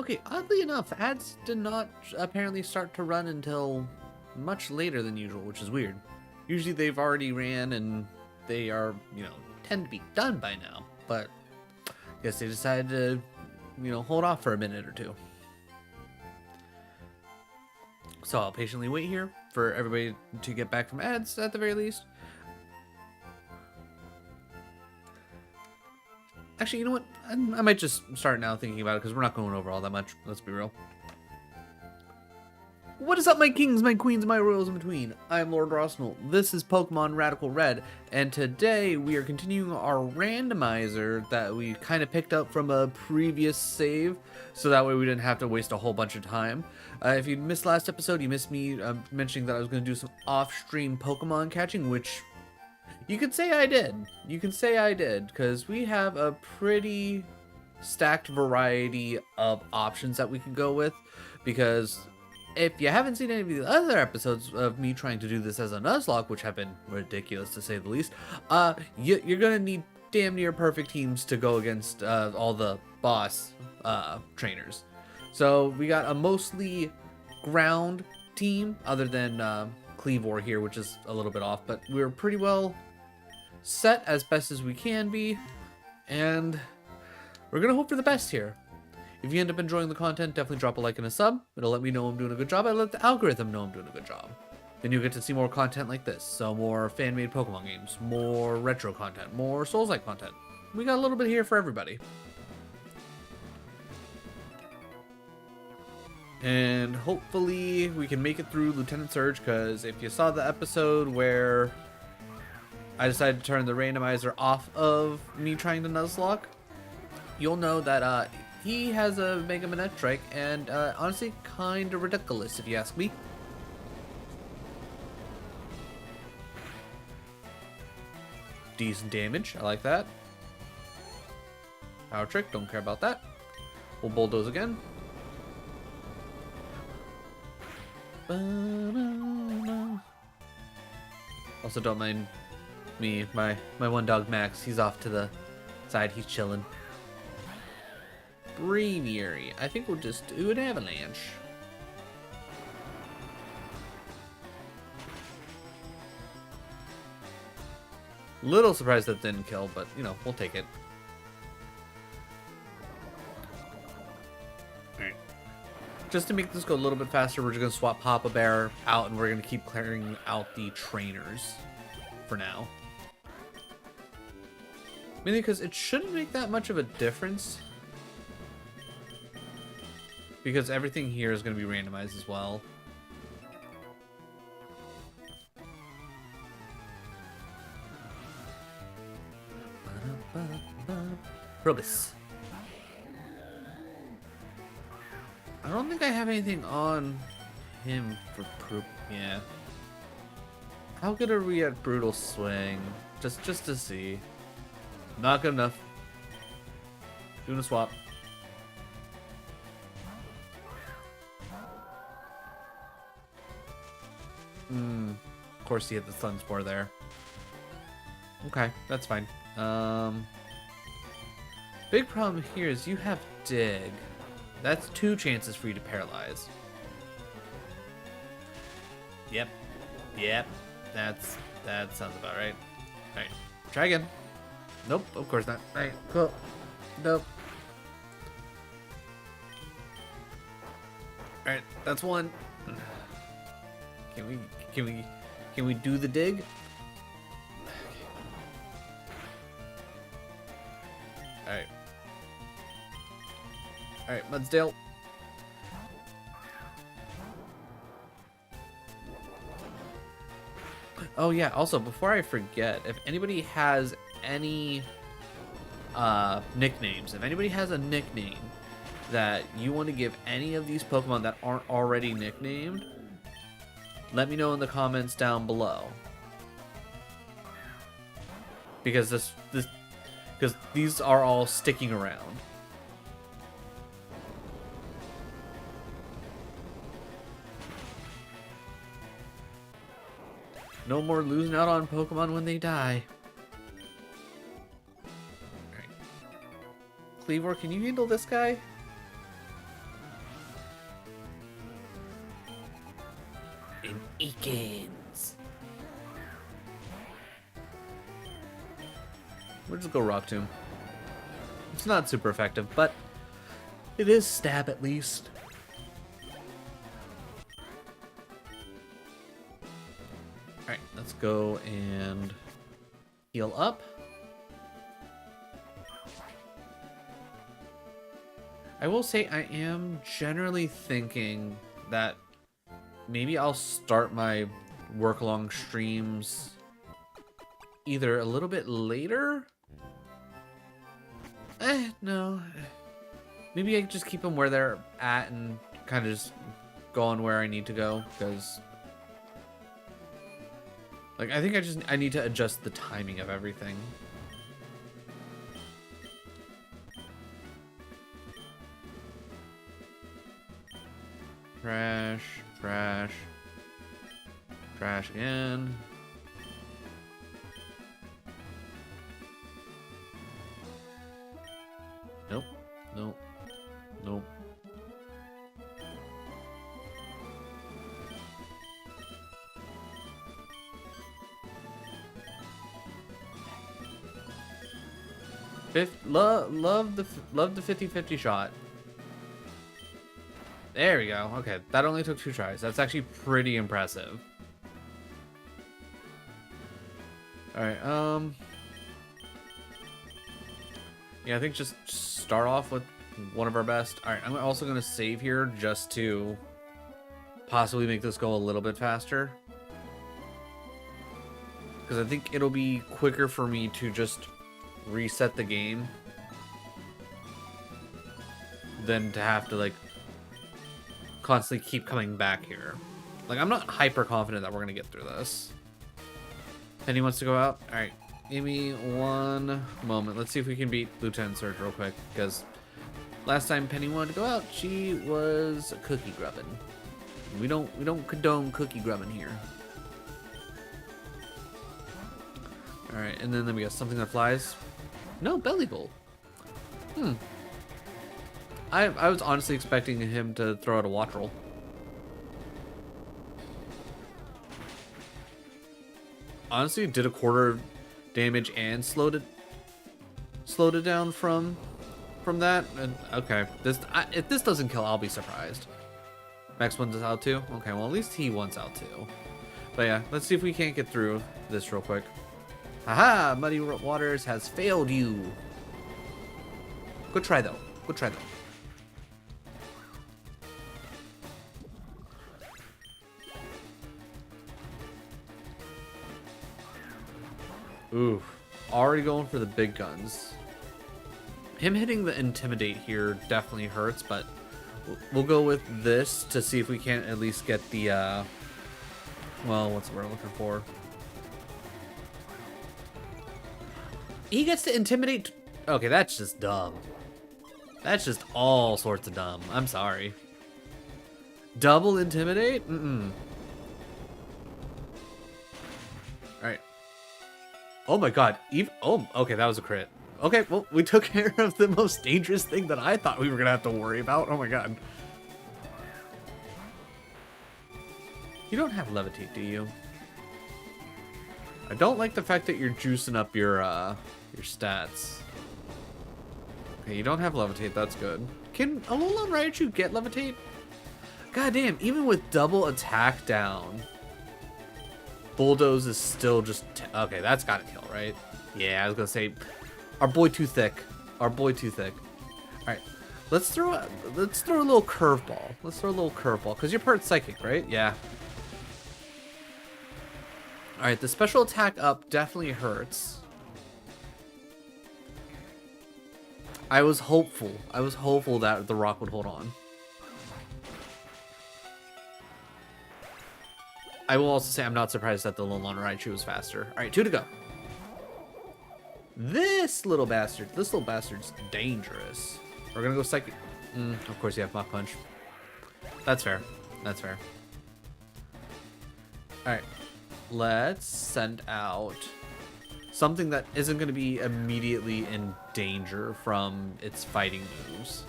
Okay, oddly enough, ads did not apparently start to run until much later than usual, which is weird. Usually they've already ran and they are, tend to be done by now. But I guess they decided to, hold off for a minute or two. So I'll patiently wait here for everybody to get back from ads at the very least. Actually, you know what? I might just start now thinking about it because we're not going over all that much. Let's be real. What is up, my kings, my queens, my royals in between? I'm Lord Rosnell. This is Pokemon Radical Red, and today we are continuing our randomizer that we kind of picked up from a previous save, so that way we didn't have to waste a whole bunch of time. If you missed last episode, you missed me mentioning that I was going to do some off-stream Pokemon catching, which you could say I did. You can say I did, because we have a pretty stacked variety of options that we can go with, because if you haven't seen any of the other episodes of me trying to do this as a Nuzlocke, which have been ridiculous to say the least, you're going to need damn near perfect teams to go against all the boss trainers. So we got a mostly ground team, other than Cleavor here, which is a little bit off, but we're pretty well set as best as we can be, and we're going to hope for the best here. If you end up enjoying the content, definitely drop a like and a sub. It'll let me know I'm doing a good job. It'll let the algorithm know I'm doing a good job. Then you'll get to see more content like this. So more fan-made Pokemon games, more retro content, more Souls-like content. We got a little bit here for everybody. And hopefully we can make it through Lieutenant Surge, because if you saw the episode where I decided to turn the randomizer off of me trying to Nuzlocke, you'll know that he has a Mega Manectric, and honestly, kind of ridiculous if you ask me. Decent damage, I like that. Power Trick, don't care about that. We'll bulldoze again. Also, don't mind me, my one dog Max. He's off to the side, he's chilling. Braviary. I think we'll just do an avalanche. Little surprised that didn't kill, but we'll take it. Alright. Just to make this go a little bit faster, we're just gonna swap Papa Bear out, and we're gonna keep clearing out the trainers for now. Mainly because it shouldn't make that much of a difference, because everything here is going to be randomized as well. Probus. I don't think I have anything on him for poop. Yeah. How good are we at Brutal Swing? Just to see. Not good enough. Doing a swap. Of course he had the Sun Spore there. Okay, that's fine. Big problem here is you have Dig. That's 2 chances for you to paralyze. Yep. That sounds about right. Alright, try again. Nope, of course not. Alright, cool. Nope. Alright, that's 1. Can we do the dig? Alright. Alright, Mudsdale. Oh yeah, also before I forget, if anybody has any nicknames, if anybody has a nickname that you want to give any of these Pokemon that aren't already nicknamed, let me know in the comments down below. Because because these are all sticking around. No more losing out on Pokemon when they die. Alright. Cleavor, can you handle this guy? seconds. We'll just go Rock Tomb. It's not super effective, but it is stab at least. Alright, let's go and heal up. I will say I am generally thinking that maybe I'll start my work-along streams either a little bit later. No. Maybe I just keep them where they're at and kind of just go on where I need to go, because like I think I need to adjust the timing of everything. Trash, trash, trash again. Nope, nope, nope. Love the 50-50 shot. There we go. Okay, that only took 2 tries. That's actually pretty impressive. All right. Yeah, I think just start off with one of our best. All right, I'm also gonna save here just to possibly make this go a little bit faster, because I think it'll be quicker for me to just reset the game than to have to like constantly keep coming back here. Like, I'm not hyper confident that we're gonna get through this. Penny wants to go out. All right, give me one moment. Let's see if we can beat Lieutenant Surge real quick, because last time Penny wanted to go out, she was cookie grubbing. We don't condone cookie grubbing here. All right, and then we got something that flies. No, belly bolt. I was honestly expecting him to throw out a watch roll. Honestly, did a quarter damage and slowed it down from that. And okay, if this doesn't kill, I'll be surprised. Next one's out too. Okay, well at least he wants out too. But yeah, let's see if we can't get through this real quick. Haha! Muddy Waters has failed you. Good try though. Good try though. Ooh, already going for the big guns. Him hitting the Intimidate here definitely hurts, but we'll go with this to see if we can't at least get the, well, what's the word I'm looking for? He gets to Intimidate. Okay, that's just dumb. That's just all sorts of dumb. I'm sorry. Double Intimidate? Alright. Oh my god. Oh, okay, that was a crit. Okay, well, we took care of the most dangerous thing that I thought we were gonna have to worry about. Oh my god. You don't have Levitate, do you? I don't like the fact that you're juicing up your stats. Okay, you don't have Levitate, that's good. Can Alolan Raichu get Levitate? God damn, even with double attack down, Bulldoze is still just... okay, that's gotta kill, right? Yeah, I was gonna say, our boy too thick. Our boy too thick. Alright, let's throw a little curveball. Let's throw a little curveball, because you're part Psychic, right? Yeah. Alright, the special attack up definitely hurts. I was hopeful. I was hopeful that the rock would hold on. I will also say I'm not surprised that the Alolan Raichu was faster. Alright, 2 to go. This little bastard's dangerous. We're gonna go Psychic. Of course you have Mach Punch. That's fair. That's fair. Alright. Let's send out something that isn't going to be immediately in danger from its fighting moves.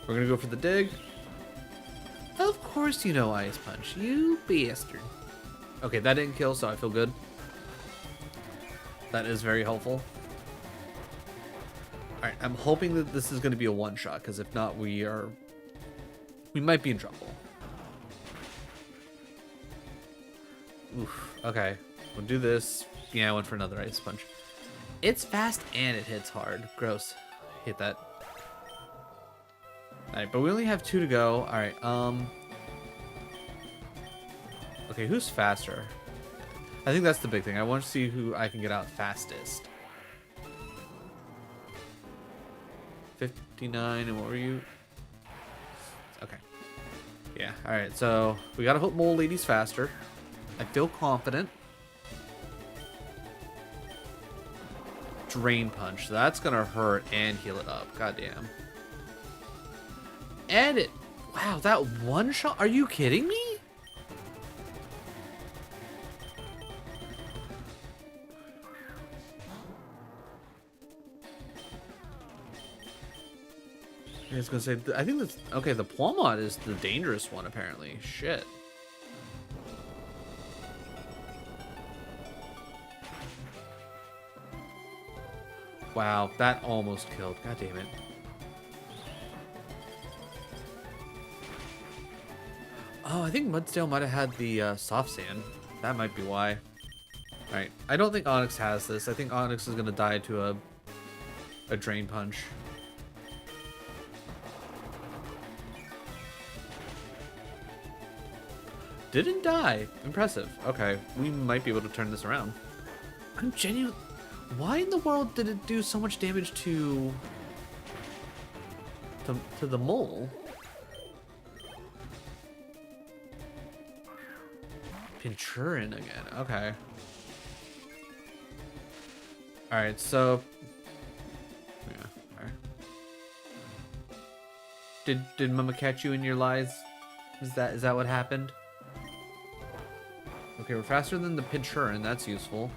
We're going to go for the dig. Of course you know Ice Punch, you bastard. Okay, that didn't kill, so I feel good. That is very helpful. Alright, I'm hoping that this is going to be a one-shot, because if not, we might be in trouble. Oof, okay. We'll do this. Yeah, I went for another Ice Punch. It's fast and it hits hard. Gross. Hit that. Alright, but we only have 2 to go. Alright, okay, who's faster? I think that's the big thing. I want to see who I can get out fastest. 59, and what were you? Okay. Yeah, alright, so we gotta hook mole ladies faster. I feel confident. Drain Punch. That's gonna hurt and heal it up. Goddamn. And it... Wow, that one shot? Are you kidding me? I was gonna say, I think that's... Okay, the Pawmot is the dangerous one, apparently. Shit. Wow, that almost killed. God damn it. Oh, I think Mudsdale might have had the soft sand. That might be why. Alright, I don't think Onyx has this. I think Onyx is gonna die to a Drain Punch. Didn't die. Impressive. Okay, we might be able to turn this around. I'm genuine. Why in the world did it do so much damage to the mole? Pinchurin again. Okay. All right. So. Yeah. All right. Did Mama catch you in your lies? Is that what happened? Okay, we're faster than the Pinchurin. That's useful.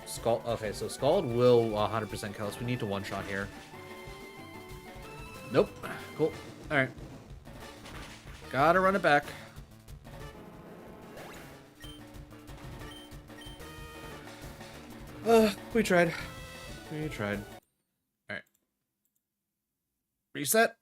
Scald. Okay, so Scald will 100% kill us. We need to one-shot here. Nope. Cool. All right. Gotta run it back. We tried. We tried. All right. Reset.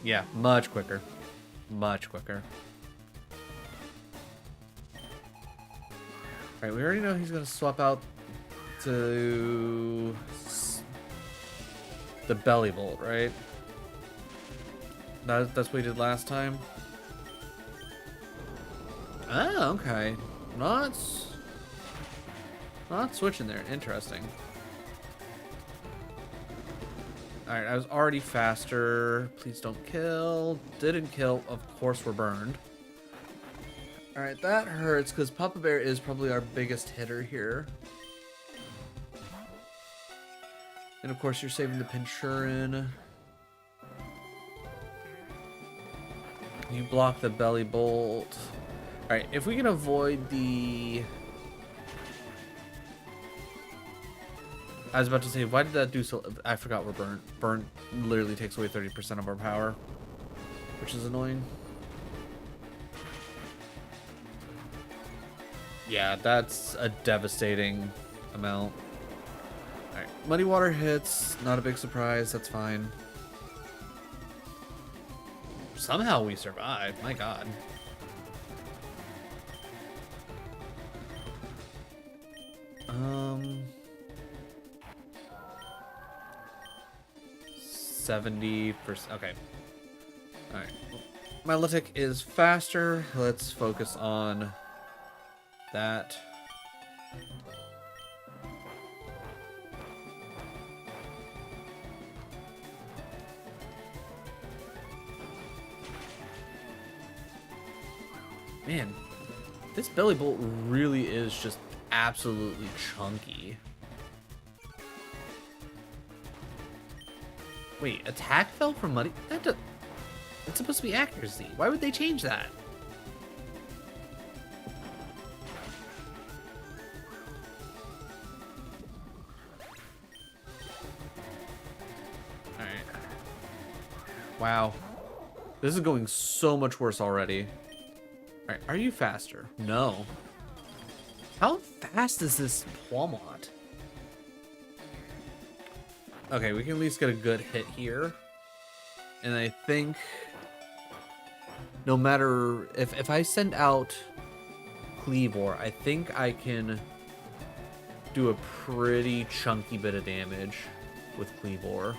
Yeah, much quicker. Much quicker. Alright, we already know he's going to swap out to the Belly Bolt, right? That's what he did last time? Oh, okay. Not switching there. Interesting. Alright, I was already faster. Please don't kill. Didn't kill. Of course we're burned. Alright, that hurts because Papa Bear is probably our biggest hitter here. And of course you're saving the Pinchurin. You block the Belly Bolt. Alright, if we can avoid the... I was about to say, why did that do so... I forgot we're burnt. Burnt literally takes away 30% of our power, which is annoying. Yeah, that's a devastating amount. Alright, Muddy Water hits. Not a big surprise. That's fine. Somehow we survived. My god. Um... 70%. Okay. Alright. Milotic is faster. Let's focus on that. Man, this Belly Bolt really is just absolutely chunky. Wait, attack fell from Muddy? That's supposed to be accuracy. Why would they change that? Wow. This is going so much worse already. Alright, are you faster? No. How fast is this Walmart? Okay, we can at least get a good hit here. And I think no matter if I send out Cleavor, I think I can do a pretty chunky bit of damage with Cleavor.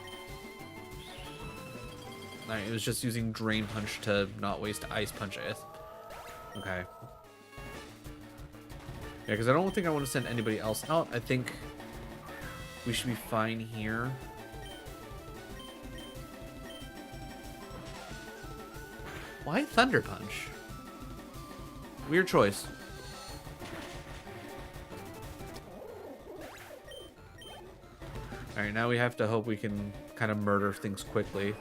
Alright, it was just using Drain Punch to not waste Ice Punch. Okay. Yeah, because I don't think I want to send anybody else out. I think we should be fine here. Why Thunder Punch? Weird choice. Alright, now we have to hope we can kind of murder things quickly.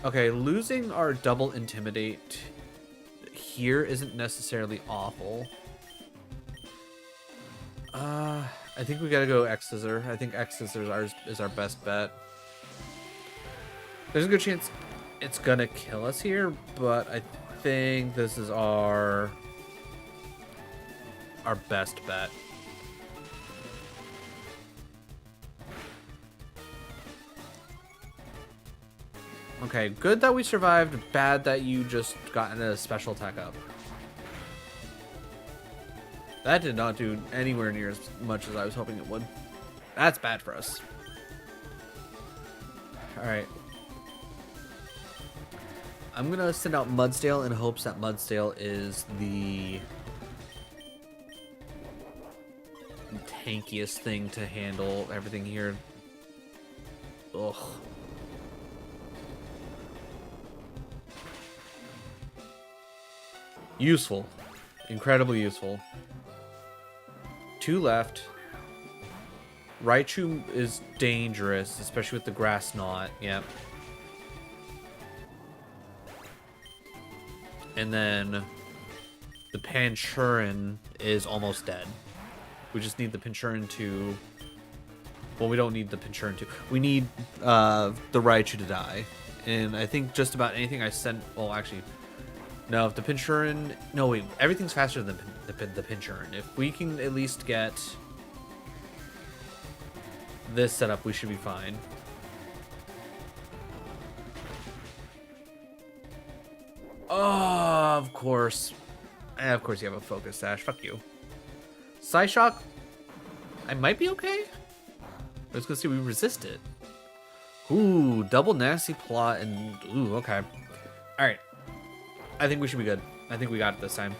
Okay, losing our double Intimidate here isn't necessarily awful. I think we gotta go X-Scissor. I think X-Scissor is our best bet. There's a good chance it's gonna kill us here, but I think this is our best bet. Okay, good that we survived, bad that you just got in a special attack up. That did not do anywhere near as much as I was hoping it would. That's bad for us. Alright. I'm gonna send out Mudsdale in hopes that Mudsdale is the tankiest thing to handle everything here. Ugh. Useful. Incredibly useful. 2 left. Raichu is dangerous, especially with the Grass Knot. Yep. And then the Panchurin is almost dead. We just need the Panchurin to... Well, we don't need the Panchurin to... We need the Raichu to die. And I think just about anything I send... Well, actually... No, if the Panchurin... No, wait. Everything's faster than the Panchurin. If we can at least get this set up, we should be fine. Oh, of course. Of course you have a Focus Sash. Fuck you. Psyshock? I might be okay? I was gonna say we resist it. Ooh, double Nasty Plot and... Ooh, okay. Alright. I think we should be good. I think we got it this time.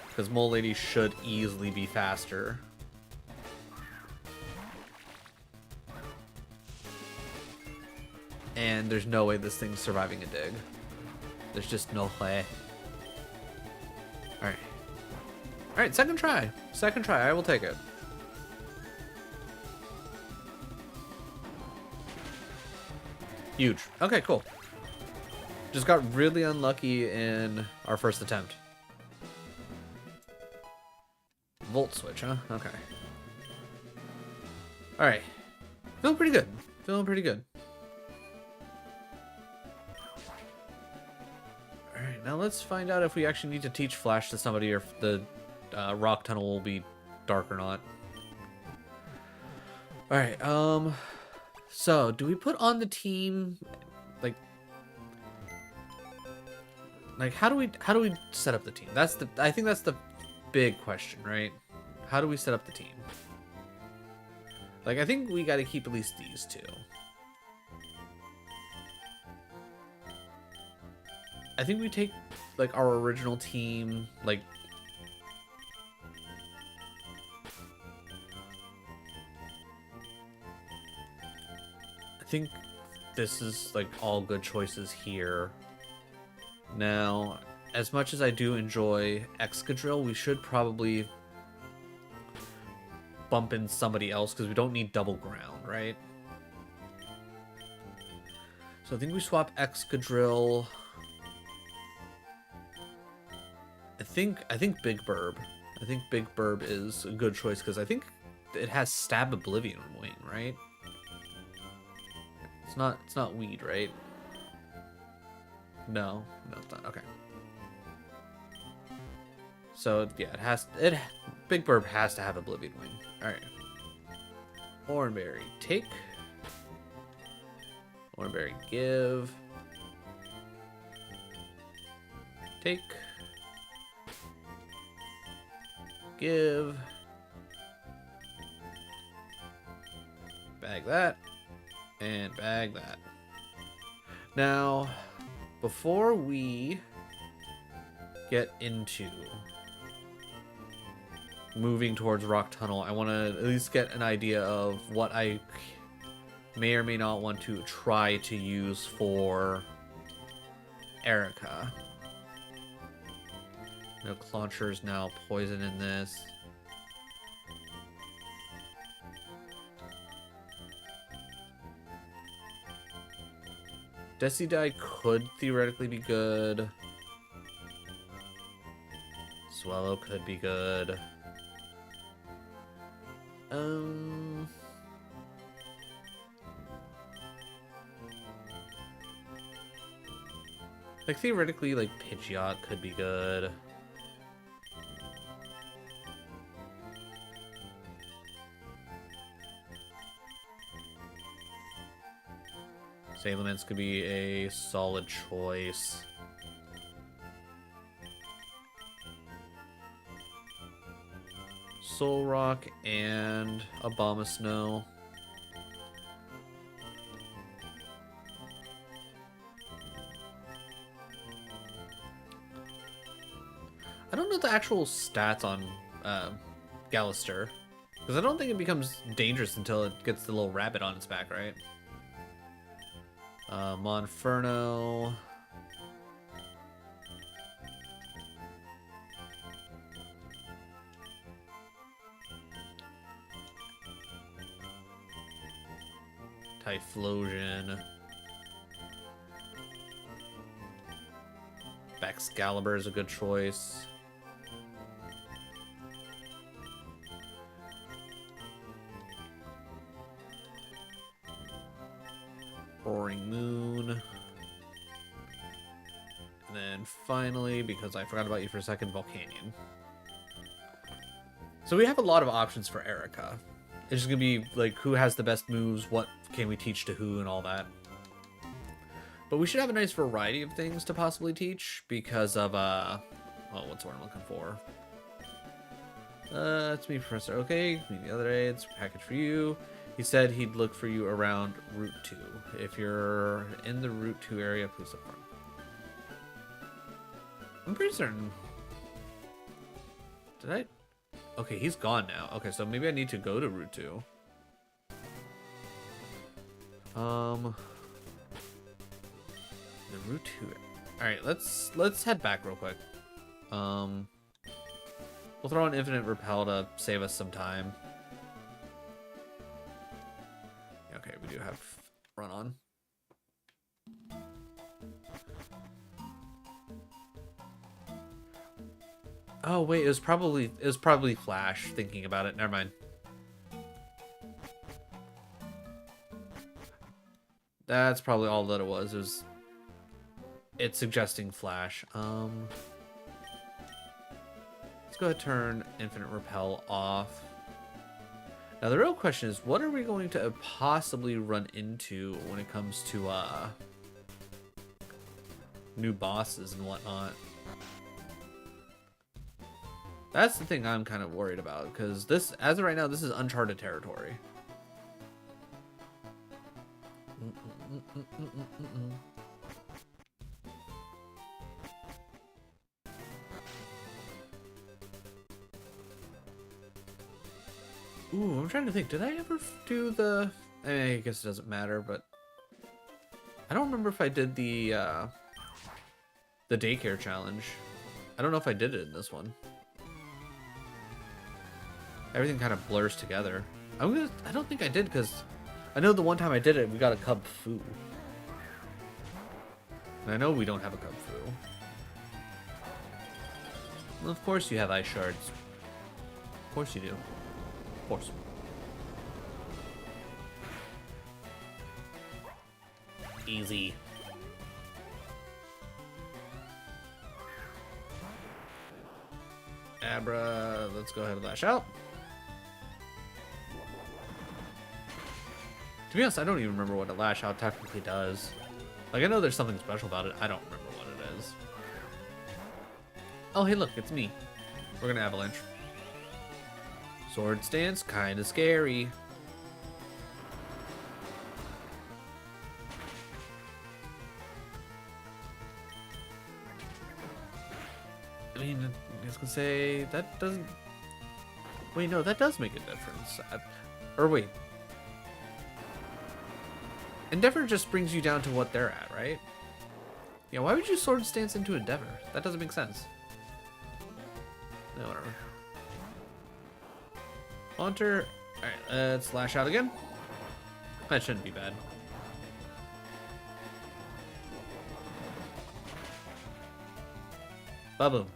Because Mole Lady should easily be faster. And there's no way this thing's surviving a dig. There's just no way. Alright. Alright, second try. Second try, I will take it. Huge. Okay, cool. Just got really unlucky in our first attempt. Volt switch, huh? Okay. Alright. Feeling pretty good. Feeling pretty good. Alright, now let's find out if we actually need to teach Flash to somebody or if the rock tunnel will be dark or not. Alright, so, do we put on the team, like how do we set up the team? I think that's the big question, right? How do we set up the team? Like, I think we got to keep at least these two. I think we take, like, our original team, like... I think this is, like, all good choices here. Now, as much as I do enjoy Excadrill, we should probably bump in somebody else, because we don't need double ground, right? So I think we swap Excadrill... I think Big Burb. I think Big Burb is a good choice because I think it has Stab Oblivion Wing, right? It's not weed, right? No, it's not. Okay. So yeah, Big Burp has to have Oblivion Wing. All right. Oranberry, take. Oranberry, give. Take. Give. Bag that. And bag that. Now, before we get into moving towards Rock Tunnel, I want to at least get an idea of what I may or may not want to try to use for Erica. No, Clauncher's now poison in this. Decidueye could theoretically be good. Swallow could be good. Like theoretically, like Pidgeot could be good. Salamence could be a solid choice. Solrock and Abomasnow. I don't know the actual stats on Gallister, because I don't think it becomes dangerous until it gets the little rabbit on its back, right? Monferno. Typhlosion. Excalibur is a good choice. Roaring Moon. And then finally, because I forgot about you for a second, Volcanion. So we have a lot of options for Erica. It's just gonna be like who has the best moves, what can we teach to who, and all that. But we should have a nice variety of things to possibly teach because of oh, what's the word I'm looking for? It's me, Professor. Okay, meet the other aides. Package for you. He said he'd look for you around Route 2. If you're in the Route 2 area, please look for him. I'm pretty certain. Did I? Okay, he's gone now. Okay, so maybe I need to go to Route 2. The Route 2. Alright, let's head back real quick. We'll throw an Infinite Repel to save us some time. Okay, we do have run on. Oh wait, it was probably Flash thinking about it. Never mind. That's probably all that it was. It's suggesting Flash. Let's go ahead and turn Infinite Repel off. Now the real question is, what are we going to possibly run into when it comes to new bosses and whatnot? That's the thing I'm kind of worried about, because this, as of right now, this is uncharted territory. Ooh, I'm trying to think. Did I ever do the... I guess it doesn't matter, but... I don't remember if I did the daycare challenge. I don't know if I did it in this one. Everything kind of blurs together. I don't think I did, because I know the one time I did it, we got a Cub Fu. And I know we don't have a Cub Fu. Well, of course you have ice shards. Of course you do. Of course. Easy. Abra, let's go ahead and lash out. To be honest, I don't even remember what a lash out technically does. Like, I know there's something special about it. I don't remember what it is. Oh, hey, look, it's me. We're gonna avalanche. Sword stance, kind of scary. I mean, I was gonna say that doesn't. Wait, no, that does make a difference. Or wait. Endeavor just brings you down to what they're at, right? Yeah, why would you sword stance into Endeavor? That doesn't make sense. No, whatever. Haunter. Alright, let's lash out again. That shouldn't be bad. Ba-boom.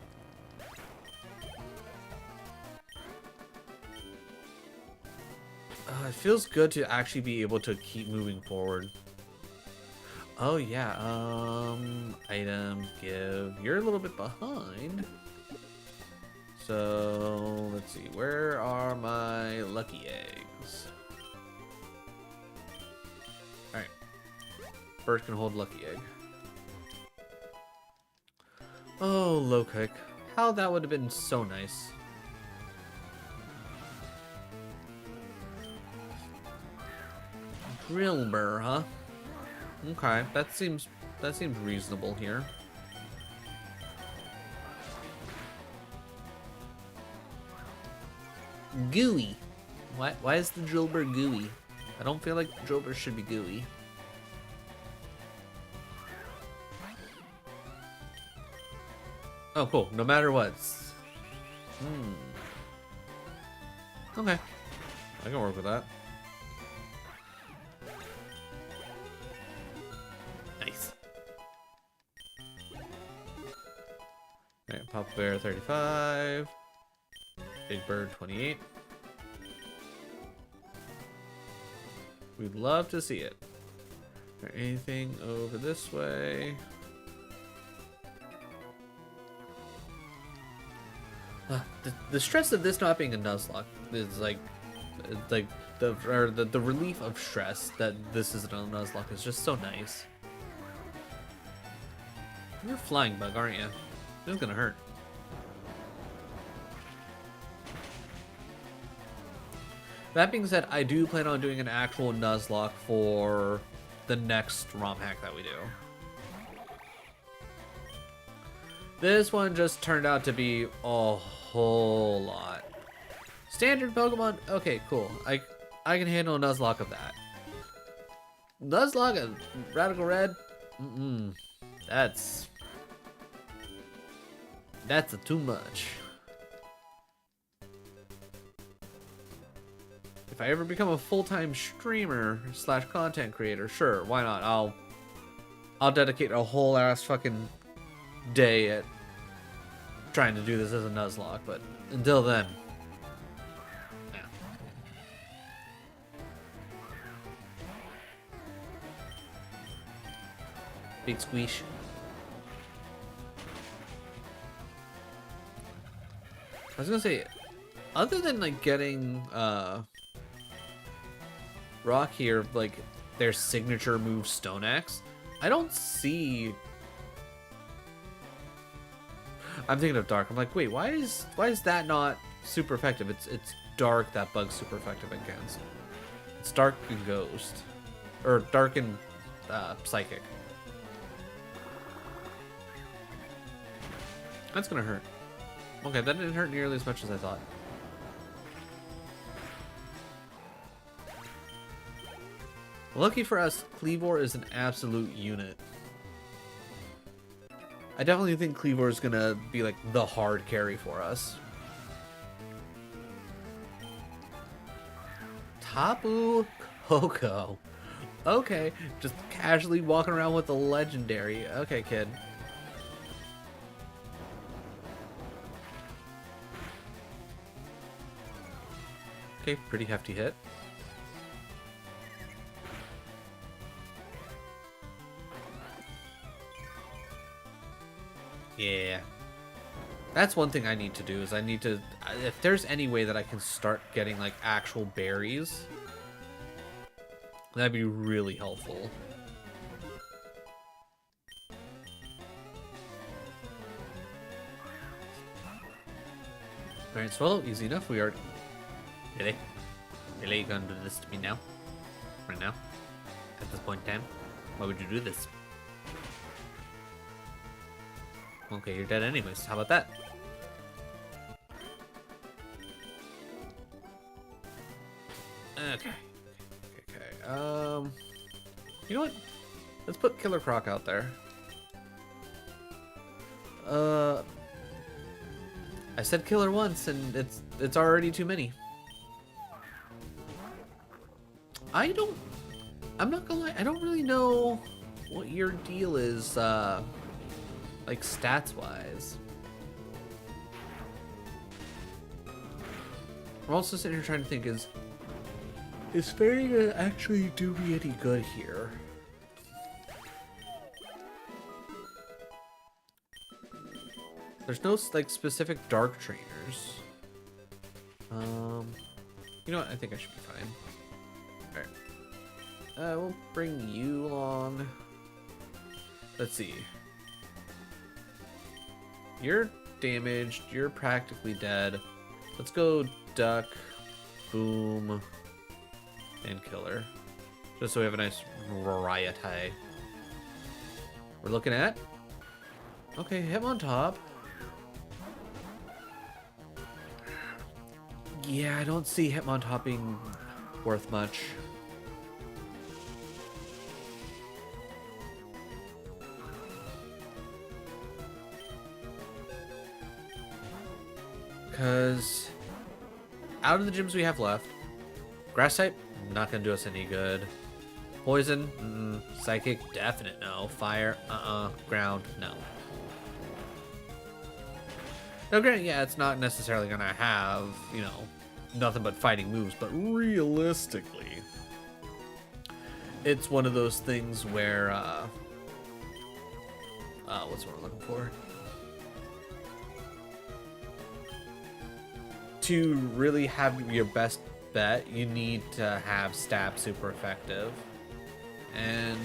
It feels good to actually be able to keep moving forward. Oh yeah, item, give. You're a little bit behind. So, let's see, where are my lucky eggs? Alright. Bird can hold lucky egg. Oh, low kick. How that would have been so nice. Drillbur, huh? Okay, that seems reasonable here. Gooey. Why is the Drillbur gooey? I don't feel like Drillbur should be gooey. Oh, cool. No matter what. Okay. I can work with that. Nice. Alright, Papa Bear 35. Big Bird 28. We'd love to see it. Is there anything over this way? The stress of this not being a Nuzlocke is like the relief of stress that this isn't a Nuzlocke is just so nice. You're a flying bug, aren't you? This is gonna hurt. That being said, I do plan on doing an actual Nuzlocke for the next ROM hack that we do. This one just turned out to be a whole lot. Standard Pokemon, okay, cool. I can handle a Nuzlocke of that. Nuzlocke of Radical Red, that's too much. If I ever become a full-time streamer / content creator, sure, why not? I'll dedicate a whole ass fucking day at trying to do this as a Nuzlocke, but until then, yeah. Big squeeze. I was gonna say, other than like getting Rock here, like their signature move Stone Axe, I don't see. I'm thinking of Dark. I'm like, wait, why is that not super effective? It's Dark that Bug's super effective against. It's Dark and Ghost, or Dark and Psychic. That's gonna hurt. Okay, that didn't hurt nearly as much as I thought. Lucky for us, Cleavor is an absolute unit. I definitely think Cleavor is gonna be like the hard carry for us. Tapu Koko. Okay, just casually walking around with the legendary. Okay, kid. Okay, pretty hefty hit. Yeah. That's one thing I need to do, is I need to... If there's any way that I can start getting, like, actual berries, that'd be really helpful. Alright, Swallow, easy enough. We are... Really? Really? You gonna do this to me now? Right now? At this point in time? Why would you do this? Okay, you're dead anyways. How about that? Okay. Okay. You know what? Let's put Killer Croc out there. I said killer once, and it's already too many. I'm not gonna lie, I don't really know what your deal is, like stats-wise. I'm also sitting here trying to think, is Fairy gonna actually do me any good here? There's no, like, specific dark trainers. You know what? I think I should be fine. Alright. We'll bring you along. Let's see. You're damaged. You're practically dead. Let's go Duck, Boom, and Killer. Just so we have a nice variety. We're looking at... Okay, him on top. Yeah, I don't see Hitmontop being worth much. Because out of the gyms we have left, Grass type, not going to do us any good. Poison, Psychic, definite no. Fire, Ground, no. Now, granted, yeah, it's not necessarily going to have, you know, nothing but fighting moves, but realistically, it's one of those things where, what's what I'm looking for? To really have your best bet, you need to have Stab super effective. And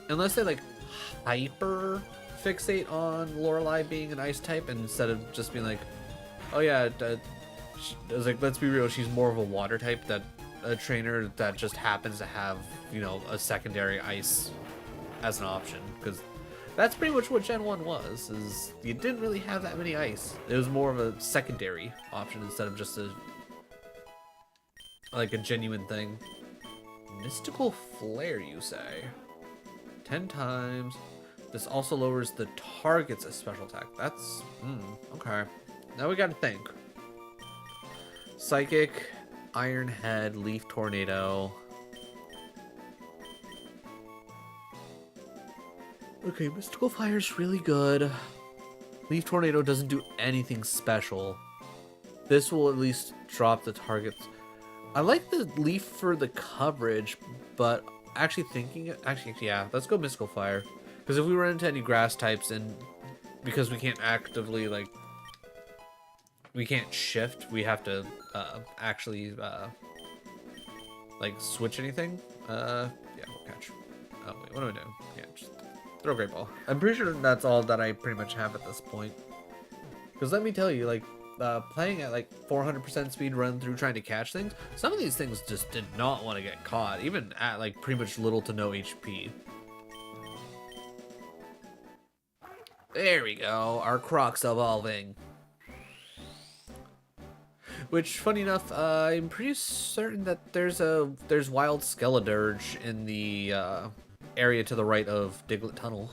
unless they, like, hyper fixate on Lorelei being an ice type, and instead of just being like, oh yeah, I was like, let's be real, she's more of a water type, that a trainer that just happens to have, you know, a secondary ice as an option, because that's pretty much what Gen 1 was, is you didn't really have that many ice. It was more of a secondary option instead of just a, like, a genuine thing. Mystical Flare, you say? 10 times. This also lowers the target's special attack. That's... okay. Now we gotta think. Psychic, Iron Head, Leaf Tornado. Okay, Mystical Fire's really good. Leaf Tornado doesn't do anything special. This will at least drop the target's... I like the Leaf for the coverage, but actually thinking... Actually, yeah, let's go Mystical Fire. Because if we run into any grass types, and because we can't actively, like, we can't shift, we have to actually, like, switch anything. Yeah, we'll catch. Oh, wait, what am I doing? Yeah, just throw a Great Ball. I'm pretty sure that's all that I pretty much have at this point. Because let me tell you, like, playing at, like, 400% speed run through trying to catch things, some of these things just did not want to get caught, even at, like, pretty much little to no HP. There we go, our Croc's evolving. Which, funny enough, I'm pretty certain that there's wild Skeledirge in the area to the right of Diglett Tunnel.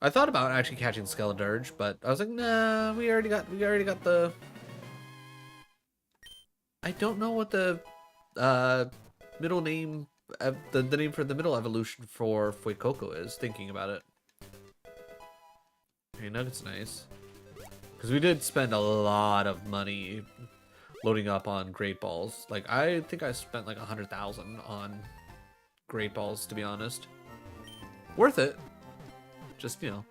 I thought about actually catching Skeledirge, but I was like, nah, we already got the... I don't know what the middle name, the name for the middle evolution for Fuecoco is, thinking about it. Okay, Nugget's nice. Because we did spend a lot of money loading up on Great Balls. Like, I think I spent like 100,000 on great balls, to be honest. Worth it. Just, you know,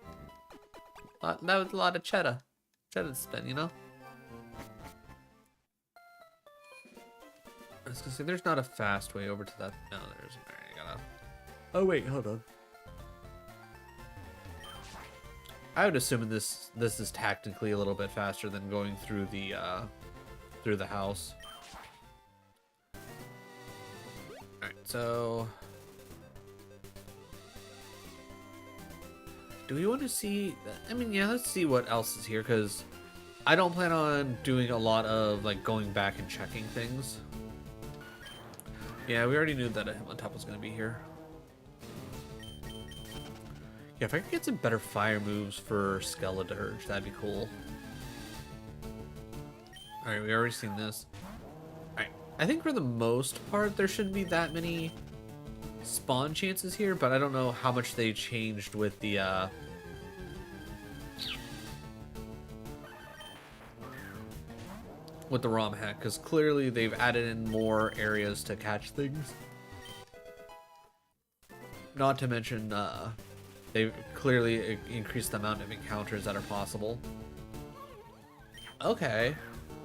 that was a lot of cheddar. Cheddar to spend, you know? I was gonna say, there's not a fast way over to that. No, there isn't. Alright, I gotta... Oh, wait, hold on. I would assume this is technically a little bit faster than going through the house. Alright, so... Do we want to see... I mean, yeah, let's see what else is here, because I don't plan on doing a lot of, like, going back and checking things. Yeah, we already knew that a Himmeltop was going to be here. Yeah, if I could get some better fire moves for Skeledirge, that'd be cool. Alright, we already seen this. Alright, I think for the most part, there shouldn't be that many spawn chances here, but I don't know how much they changed with the, ROM hack, because clearly they've added in more areas to catch things. Not to mention, they've clearly increased the amount of encounters that are possible. Okay.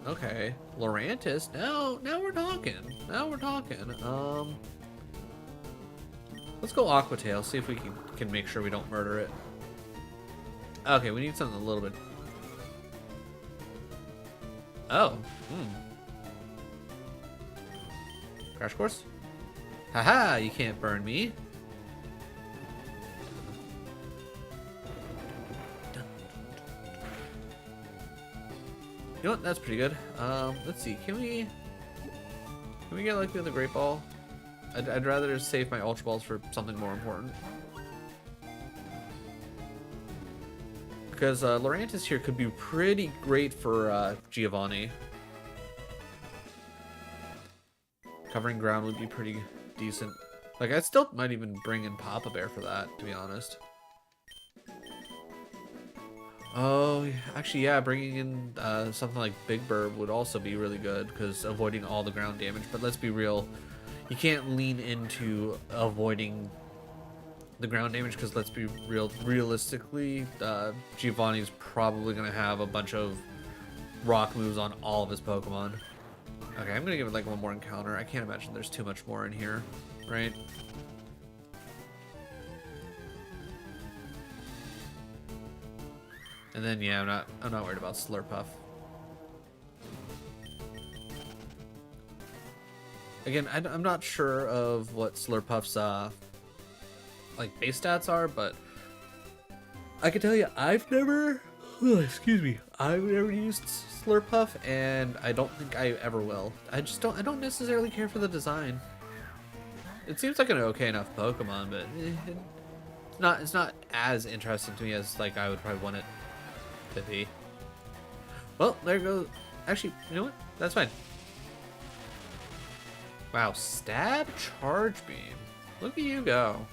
Okay. Lorantis. Now we're talking. Now we're talking. Let's go Aquatail, see if we can make sure we don't murder it. Okay, we need something a little bit... Oh. Crash Course? Haha, you can't burn me. You know what? That's pretty good. Let's see. Can we get lucky with the Great Ball? I'd rather just save my Ultra Balls for something more important. Because Lorantis here could be pretty great for Giovanni. Covering ground would be pretty decent. Like, I still might even bring in Papa Bear for that, to be honest. Oh, actually, yeah, bringing in something like Big Bird would also be really good, because avoiding all the ground damage. But let's be real, you can't lean into avoiding the ground damage, because let's be real, realistically, Giovanni's probably going to have a bunch of rock moves on all of his Pokemon. Okay, I'm going to give it like one more encounter. I can't imagine there's too much more in here, right? And then, yeah, I'm not worried about Slurpuff. Again, I'm not sure of what Slurpuff's like base stats are, but I can tell you I've never used Slurpuff, and I don't think I ever will. I don't necessarily care for the design. It seems like an okay enough Pokemon, but it's not as interesting to me as like I would probably want it to be. Well, there goes. Actually, you know what? That's fine. Wow, Stab Charge Beam. Look at you go.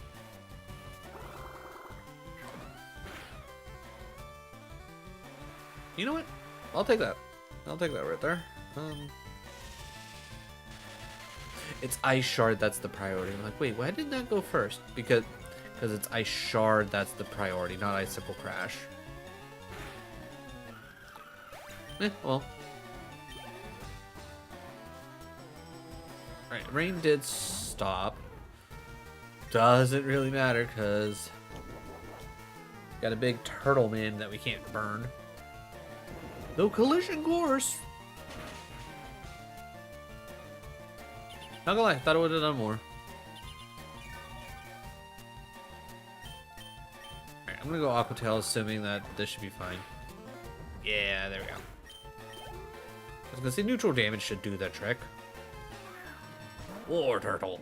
You know what? I'll take that. I'll take that right there. It's Ice Shard that's the priority. I'm like, wait, why didn't that go first? Because it's Ice Shard that's the priority, not Icicle Crash. Well. Alright, rain did stop. Doesn't really matter, because got a big turtle man that we can't burn. No collision course! Not gonna lie, I thought it would have done more. Alright, I'm gonna go Aquatail, assuming that this should be fine. Yeah, there we go. I was gonna say neutral damage should do that trick. War Turtle.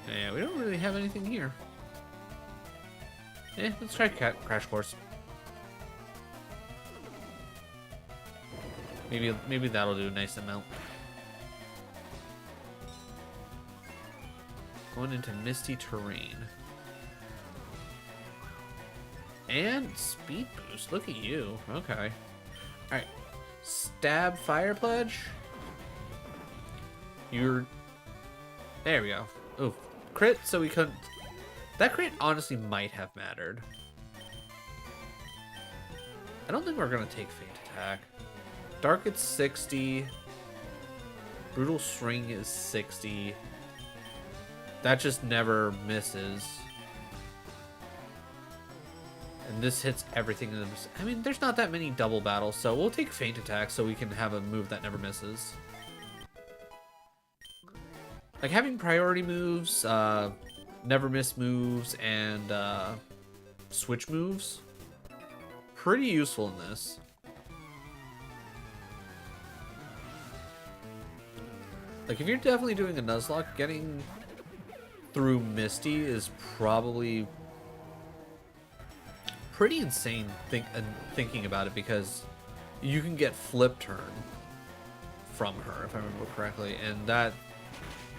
Yeah, we don't really have anything here. Let's try Crash Course. Maybe that'll do a nice amount. Going into misty terrain. And speed boost. Look at you. Okay. Alright. Stab Fire Pledge. You're There we go. Ooh, crit, so we couldn't... That crit honestly might have mattered. I don't think we're going to take Feint Attack. Dark at 60. Brutal Swing is 60. That just never misses. And this hits everything in the... I mean, there's not that many double battles, so we'll take Feint Attack so we can have a move that never misses. Like, having priority moves, never miss moves, and switch moves, pretty useful in this. Like, if you're definitely doing a Nuzlocke, getting through Misty is probably pretty insane thinking about it, because you can get Flip Turn from her, if I remember correctly, and that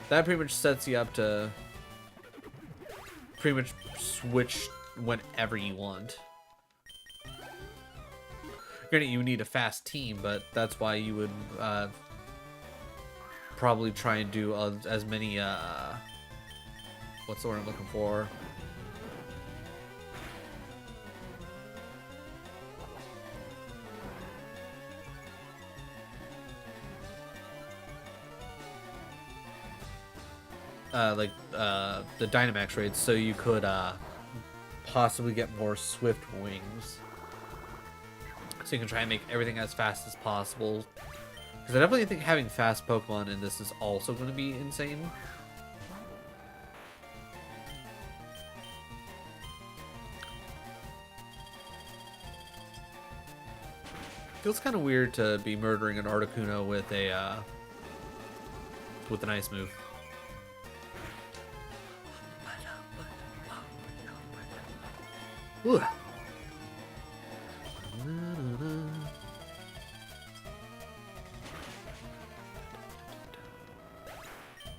pretty much sets you up to pretty much switch whenever you want. Granted, you need a fast team, but that's why you would probably try and do as many what's the word I'm looking for? The Dynamax raids, so you could possibly get more Swift Wings. So you can try and make everything as fast as possible. Because I definitely think having fast Pokemon in this is also going to be insane. Feels kind of weird to be murdering an Articuno with an ice move. Ooh.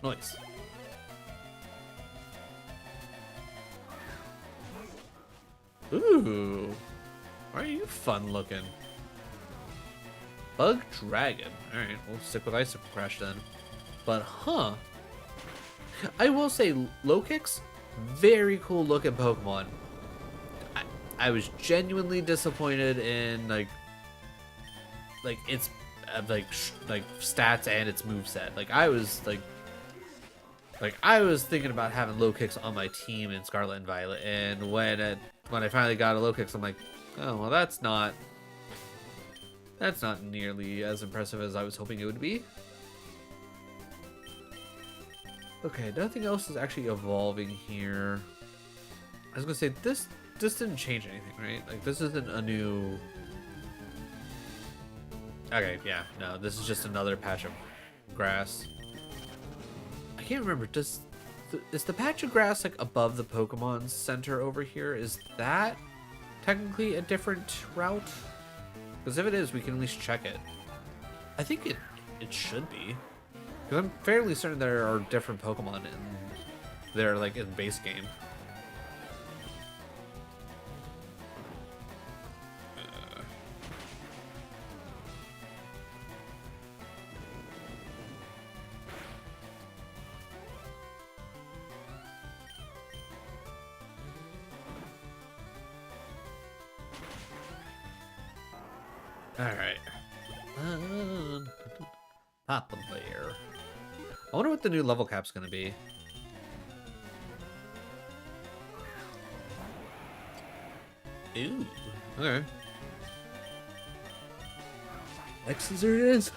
Nice. Ooh. Why are you fun looking? Bug Dragon. Alright, we'll stick with Ice Crash then. But, huh. I will say, Lokix, very cool looking Pokemon. I was genuinely disappointed in like its stats and its moveset. I was thinking about having Lokix on my team in Scarlet and Violet, and when I finally got a Lokix, I'm like, oh well, that's not nearly as impressive as I was hoping it would be. Okay, nothing else is actually evolving here. I was gonna say this didn't change anything, right? Like, this isn't a new... Okay, yeah, no, this is just another patch of grass. I can't remember, is the patch of grass, like, above the Pokemon Center over here? Is that technically a different route? Because if it is, we can at least check it. I think it should be. Because I'm fairly certain there are different Pokemon in base game. Alright. Pop them there. I wonder what the new level cap's gonna be. Ooh. Okay. X's there it is.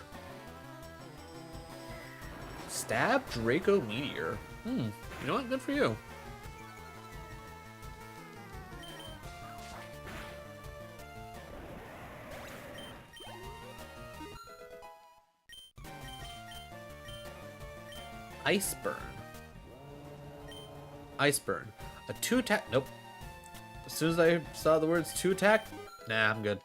Stab Draco Meteor. You know what? Good for you. Ice Burn. Ice Burn. A 2-attack. Nope. As soon as I saw the words 2-attack, nah, I'm good.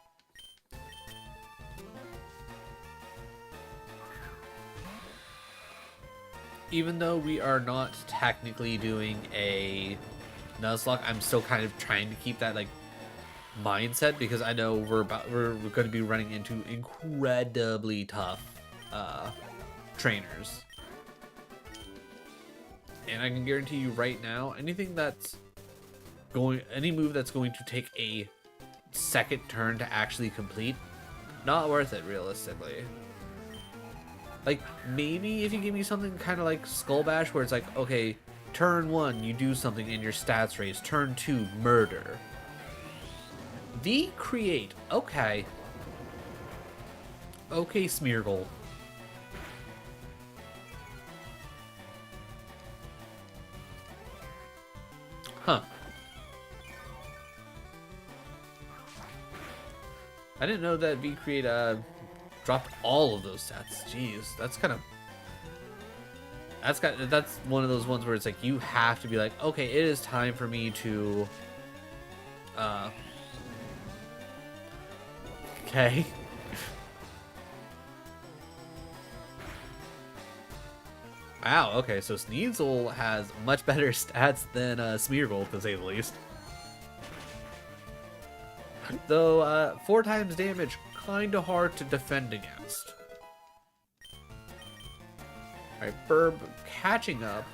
Even though we are not technically doing a Nuzlocke, I'm still kind of trying to keep that mindset, because I know we're going to be running into incredibly tough trainers. And I can guarantee you right now, any move that's going to take a second turn to actually complete, not worth it realistically. Like, maybe if you give me something kind of like Skull Bash, where it's like, okay, turn 1, you do something and your stats raise. Turn 2, murder. V-Create. Okay. Okay, Smeargle. Huh. I didn't know that V-Create dropped all of those stats. Jeez, that's one of those ones where it's like you have to be like, okay, it is time for me to okay. Wow, okay, so Sneasel has much better stats than Smeargle, to say the least. Though 4 times damage, kinda hard to defend against. Alright, Burb catching up.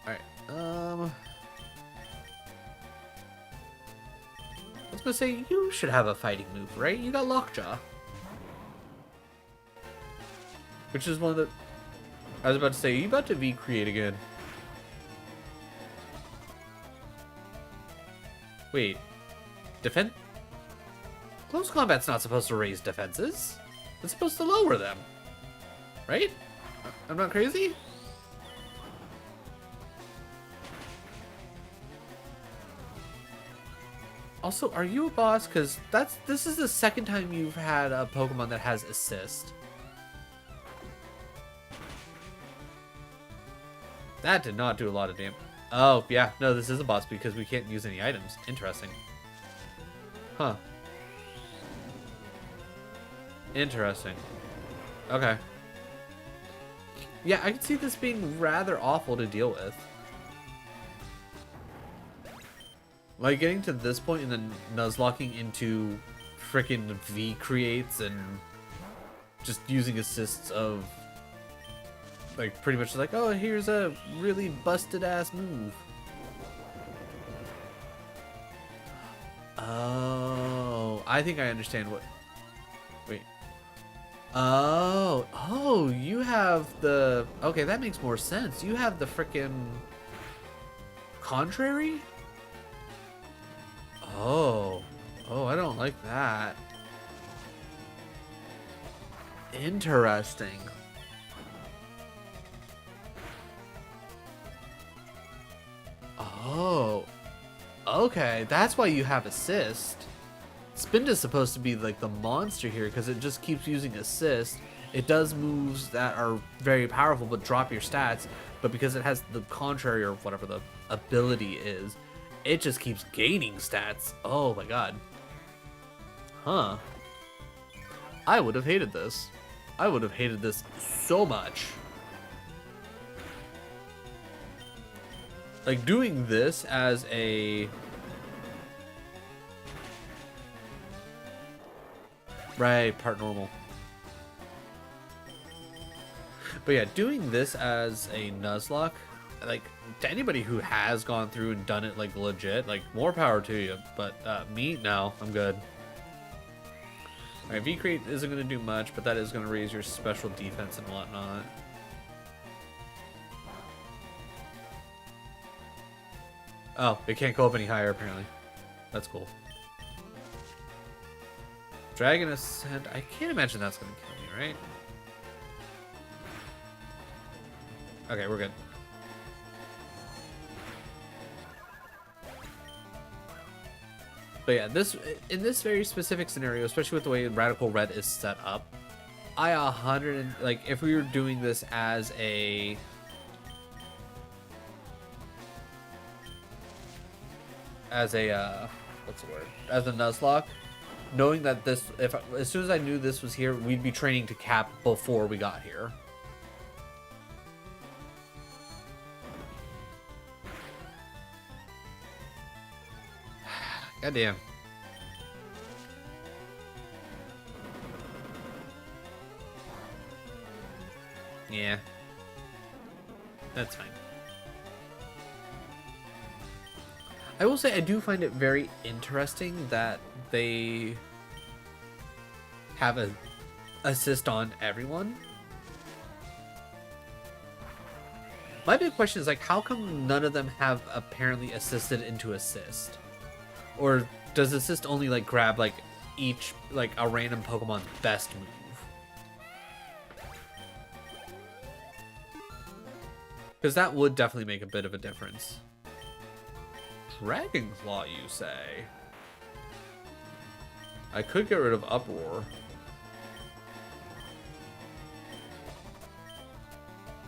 Alright, I was gonna say, you should have a fighting move, right? You got Lockjaw. Which is one of the... I was about to say, are you about to V-Create again? Wait. Defend? Close combat's not supposed to raise defenses. It's supposed to lower them. Right? I'm not crazy? Also, are you a boss? Because this is the second time you've had a Pokemon that has assist. That did not do a lot of damage. Oh, yeah. No, this is a boss because we can't use any items. Interesting. Huh. Interesting. Okay. Yeah, I can see this being rather awful to deal with. Like, getting to this point and then Nuzlocking into frickin' V-Creates and just using assists of... like, pretty much like, oh, here's a really busted-ass move. Oh, I think I understand what... Wait. Oh, you have the... Okay, that makes more sense. You have the frickin' contrary? Oh, I don't like that. Interesting. Oh, okay, that's why you have assist. Spin is supposed to be like the monster here because it just keeps using assist. It does moves that are very powerful but drop your stats, but because it has the contrary or whatever the ability is, it just keeps gaining stats. Oh my god. Huh. I would have hated this. I would have hated this so much. Like, doing this as a... Right, part normal. But yeah, doing this as a Nuzlocke, like, to anybody who has gone through and done it, like, legit, like, more power to you. But, me? No, I'm good. Alright, V-Create isn't going to do much, but that is going to raise your special defense and whatnot. Oh, it can't go up any higher, apparently. That's cool. Dragon Ascent. I can't imagine that's going to kill me, right? Okay, we're good. But yeah, in this very specific scenario, especially with the way Radical Red is set up, like, if we were doing this as a... what's the word? As a Nuzlocke, knowing that this, as soon as I knew this was here, we'd be training to cap before we got here. Goddamn. Yeah. That's fine. I will say I do find it very interesting that they have a assist on everyone. My big question is, like, how come none of them have apparently assisted into assist? Or does assist only, like, grab, like, each, like, a random Pokemon's best move? Because that would definitely make a bit of a difference. Dragon Claw, you say? I could get rid of Uproar.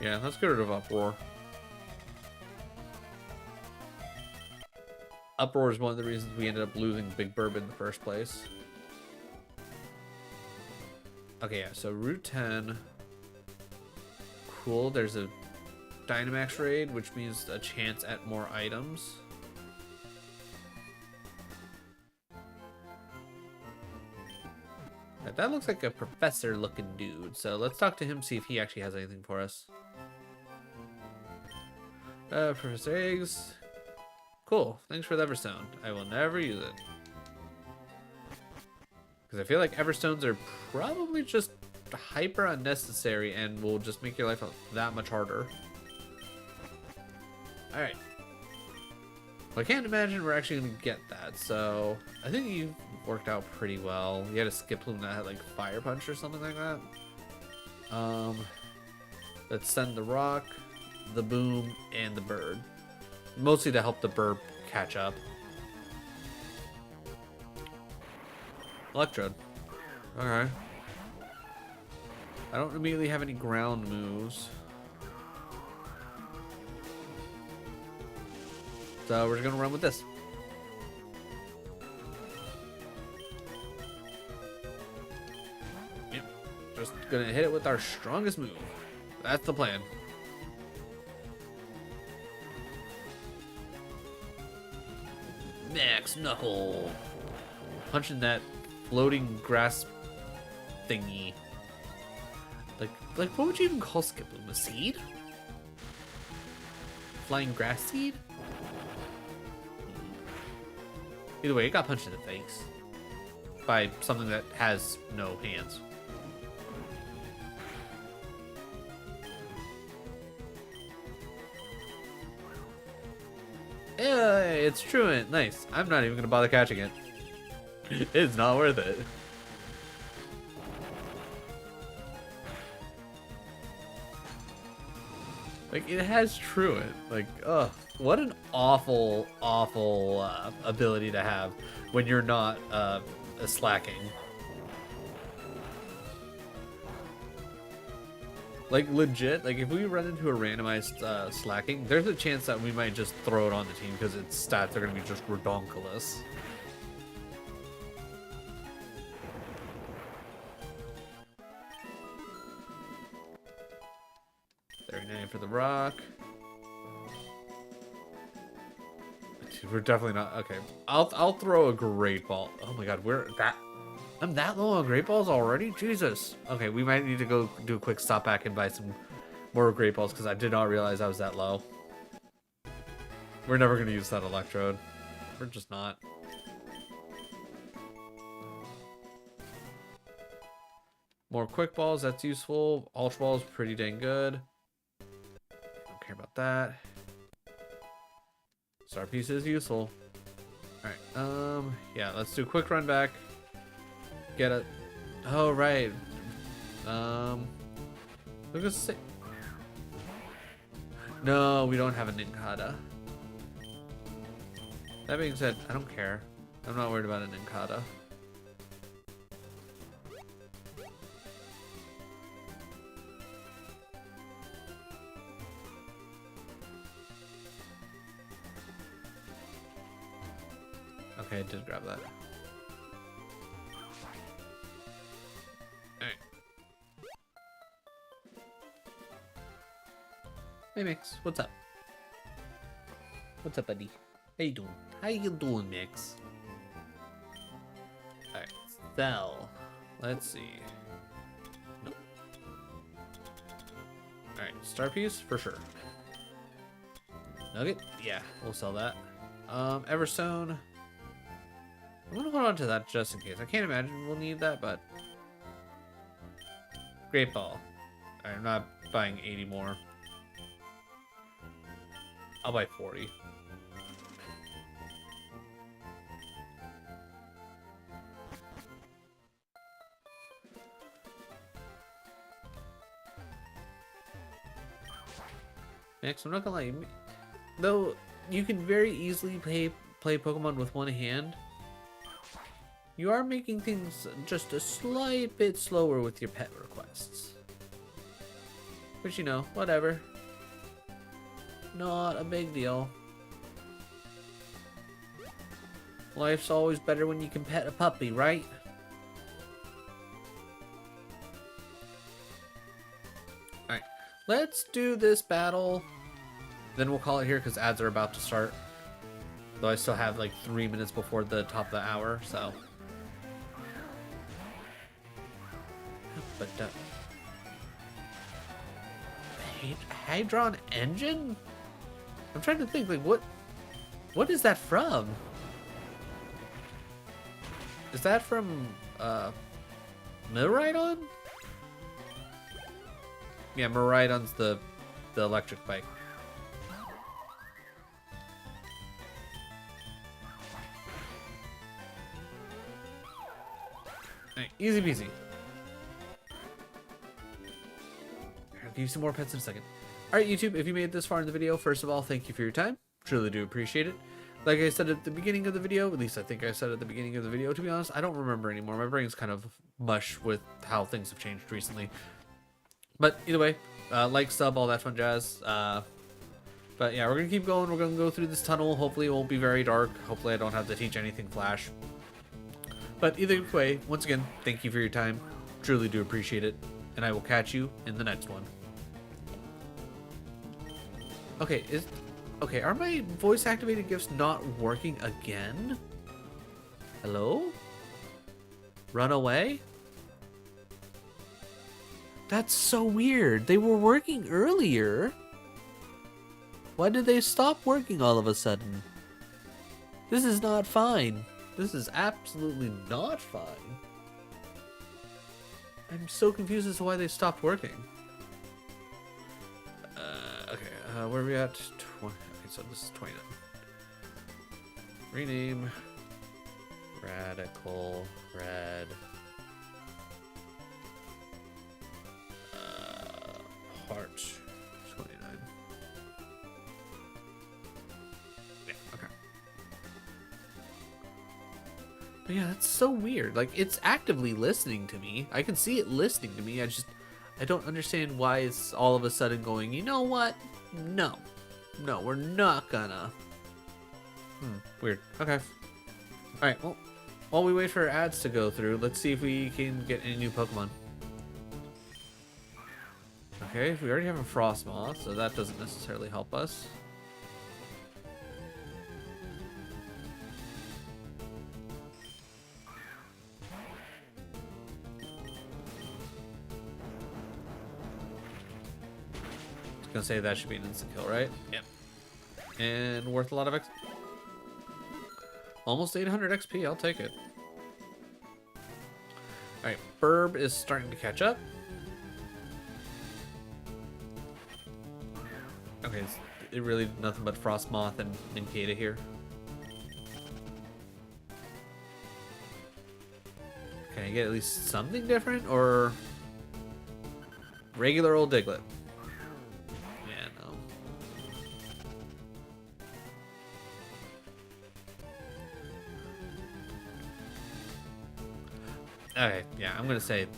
Yeah, let's get rid of Uproar. Uproar is one of the reasons we ended up losing Big Burb in the first place. Okay, yeah, so Route 10. Cool, there's a Dynamax raid, which means a chance at more items. That looks like a professor looking dude, so let's talk to him, see if he actually has anything for us. Professor Eggs. Cool, thanks for the Everstone. I will never use it. Because I feel like Everstones are probably just hyper unnecessary and will just make your life that much harder. Alright. Well, I can't imagine we're actually going to get that, so I think you've worked out pretty well. You had a Skip Plume that had like Fire Punch or something like that. Let's send the Rock, the Boom, and the Bird. Mostly to help the Burb catch up. Electrode. Okay. I don't immediately have any ground moves. So we're just gonna run with this. Yep. Just gonna hit it with our strongest move. That's the plan. Max Knuckle. Punching that floating grass thingy. Like what would you even call Skip Plume? A seed? Flying grass seed? Either way, it got punched in the face by something that has no hands. Yeah, it's truant. Nice. I'm not even gonna bother catching it. It's not worth it. Like, it has truant. Like, ugh. What an awful, awful ability to have when you're not slacking. Like, legit, like, if we run into a randomized slacking, there's a chance that we might just throw it on the team because its stats are going to be just redonkulous. $39 for the Rock. Dude, we're definitely not okay. I'll throw a Great Ball. Oh my god, I'm that low on Great Balls already? Jesus. Okay, we might need to go do a quick stop back and buy some more Great Balls because I did not realize I was that low. We're never gonna use that Electrode. We're just not. More Quick Balls, that's useful. Ultra Balls, pretty dang good. Don't care about that. Star Piece is useful. Alright, yeah, let's do a quick run back. Get it. Oh, right. Look at say. No, we don't have a Nincada. That being said, I don't care. I'm not worried about a Nincada. Okay, I did grab that. Alright. Hey Mix, what's up? What's up, buddy? How you doing? How you doing, Mix? Alright, Cell. Let's see. Nope. Alright, Star Piece for sure. Nugget? Yeah, we'll sell that. Everstone. I'm gonna hold on to that just in case. I can't imagine we'll need that, but... Great ball. I'm not buying 80 more. I'll buy 40. Next, I'm not gonna lie. Though, you can very easily play Pokemon with one hand. You are making things just a slight bit slower with your pet requests. But you know, whatever. Not a big deal. Life's always better when you can pet a puppy, right? Alright, let's do this battle. Then we'll call it here because ads are about to start. Though I still have like 3 minutes before the top of the hour, so. But, Hadron engine? I'm trying to think, like, what is that from? Is that from, Miraidon? Yeah, Miraidon's the electric bike. Alright, easy peasy. I'll give you some more pets in a second. Alright, YouTube, if you made it this far in the video, first of all, thank you for your time. Truly do appreciate it. Like I said at the beginning of the video, at least I think I said at the beginning of the video, to be honest, I don't remember anymore. My brain's kind of mush with how things have changed recently. But either way, like, sub, all that fun jazz. But yeah, we're going to keep going. We're going to go through this tunnel. Hopefully it won't be very dark. Hopefully I don't have to teach anything Flash. But either way, once again, thank you for your time. Truly do appreciate it. And I will catch you in the next one. Okay, are my voice activated gifts not working again? Hello? Run away? That's so weird. They were working earlier. Why did they stop working all of a sudden? This is not fine. This is absolutely not fine. I'm so confused as to why they stopped working. Where are we at? 20. Okay, so this is 29. Rename. Radical Red. Heart. 29. Yeah, okay. But yeah, that's so weird. Like, it's actively listening to me. I can see it listening to me. I don't understand why it's all of a sudden going, you know what? No, we're not gonna. Weird. Okay. Alright, well, while we wait for ads to go through, let's see if we can get any new Pokemon. Okay, we already have a Frostmoth, so that doesn't necessarily help us. Gonna say that should be an instant kill, right? Yep. And worth a lot of XP. Almost 800 XP, I'll take it. Alright, Burb is starting to catch up. Okay, it really nothing but Frostmoth and Nincada here. Can I get at least something different, or regular old Diglett? Okay, yeah, I'm gonna say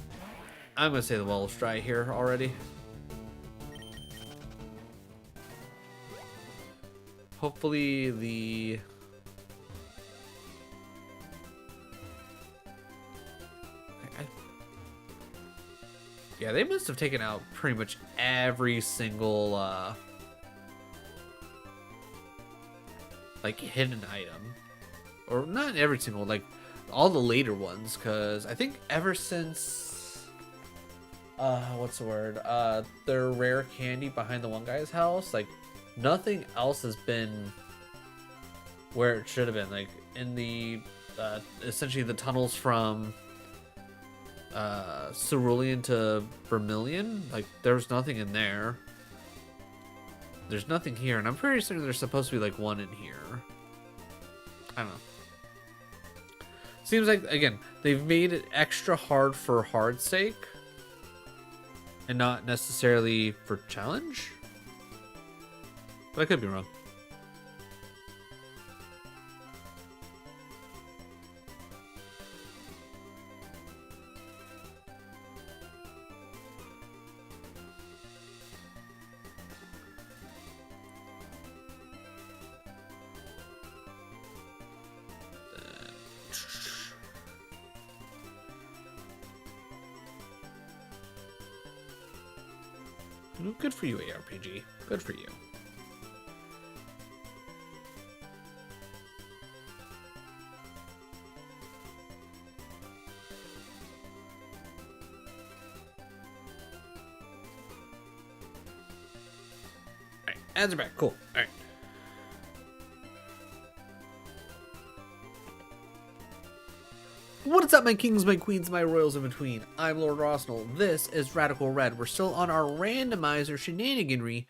the well is dry here already. Hopefully the yeah, they must have taken out pretty much every single like hidden item, or not every single, like all the later ones, because I think ever since what's the word, their rare candy behind the one guy's house, like nothing else has been where it should have been. Like in the essentially the tunnels from Cerulean to Vermilion, like there's nothing in there. There's nothing here, and I'm pretty certain there's supposed to be like one in here. I don't know. Seems like, again, they've made it extra hard for hard's sake and not necessarily for challenge. But I could be wrong. Good for you, ARPG. Good for you. Alright, ads are back. Cool. Alright. What is up, my kings, my queens, my royals in between? I'm Lord Rosnell. This is Radical Red. We're still on our randomizer shenaniganry,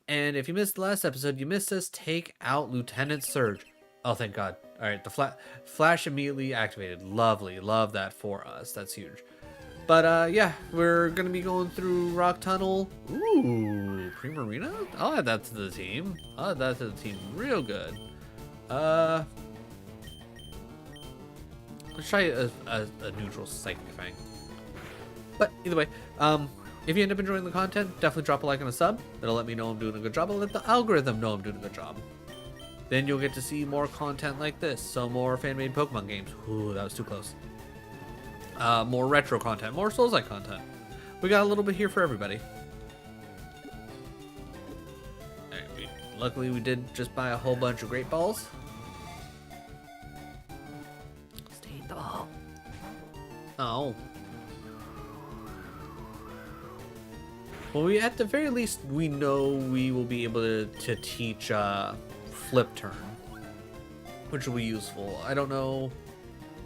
and if you missed the last episode, you missed us take out Lieutenant Surge. Oh, thank God. All right, the flash immediately activated. Lovely. Love that for us. That's huge. But yeah, we're going to be going through Rock Tunnel. Ooh, Primarina? I'll add that to the team. I'll add that to the team real good. Let's try a neutral Psychic Fang. But either way, if you end up enjoying the content, definitely drop a like and a sub. That'll let me know I'm doing a good job. It'll let the algorithm know I'm doing a good job. Then you'll get to see more content like this. So more fan-made Pokemon games. Ooh, that was too close. More retro content, more Souls-like content. We got a little bit here for everybody. Alright, luckily we did just buy a whole bunch of Great Balls. Oh. Well, at the very least, we know we will be able to teach Flip Turn, which will be useful. I don't know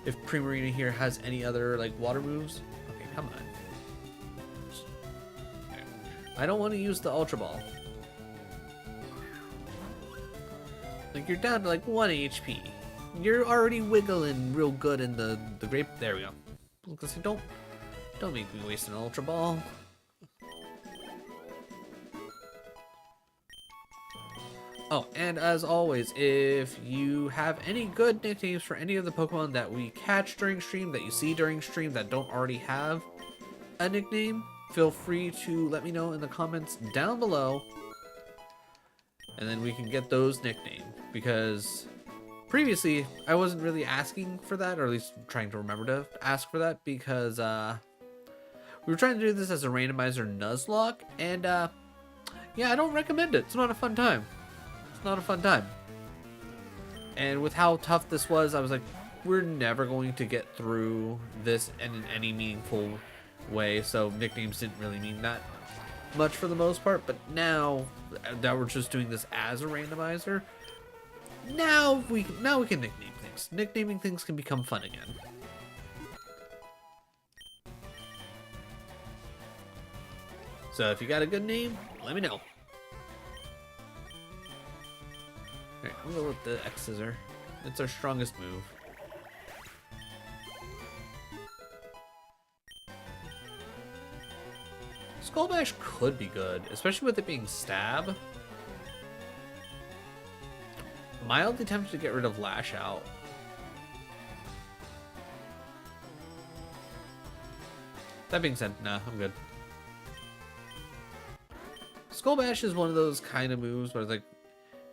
if Primarina here has any other like water moves. Okay, come on. I don't want to use the Ultra Ball. Like, you're down to like 1 HP. You're already wiggling real good in the grape. There we go. Because don't make me waste an Ultra Ball. Oh, and as always, if you have any good nicknames for any of the Pokemon that we catch during stream, that you see during stream that don't already have a nickname, feel free to let me know in the comments down below, and then we can get those nicknamed. Because previously, I wasn't really asking for that, or at least trying to remember to ask for that, because we were trying to do this as a randomizer Nuzlocke, and yeah, I don't recommend it. It's not a fun time. It's not a fun time. And with how tough this was, I was like, we're never going to get through this in any meaningful way, so nicknames didn't really mean that much for the most part. But now that we're just doing this as a randomizer, Now we can nickname things. Nicknaming things can become fun again. So if you got a good name, let me know. Alright, I'm gonna go with the X Scissor. It's our strongest move. Skull Bash could be good, especially with it being stab. Mildly tempted to get rid of Lash Out. That being said, nah, I'm good. Skull Bash is one of those kind of moves where it's like,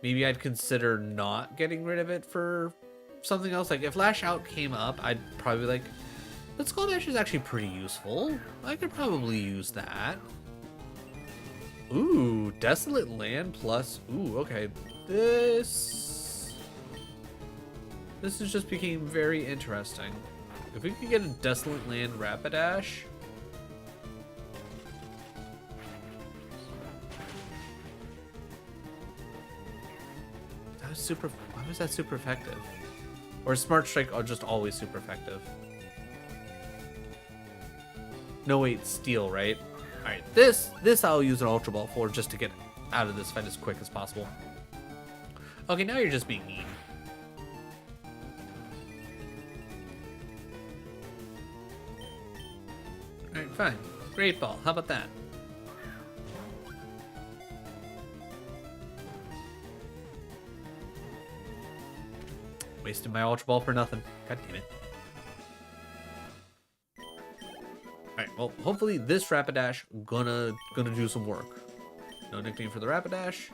maybe I'd consider not getting rid of it for something else. Like if Lash Out came up, I'd probably be like, but Skull Bash is actually pretty useful. I could probably use that. Ooh, Desolate Land plus, ooh, okay. This has just became very interesting. If we could get a Desolate Land Rapidash. super? Why was that super effective? Or is Smart Strike just always super effective? No, wait, Steel, right? All right, this I'll use an Ultra Ball for just to get out of this fight as quick as possible. Okay, now you're just being mean. All right, fine. Great Ball. How about that? Wasted my Ultra Ball for nothing. God damn it. Alright, well, hopefully this Rapidash gonna do some work. No nickname for the Rapidash.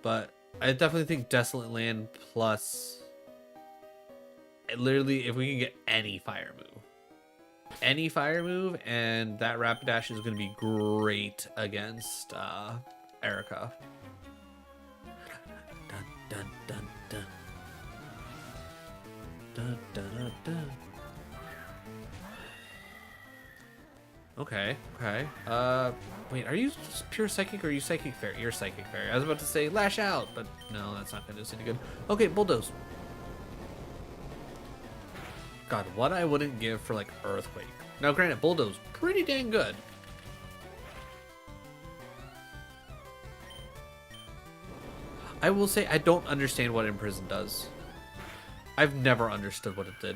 But I definitely think Desolate Land plus... Literally, if we can get any fire move. Any fire move, and that Rapidash is gonna be great against Erica. Dun, dun, dun, dun. Dun, dun, dun, dun. Okay. Wait, are you pure Psychic or are you Psychic Fairy? You're Psychic Fairy. I was about to say Lash Out, but no, that's not gonna do us any good. Okay, Bulldoze. God, what I wouldn't give for, like, Earthquake. Now, granted, Bulldoze, pretty dang good. I will say, I don't understand what Imprison does. I've never understood what it did.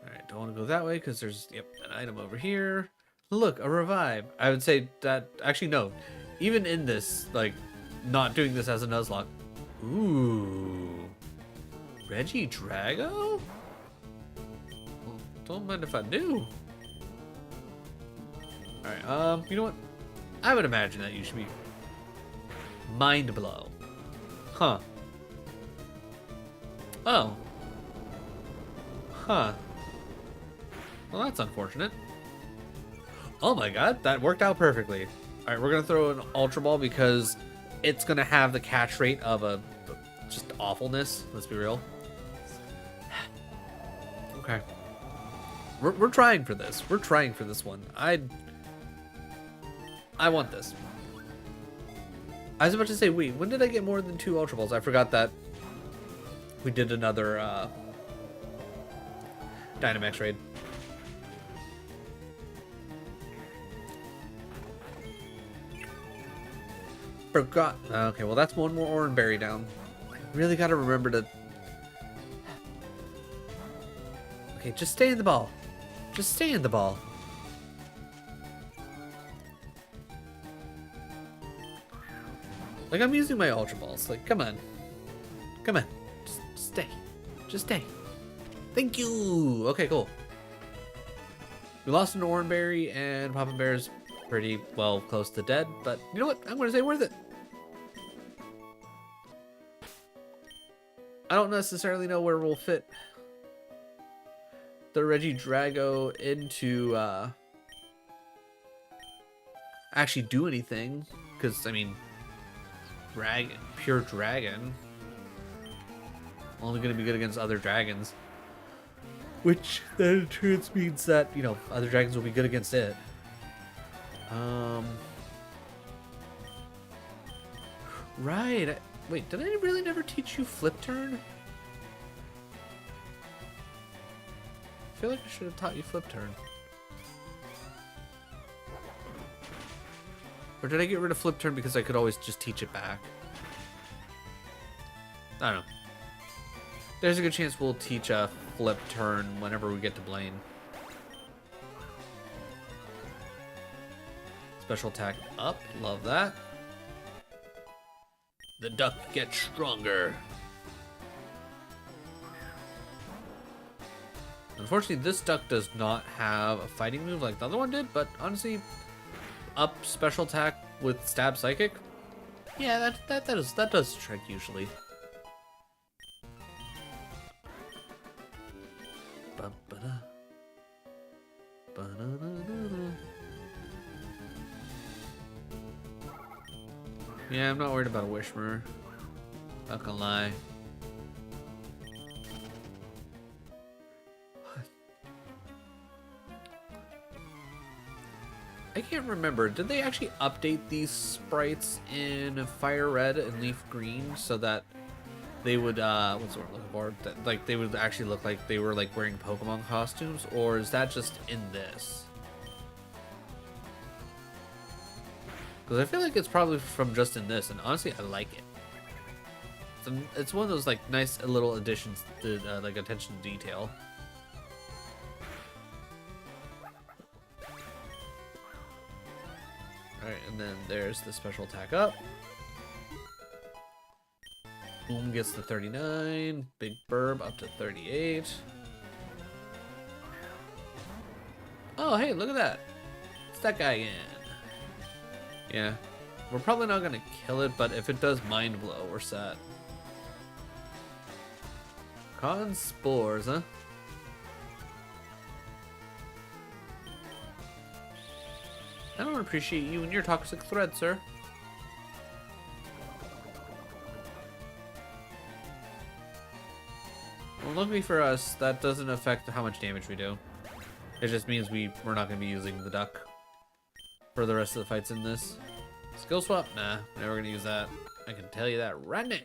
Alright, don't want to go that way because there's, yep, an item over here. Look, a revive. I would say that, actually, no. Even in this, like, not doing this as a Nuzlocke. Ooh. Regidrago? Well, don't mind if I do. Alright, you know what? I would imagine that you should be Mind Blow. Huh. Oh. Huh. Well, that's unfortunate. Oh my god, that worked out perfectly. Alright, we're gonna throw an Ultra Ball because it's gonna have the catch rate of a just awfulness. Let's be real. Okay. We're trying for this. We're trying for this one. I want this. I was about to say, wait, when did I get more than 2 Ultra Balls? I forgot that we did another Dynamax raid. Forgot. Okay, well, that's one more Oran Berry down. I really gotta remember to... Okay, just stay in the ball. Just stay in the ball. Like, I'm using my Ultra Balls. Like, come on. Come on. Just stay. Just stay. Thank you. Okay, cool. We lost an Oran Berry, and Papa Bear's pretty, well, close to dead. But you know what? I'm going to say worth it. I don't necessarily know where we'll fit the Regidrago into actually do anything. Because, I mean... Dragon, pure dragon. Only going to be good against other dragons. Which then in turn means that, you know, other dragons will be good against it. Right. Wait, did I really never teach you Flip Turn? I feel like I should have taught you Flip Turn. Or did I get rid of Flip Turn because I could always just teach it back? I don't know. There's a good chance we'll teach a Flip Turn whenever we get to Blaine. Special attack up. Love that. The duck gets stronger. Unfortunately, this duck does not have a fighting move like the other one did, but honestly... Up special attack with stab psychic. Yeah, that does the trick usually. Yeah, I'm not worried about a Wishmer. Not gonna lie. I can't remember. Did they actually update these sprites in Fire Red and Leaf Green so that they would, what's the word I'm looking for? That, like, they would actually look like they were, like, wearing Pokemon costumes? Or is that just in this? Because I feel like it's probably from just in this, and honestly, I like it. It's one of those, like, nice little additions to, like, attention to detail. Alright, and then there's the special attack up. Boom gets to 39. Big Burb up to 38. Oh, hey, look at that. It's that guy again. Yeah. We're probably not going to kill it, but if it does Mind Blow, we're set. Cotton Spores, huh? I don't appreciate you and your toxic thread, sir. Well, luckily for us, that doesn't affect how much damage we do. It just means we're not going to be using the duck for the rest of the fights in this. Skill swap? Nah, never going to use that. I can tell you that right now.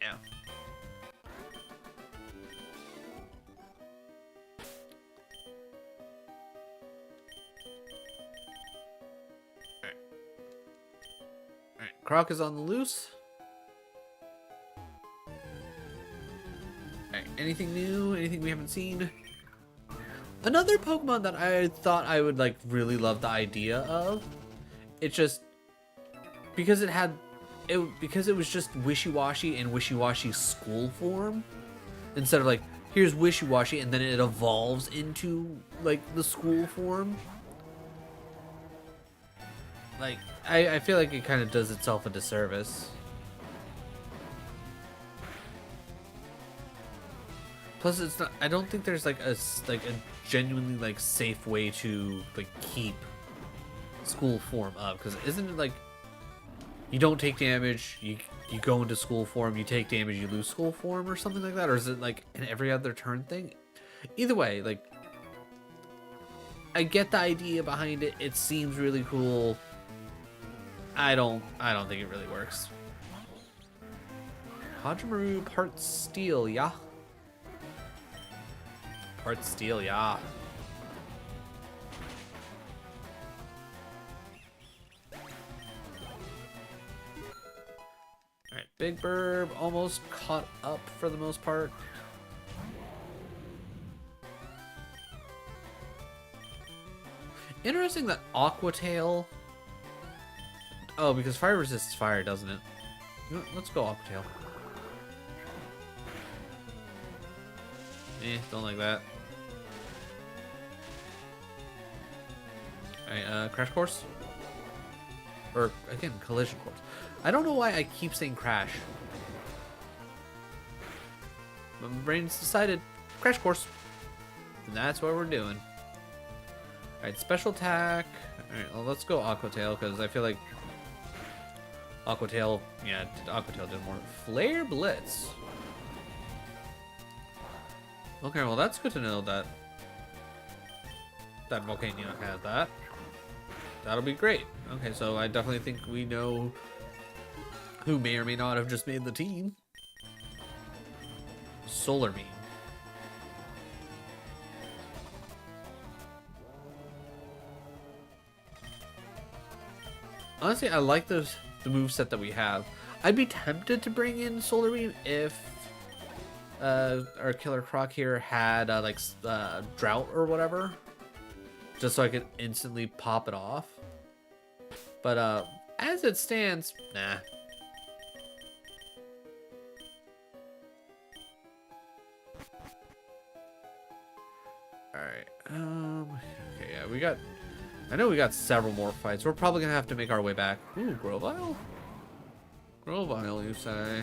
Alright, Croc is on the loose. Alright, anything new? Anything we haven't seen? Another Pokemon that I thought I would like really love the idea of. It's just because because it was just Wishy-Washy and Wishy-Washy school form. Instead of like, here's Wishy-Washy and then it evolves into like the school form. Like, I feel like it kind of does itself a disservice. Plus, it's not. I don't think there's like a genuinely like safe way to like keep school form up, because isn't it like you don't take damage, you go into school form, you take damage, you lose school form or something like that, or is it like an every other turn thing? Either way, like I get the idea behind it. It seems really cool. I don't think it really works. Hajimaru part steel, yeah. Part steel, yeah. Alright, Big Burb almost caught up for the most part. Interesting that Aqua Tail. Oh, because fire resists fire, doesn't it? You know, let's go Aqua Tail. Don't like that. Alright, Crash Course? Or, again, Collision Course. I don't know why I keep saying Crash. My brain's decided Crash Course. And that's what we're doing. Alright, Special Attack. Alright, well, let's go Aqua Tail, because I feel like Aqua Tail, yeah, Aqua Tail did more. Flare Blitz. Okay, well that's good to know that Volcanion has that. That'll be great. Okay, so I definitely think we know who may or may not have just made the team. Solar Beam. Honestly, I like the moveset that we have. I'd be tempted to bring in Solar Beam if our Killer Croc here had Drought or whatever, just so I could instantly pop it off. But as it stands, nah. Alright, okay, yeah, we got, I know we got several more fights. We're probably gonna have to make our way back. Ooh, Grovyle? Grovyle, you say?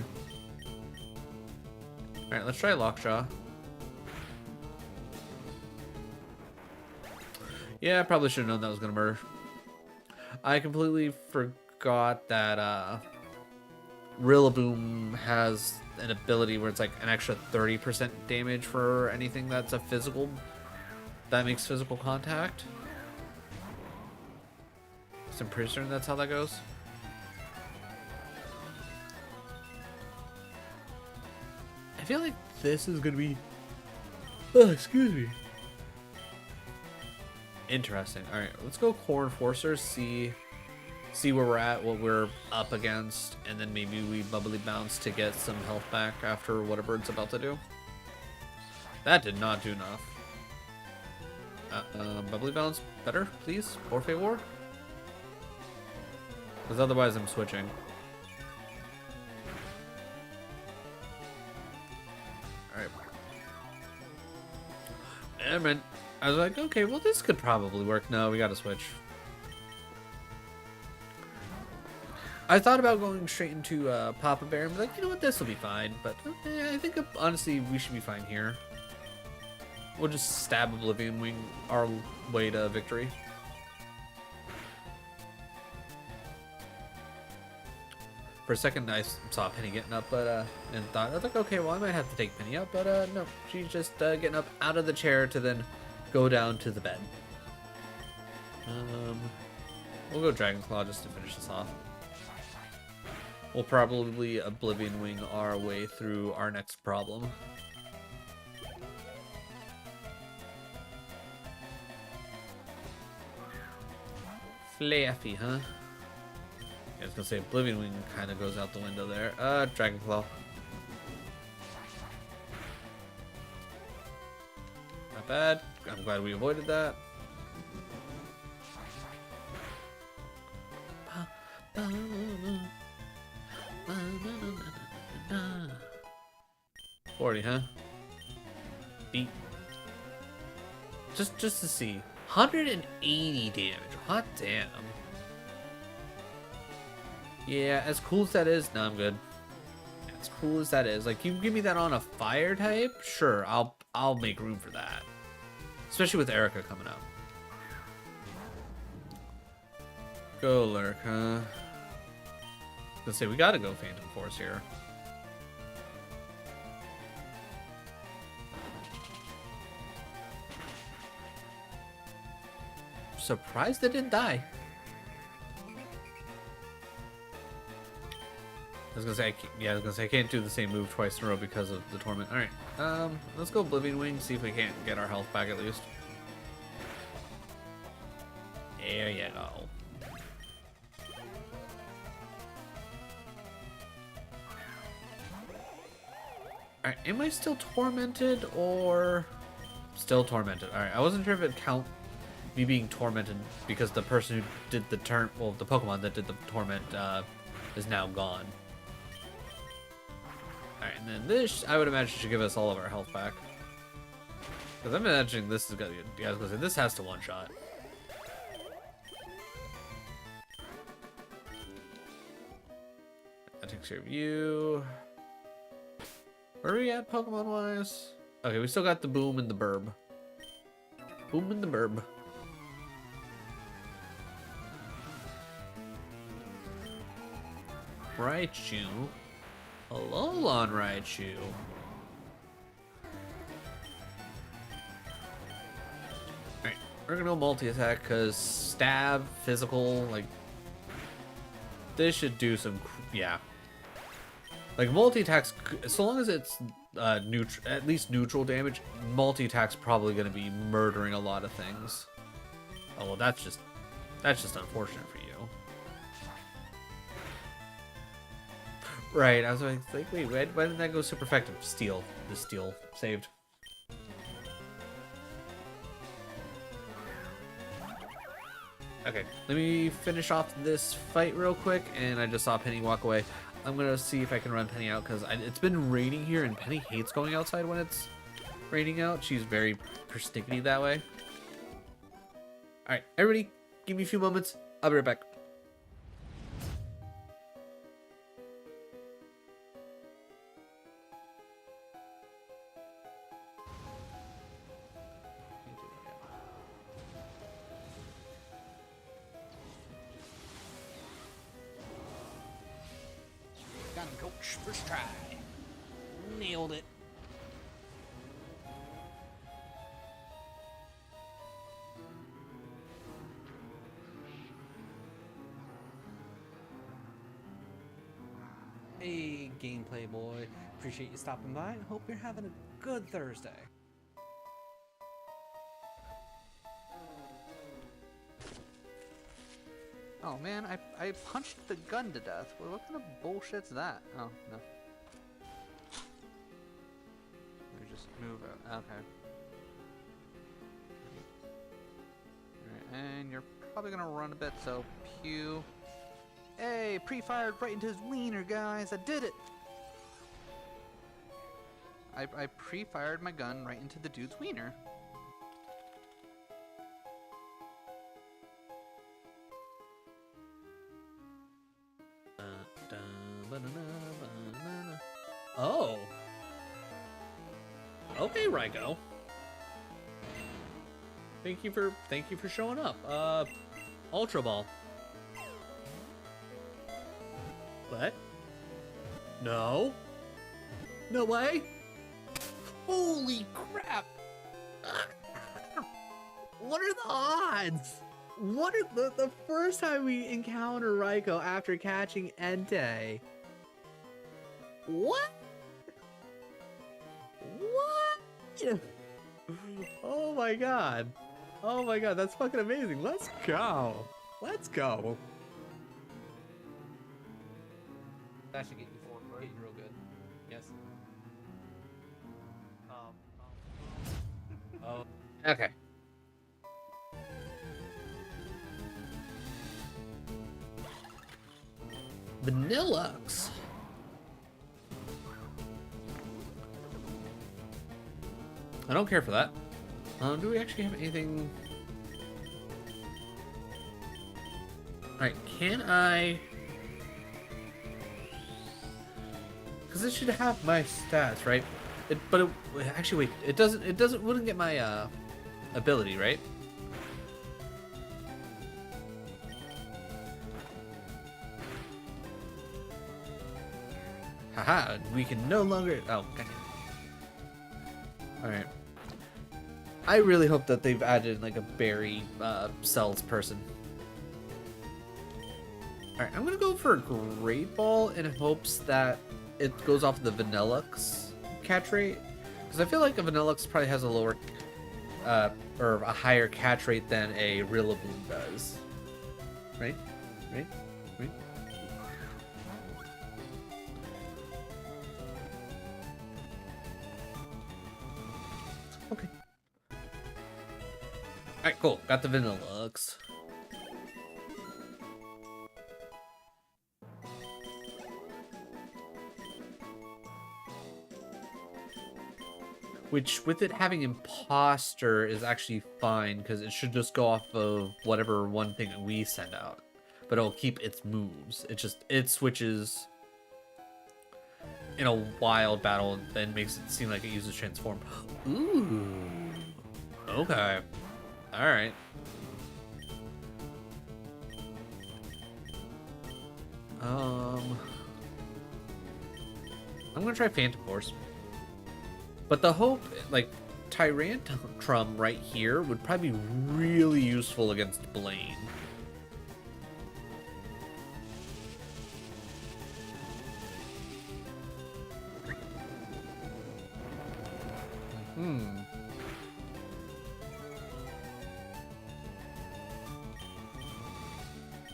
Alright, let's try Lockjaw. Yeah, I probably should have known that was gonna murder. I completely forgot that Rillaboom has an ability where it's like an extra 30% damage for anything that's a physical, that makes physical contact. So I'm pretty certain that's how that goes. I feel like this is gonna be... Oh, excuse me. Interesting. Alright, let's go Core Enforcers, see where we're at, what we're up against, and then maybe we Bubbly Bounce to get some health back after whatever it's about to do. That did not do enough. Bubbly Bounce, better, please? Orphe War? Because otherwise I'm switching. Alright. And then I was like, okay, well this could probably work. No, we gotta switch. I thought about going straight into Papa Bear and be like, you know what, this will be fine. But I think honestly we should be fine here. We'll just stab Oblivion Wing our way to victory. For a second, I saw Penny getting up, but and thought, I was like, okay, well, I might have to take Penny up, but no, she's just getting up out of the chair to then go down to the bed. We'll go Dragon Claw just to finish this off. We'll probably Oblivion Wing our way through our next problem. Fluffy, huh? I was gonna say Oblivion Wing kind of goes out the window there. Dragon Claw. Not bad. I'm glad we avoided that. 40, huh? Beat. Just to see. 180 damage. Hot damn. Yeah, as cool as that is, no, I'm good. As cool as that is, like, you give me that on a fire type, sure, I'll make room for that. Especially with Erica coming up. Go Lurk, huh? Let's say we gotta go Phantom Force here. Surprised it didn't die. I was gonna say I can't do the same move twice in a row because of the torment. All right, let's go Oblivion Wing, see if we can't get our health back at least. There you go. All right, am I still tormented or still tormented? All right, I wasn't sure if it count me being tormented because the person who did the the Pokemon that did the torment is now gone. Alright, and then this, I would imagine, should give us all of our health back. Because I'm imagining this is gonna be, I was gonna say, this has to one-shot. That takes care of you. Where are we at, Pokemon-wise? Okay, we still got the Boom and the Burb. Boom and the Burb. Raichu. Alolan Raichu. Alright, we're gonna go multi-attack because stab, physical, like, this should do some, yeah. Like, multi-attacks, so long as it's at least neutral damage, multi-attack's probably gonna be murdering a lot of things. Oh, well, that's just unfortunate for you. Right, I was like, wait, why didn't that go super effective? Steel. The steel saved. Okay, let me finish off this fight real quick, and I just saw Penny walk away. I'm gonna see if I can run Penny out, because it's been raining here, and Penny hates going outside when it's raining out. She's very persnickety that way. Alright, everybody, give me a few moments. I'll be right back. Got him, coach. First try. Nailed it. Hey, Gameplay Boy. Appreciate you stopping by and hope you're having a good Thursday. Oh man, I punched the gun to death. What kind of bullshit's that? Oh, no. Let me just move it. Okay. Alright, and you're probably gonna run a bit, so pew. Hey, pre-fired right into his wiener, guys. I did it! I pre-fired my gun right into the dude's wiener. Oh. Okay, Ryko. Thank you for showing up. Ultra Ball. What? No. No way. Holy crap. What are the odds? What are the first time we encounter Ryko after catching Entei? What? What? Oh my god. Oh my god, that's fucking amazing. Let's go. Let's go. That should get you forward, right? Get you real good. Yes. Oh. Okay. Vanillux. I don't care for that. Do we actually have anything? Alright, can I? Because it should have my stats, right? Actually, wait. It doesn't. Wouldn't get my ability, right? Haha. We can no longer. Oh, goddamn. All right. I really hope that they've added like a berry salesperson. All right, I'm gonna go for a Great Ball in hopes that it goes off the Vanillux catch rate, because I feel like a Vanillux probably has a lower or a higher catch rate than a Rillaboom does. Right? Right? Right? Okay. Alright, cool. Got the Vanillux. Which, with it having Imposter, is actually fine, because it should just go off of whatever one thing we send out. But it'll keep its moves. It switches in a wild battle and then makes it seem like it uses Transform. Ooh. Okay. Alright. I'm gonna try Phantom Force. But the hope, like, Tyrantrum right here would probably be really useful against Blaine.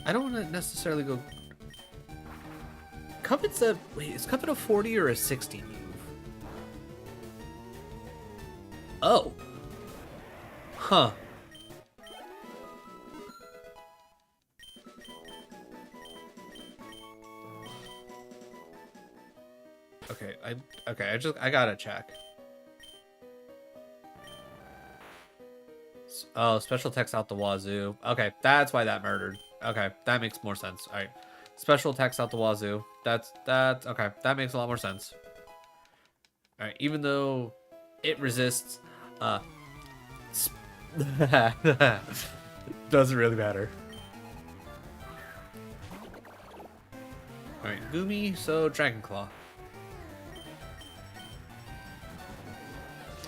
I don't want to necessarily go... Cupid's a... Wait, is Cupid a 40 or a 60 move? Oh. Huh. Okay, I gotta check. Oh, special text out the wazoo. Okay, that's why that murdered. Okay, that makes more sense. All right, special text out the wazoo. That's okay. That makes a lot more sense. All right, even though it resists, doesn't really matter. All right, Gumi. So Dragon Claw.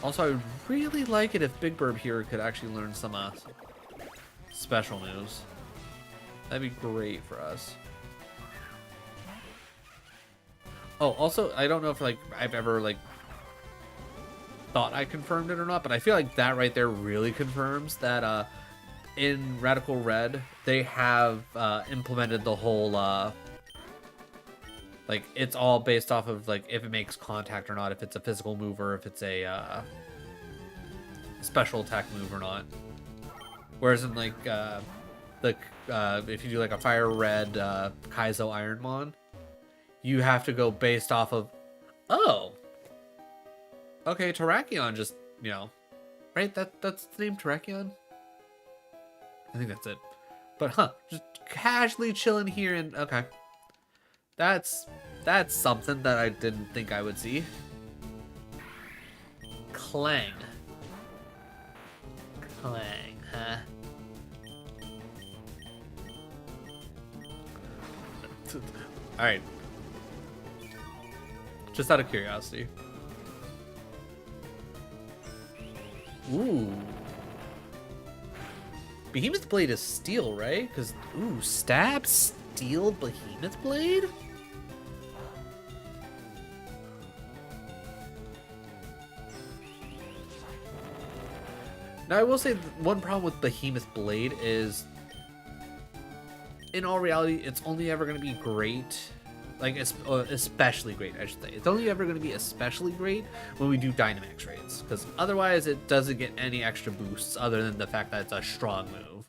Also, I would really like it if Big Burb here could actually learn some special moves. That'd be great for us. Oh, also, I don't know if like I've ever like thought I confirmed it or not, but I feel like that right there really confirms that in Radical Red they have implemented the whole like it's all based off of like if it makes contact or not, if it's a physical move or if it's a special attack move or not. Whereas in like if you do like a Fire Red Kaizo Ironmon, you have to go based off of, oh, okay, Terrakion just, you know, right? That's the name, Terrakion? I think that's it. But just casually chilling here and okay. That's something that I didn't think I would see. Clang. Clang, huh? Alright. Just out of curiosity. Ooh. Behemoth Blade is steel, right? Because, ooh, stab, steel, Behemoth Blade? Now, I will say one problem with Behemoth Blade is, in all reality, it's only ever going to be great. Like, especially great, I should say. It's only ever going to be especially great when we do Dynamax raids. Because otherwise, it doesn't get any extra boosts other than the fact that it's a strong move.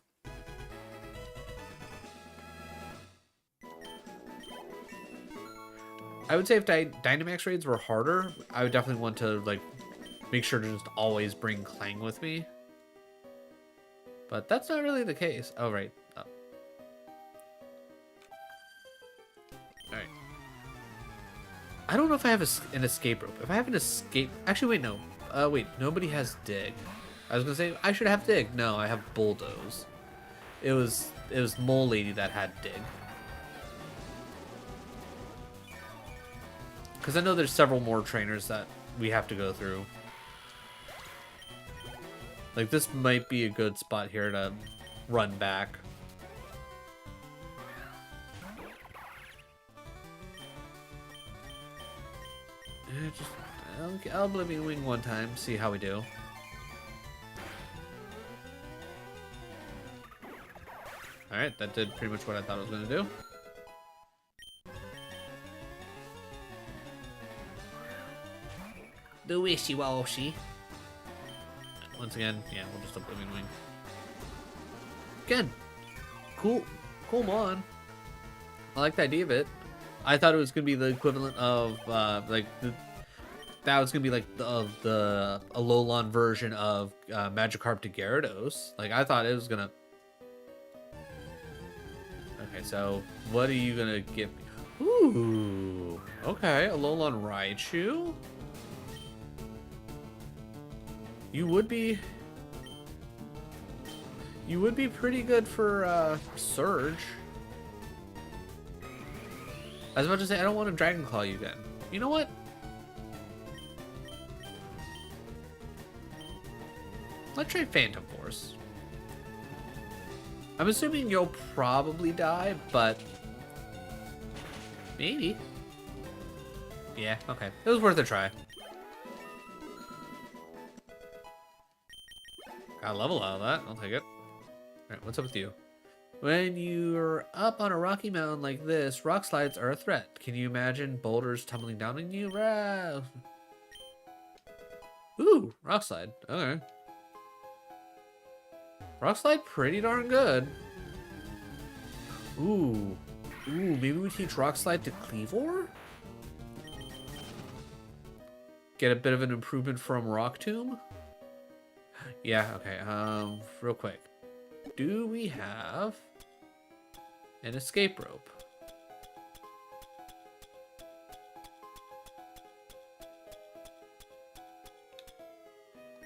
I would say if Dynamax raids were harder, I would definitely want to, like, make sure to just always bring Clang with me. But that's not really the case. Oh, right. Oh. Alright. I don't know if I have an escape rope. If I have an escape... Actually, wait, no. Wait, nobody has Dig. I was going to say, I should have Dig. No, I have Bulldoze. It was Mole Lady that had Dig. Because I know there's several more trainers that we have to go through. Like, this might be a good spot here to run back. I'll Oblivion Wing one time, see how we do. Alright, that did pretty much what I thought it was going to do. The wishy-washy. Once again, yeah, we'll just Oblivion Wing. Again, cool mon. I like the idea of it. I thought it was gonna be the equivalent of that was gonna be like the Alolan version of Magikarp to Gyarados. Like I thought it was gonna. Okay, so what are you gonna give me? Ooh, okay, Alolan Raichu. You would be pretty good for Surge. I was about to say I don't want to Dragon Claw you again. You know what? Let's try Phantom Force. I'm assuming you'll probably die, but maybe. Yeah, okay. It was worth a try. Got a level out of that. I'll take it. Alright, what's up with you? When you're up on a rocky mountain like this, rock slides are a threat. Can you imagine boulders tumbling down on you? Rah! Ooh, rock slide. Okay. Rock slide pretty darn good. Ooh. Ooh, maybe we teach rock slide to Cleavor? Get a bit of an improvement from Rock Tomb? Yeah, okay, real quick. Do we have an escape rope?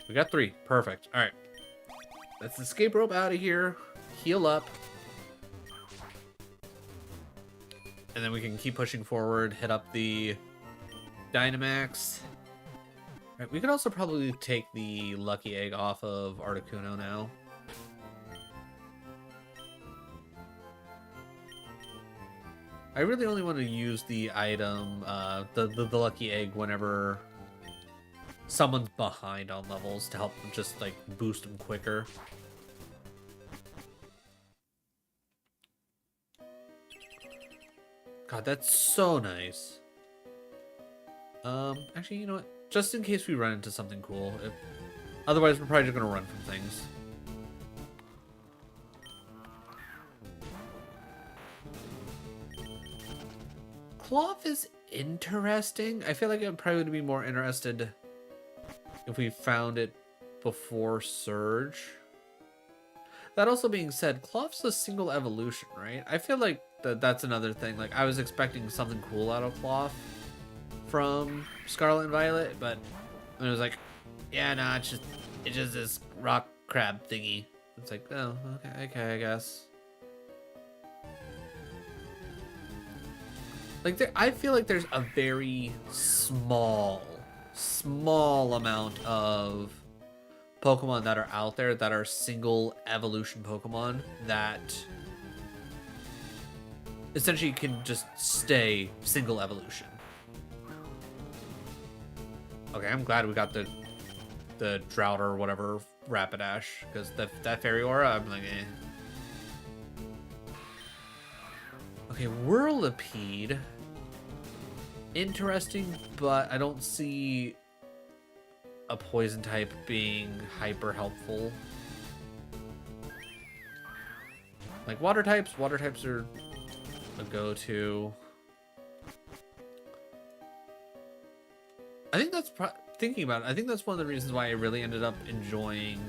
We got 3. Perfect. Alright. Let's escape rope out of here. Heal up. And then we can keep pushing forward, hit up the Dynamax. Right, we could also probably take the Lucky Egg off of Articuno now. I really only want to use the item, the lucky egg whenever someone's behind on levels to help them just like boost them quicker. God, that's so nice. Actually, you know what? Just in case we run into something cool. Otherwise, we're probably just gonna run from things. Cloth is interesting. I feel like I'm probably would be more interested if we found it before Surge. That also being said, Cloth's a single evolution, right? I feel like that's another thing. Like, I was expecting something cool out of Cloth from Scarlet and Violet, but it was like, yeah, nah, it's just this rock crab thingy. It's like, oh, okay, I guess. Like, I feel like there's a very small amount of Pokemon that are out there that are single evolution Pokemon that essentially can just stay single evolution. Okay, I'm glad we got the Drought or whatever Rapidash, because that Fairy Aura, I'm like, eh. Okay, Whirlipede. Interesting, but I don't see a poison type being hyper helpful. Like water types are a go-to. I think that's thinking about it. I think that's one of the reasons why I really ended up enjoying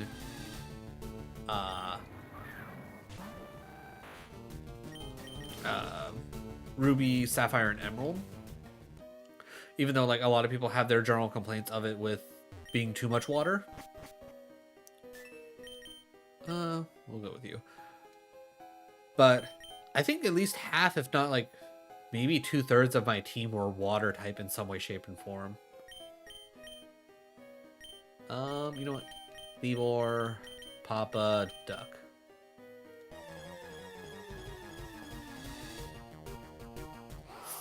Ruby, Sapphire, and Emerald. Even though like a lot of people have their general complaints of it with being too much water. We'll go with you. But I think at least half, if not like maybe 2/3 of my team were water type in some way, shape, and form. You know what? Thevor, Papa, Duck.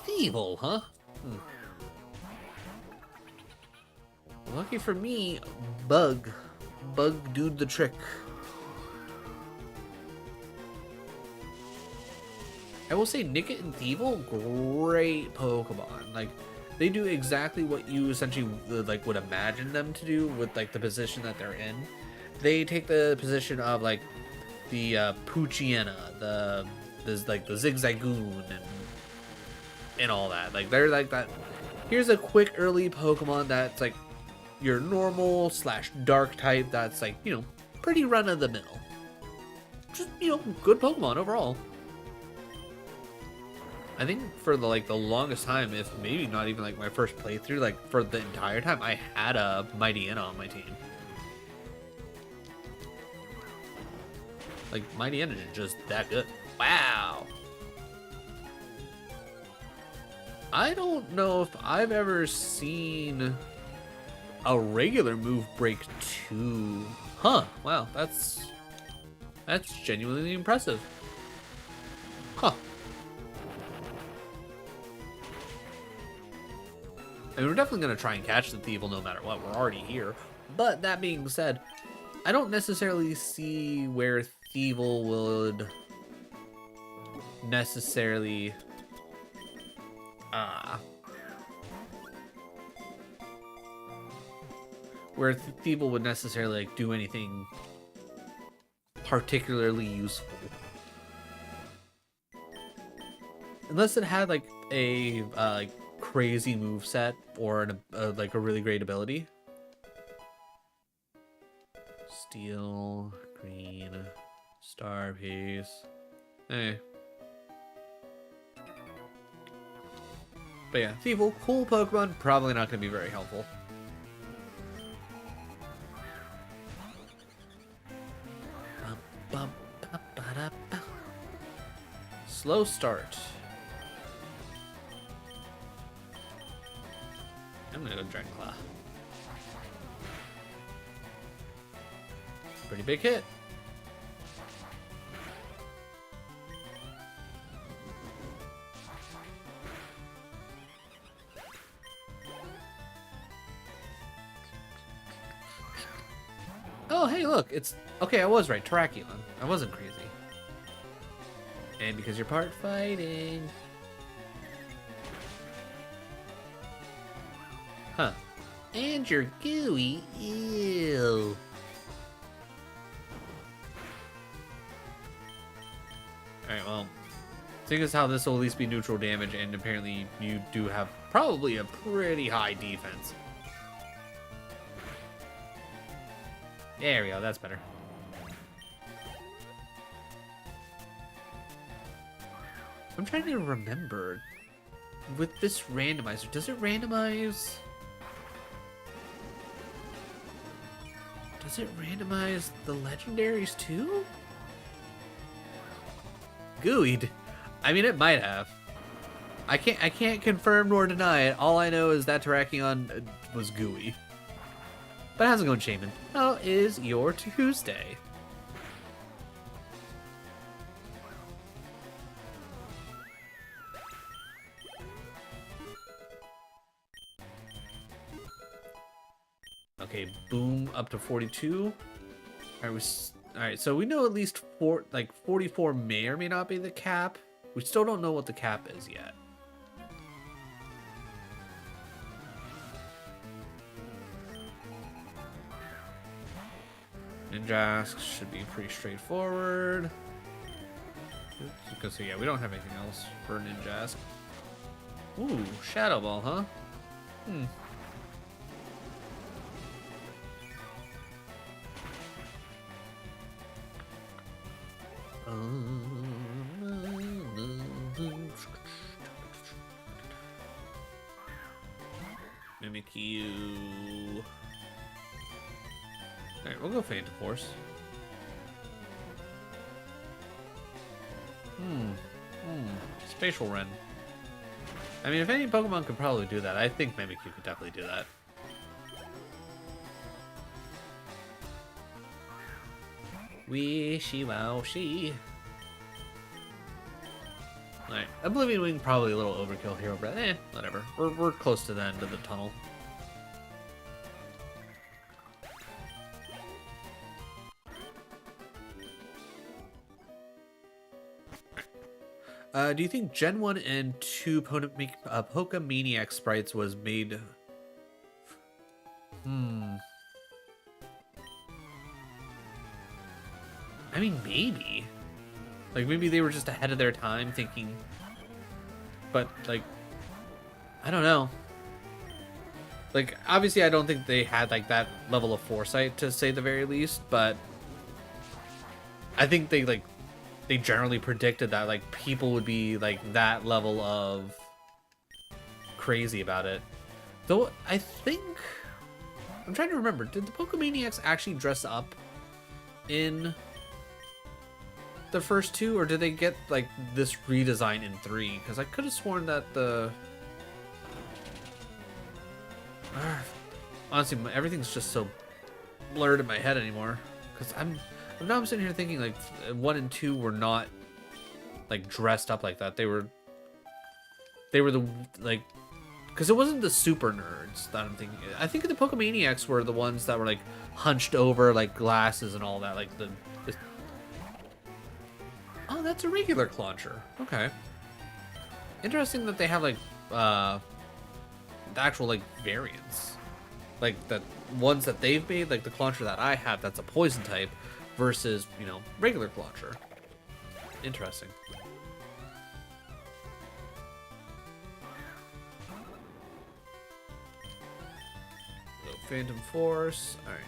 Thevil, huh? Lucky for me, Bug doed the trick. I will say Nickit and Thevil, great Pokemon. Like, they do exactly what you essentially like would imagine them to do with like the position that they're in. They take the position of like the Poochyena, there's like the Zigzagoon and all that. Like they're like that. Here's a quick early Pokemon that's like your normal / dark type that's like, you know, pretty run of the mill. Just, you know, good Pokemon overall. I think for the longest time, if maybe not even like my first playthrough, like for the entire time, I had a Mightyena on my team. Like Mightyena is just that good. Wow. I don't know if I've ever seen a regular move break 2. Huh, wow, that's genuinely impressive. Huh. I mean, we're definitely going to try and catch the Thevil no matter what. We're already here. But that being said, I don't necessarily see where Thevil would necessarily like do anything particularly useful, unless it had like a like crazy move set or like a really great ability. Steel, green, star piece. Hey. But yeah, Thevil, cool Pokemon, probably not going to be very helpful. Slow start. I'm gonna go Dragon Claw. Pretty big hit. Oh, hey, look, it's... Okay, I was right, Terraculon. I wasn't crazy. And because you're part fighting... Huh. And you're gooey. Ew. Alright, well... Seeing as how this will at least be neutral damage, and apparently you do have probably a pretty high defense. There we go, that's better. I'm trying to remember. With this randomizer, does it randomize... Does it randomize the legendaries too? Gooeyed. I mean, it might have. I can't confirm nor deny it. All I know is that Terraculon was gooey. But how's it going, Shaman? How is your Tuesday? Okay, boom, up to 42. All right, so we know at least 44 may or may not be the cap. We still don't know what the cap is yet. Ninjask should be pretty straightforward. Because yeah, we don't have anything else for Ninjask. Ooh, Shadow Ball, huh? Hmm. Mimic you. Alright, we'll go Phantom Force. Spatial Ren. I mean, if any Pokemon could probably do that, I think Mimikyu could definitely do that. Wishy-washy. Alright, Oblivion Wing probably a little overkill here, but whatever. We're close to the end of the tunnel. Do you think Gen 1 and 2 Pokemaniac sprites was made... I mean, maybe. Like, maybe they were just ahead of their time thinking... But, like... I don't know. Like, obviously I don't think they had, like, that level of foresight, to say the very least, but... I think they, like... They generally predicted that, like, people would be, like, that level of... crazy about it. Though, I think... I'm trying to remember, did the Pokemaniacs actually dress up in... the first two, or did they get like this redesign in 3? Because I could have sworn that the honestly everything's just so blurred in my head anymore. Because I'm sitting here thinking like 1 and 2 were not like dressed up like that. They were the like, because it wasn't the super nerds that I'm thinking. I think the Pokemaniacs were the ones that were like hunched over, like glasses and all that, like the oh, that's a regular Clauncher. Okay. Interesting that they have, like, the actual, like, variants. Like, the ones that they've made, like the Clauncher that I have, that's a poison type, versus, you know, regular Clauncher. Interesting. So, Phantom Force. Alright,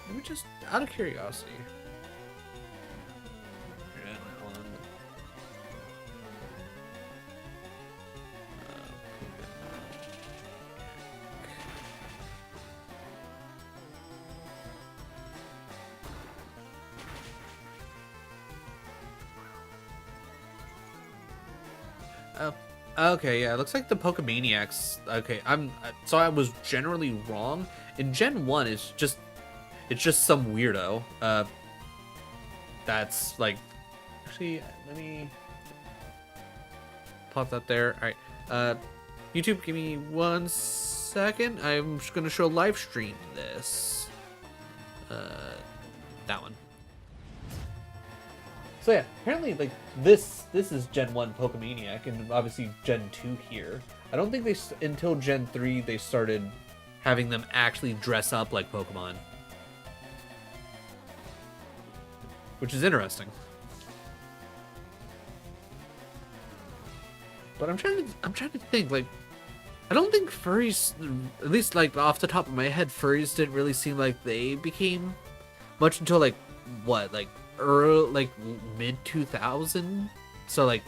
let me just, out of curiosity... Okay, yeah, it looks like the Pokemaniacs. Okay, so I was generally wrong. In Gen 1, it's just some weirdo. That's like, actually, let me pop that there. All right, YouTube, give me 1 second. I'm just gonna show live stream this. That one. So yeah, apparently like this is Gen 1 Pokemaniac, and obviously Gen 2 here. I don't think until Gen 3 they started having them actually dress up like Pokemon, which is interesting. But I'm trying to think, like, I don't think furries, at least like off the top of my head, furries didn't really seem like they became much until like what, like early, like mid 2000, so like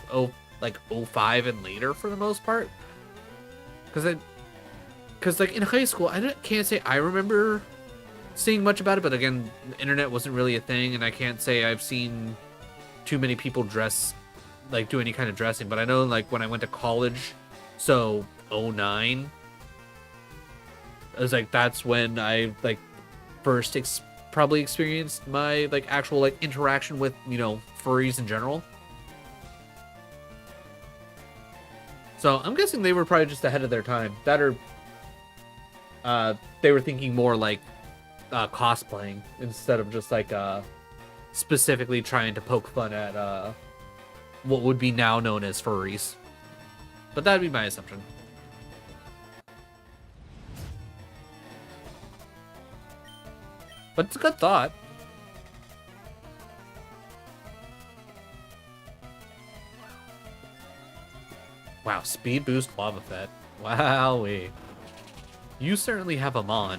like 05 and later for the most part. Because like in high school, can't say I remember seeing much about it, but again, the internet wasn't really a thing, and I can't say I've seen too many people dress, like do any kind of dressing. But I know like when I went to college, so 09, I was like, that's when I like first probably experienced my like actual like interaction with, you know, furries in general. So I'm guessing they were probably just ahead of their time. That or they were thinking more like cosplaying instead of just like specifically trying to poke fun at what would be now known as furries. But that'd be my assumption. But it's a good thought. Wow, speed boost lava fet. Wowee. You certainly have a mon.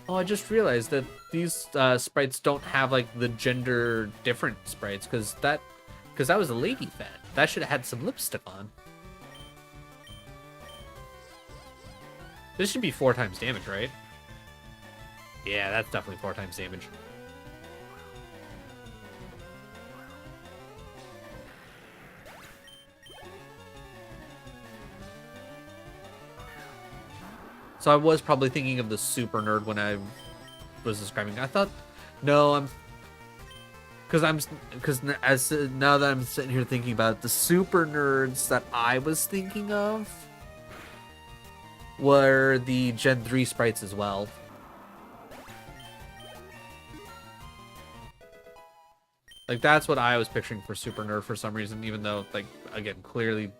Oh, I just realized that these sprites don't have like the gender different sprites, because that was a lady fet. That should have had some lipstick on. This should be 4 times damage, right? Yeah, that's definitely 4 times damage. So I was probably thinking of the super nerd when I was describing. I thought, no, because now that I'm sitting here thinking about it, the super nerds that I was thinking of were the Gen 3 sprites as well. Like, that's what I was picturing for super nerd for some reason, even though, like, again, clearly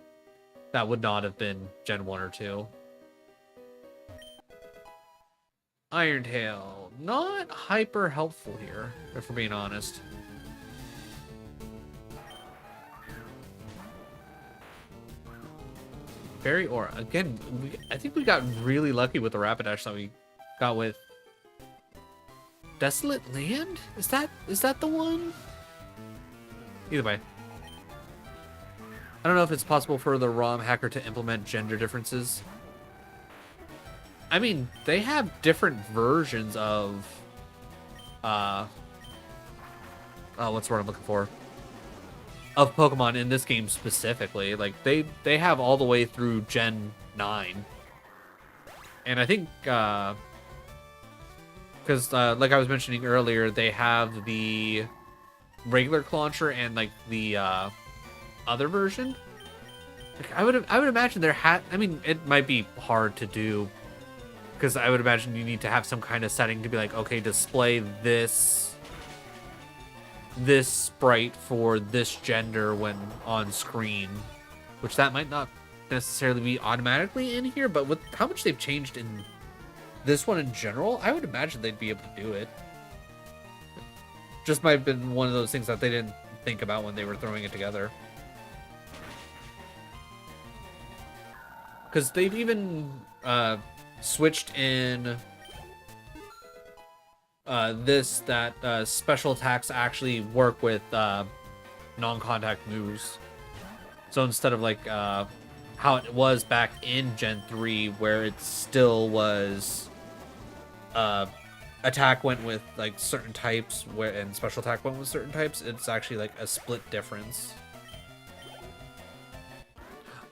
that would not have been Gen 1 or 2. Irontail, not hyper helpful here, if we're being honest. Fairy Aura. Again, I think we got really lucky with the Rapidash that we got with Desolate Land? Is that the one? Either way. I don't know if it's possible for the ROM hacker to implement gender differences. I mean, they have different versions of what's the word I'm looking for? Of Pokemon in this game specifically. Like they have all the way through Gen 9. And I think because like I was mentioning earlier, they have the regular launcher and like the other version. Like, I would imagine I mean, it might be hard to do, because I would imagine you need to have some kind of setting to be like, okay, display this sprite for this gender when on screen, which that might not necessarily be automatically in here, but with how much they've changed in this one in general, I would imagine they'd be able to do it. Just might have been one of those things that they didn't think about when they were throwing it together. Because they've even switched in that special attacks actually work with non-contact moves. So instead of like how it was back in Gen 3, where it still was attack went with like certain types, and special attack went with certain types, it's actually like a split difference.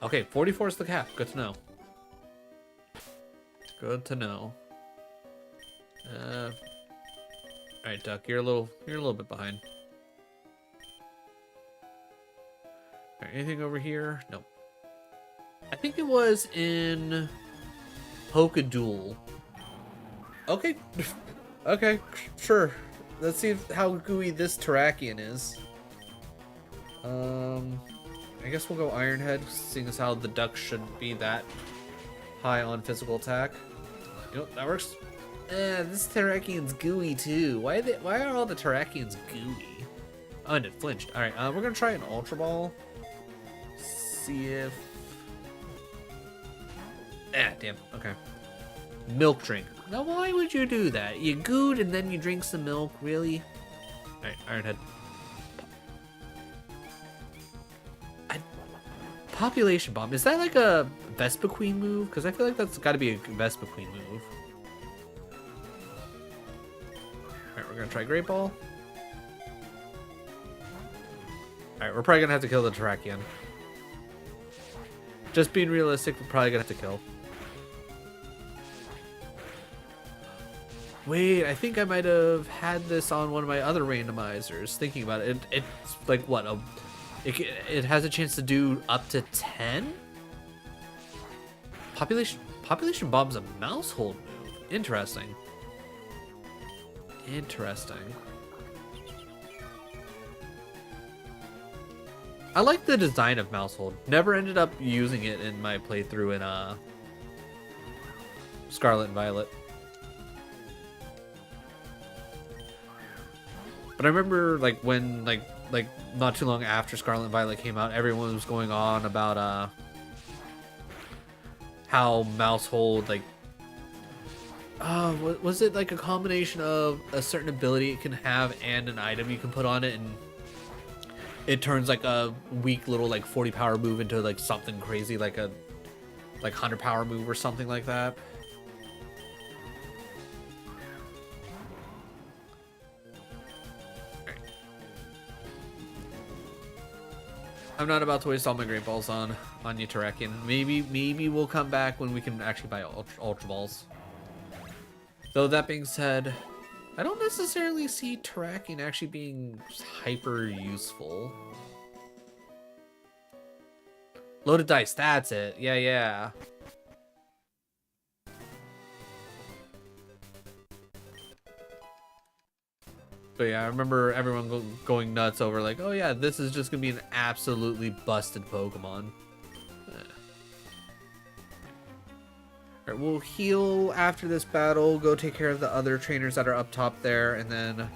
Okay, 44 is the cap. Good to know. Good to know. All right, Duck, you're a little bit behind. All right, anything over here? Nope. I think it was in Pokeduel Okay. Okay, sure. Let's see how gooey this Terrakion is. I guess we'll go Iron Head, seeing as how the duck shouldn't be that high on physical attack. You know, that works. This Terrakion's gooey too. Why are all the Terrakions gooey? Oh, and it flinched. Alright, we're gonna try an Ultra Ball. See if... damn. Okay. Milk drink. Now, why would you do that? You gooed and then you drink some milk? Really? Alright, Iron Head. Population Bomb. Is that like a Vespa Queen move? Because I feel like that's got to be a Vespa Queen move. Alright, we're going to try Great Ball. Alright, we're probably going to have to kill the Terrakion. Just being realistic, we're probably going to have to kill. Wait, I think I might have had this on one of my other randomizers. Thinking about it, it's like what? It has a chance to do up to 10? Population Bomb's a mouse hold move. Interesting. Interesting. I like the design of mouse hold. Never ended up using it in my playthrough in Scarlet and Violet. But I remember like when like not too long after Scarlet and Violet came out, everyone was going on about how mouse hold like was it like a combination of a certain ability it can have and an item you can put on it, and it turns like a weak little like 40 power move into like something crazy like a 100 power move or something like that. I'm not about to waste all my Great Balls on you, Terrakion. Maybe we'll come back when we can actually buy Ultra Balls. Though that being said, I don't necessarily see Terrakion actually being hyper useful. Loaded dice, that's it. Yeah. But yeah, I remember everyone going nuts over like, oh yeah, this is just gonna be an absolutely busted Pokemon. Alright, we'll heal after this battle, go take care of the other trainers that are up top there, and then...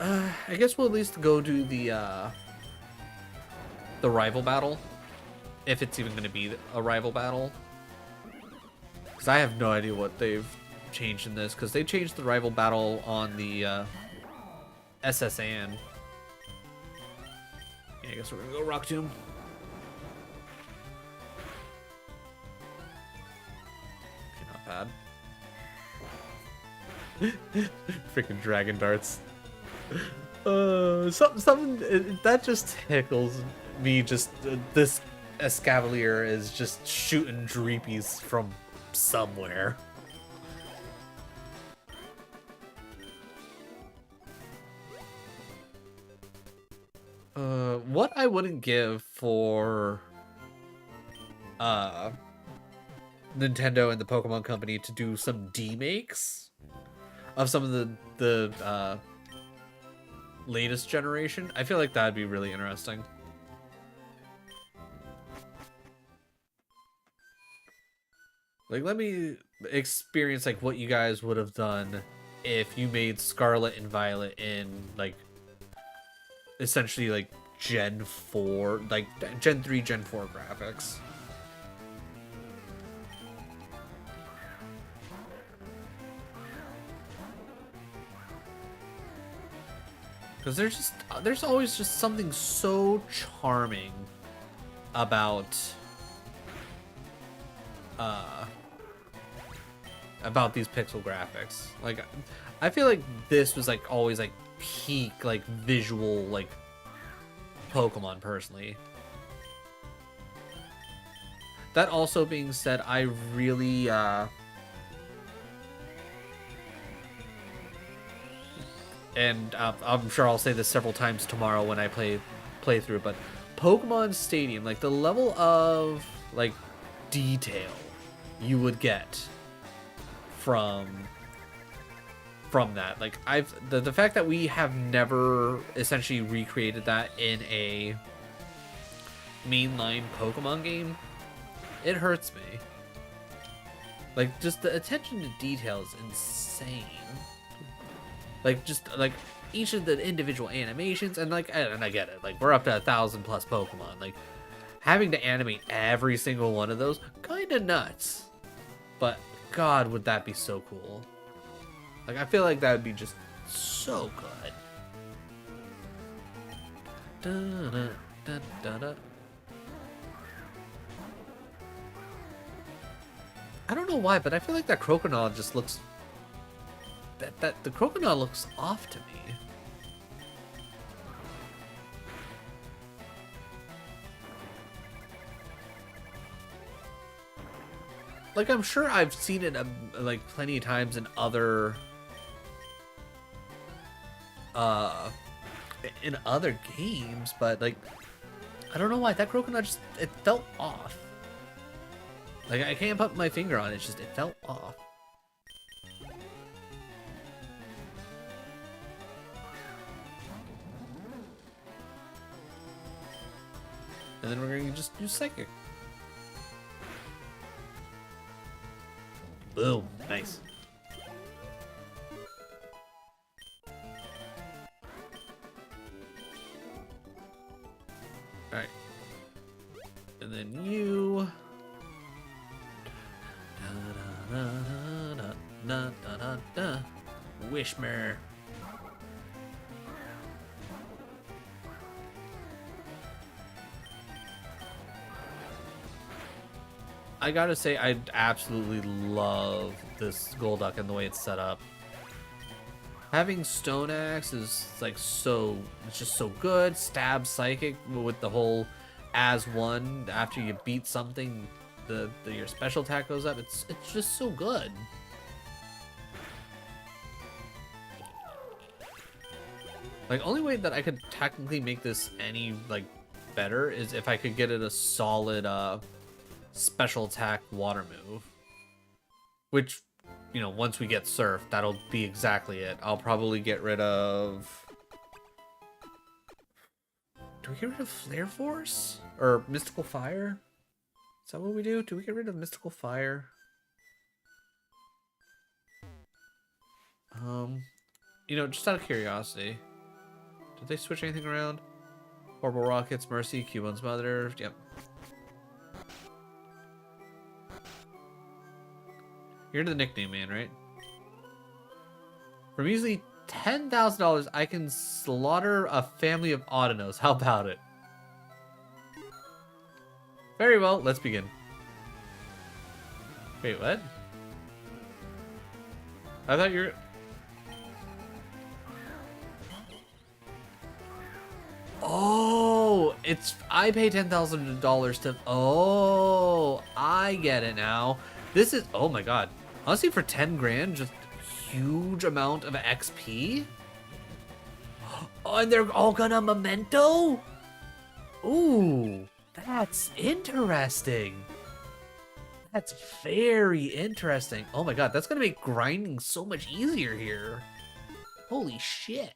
I guess we'll at least go do the rival battle. If it's even gonna be a rival battle. Because I have no idea what they've changed in this, because they changed the rival battle on the SSN. Yeah, I guess we're gonna go Rock Tomb. Okay, not bad. Freaking dragon darts. Something that just tickles me. Just this Escavalier is just shooting Dreepies from somewhere. What I wouldn't give for Nintendo and the Pokemon Company to do some demakes of some of the latest generation. I feel like that'd be really interesting. Like, let me experience like what you guys would have done if you made Scarlet and Violet in like essentially like Gen 4, like Gen 3, Gen 4 graphics. Because there's always just something so charming about these pixel graphics. Like, I feel like this was like always like peak like visual like Pokemon personally. That also being said, I really and I'm sure I'll say this several times tomorrow when I play through, but Pokemon Stadium, like the level of like detail you would get from that. Like the fact that we have never essentially recreated that in a mainline Pokemon game, it hurts me. Like, just the attention to detail is insane. Like, just like each of the individual animations, and like, and I get it, like we're up to 1,000+ Pokemon, like having to animate every single one of those, kind of nuts. But God, would that be so cool? Like, I feel like that would be just so good. Da, da, da, da, da. I don't know why, but I feel like that Croconaw just looks... That the Croconaw looks off to me. Like, I'm sure I've seen it like plenty of times in other games, but like, I don't know why that Croconaw just, it felt off. Like, I can't put my finger on it, it's just, it felt off. And then we're gonna just use Psychic. Boom, nice. Alright. And then you... Wishmer. I gotta say, I absolutely love this Golduck and the way it's set up. Having Stone Axe is like so, it's just so good. Stab Psychic with the whole as one after you beat something, your special attack goes up. It's just so good. Like, only way that I could technically make this any like better is if I could get it a solid special attack water move, which, you know, once we get Surf, that'll be exactly it. I'll probably get rid of... Do we get rid of Flare Force? Or Mystical Fire? Is that what we do? Do we get rid of Mystical Fire? You know, just out of curiosity, did they switch anything around? Horrible Rockets, Mercy, Cubon's Mother, yep. You're the nickname man, right? From easily $10,000, I can slaughter a family of Audinoes. How about it? Very well, let's begin. Wait, what? I thought you're... Oh, it's... I pay $10,000 to... Oh, I get it now. This is... Oh my god. Honestly, for 10 grand, just huge amount of XP. Oh, and they're all gonna memento? Ooh, that's interesting. That's very interesting. Oh my god, that's gonna make grinding so much easier here. Holy shit.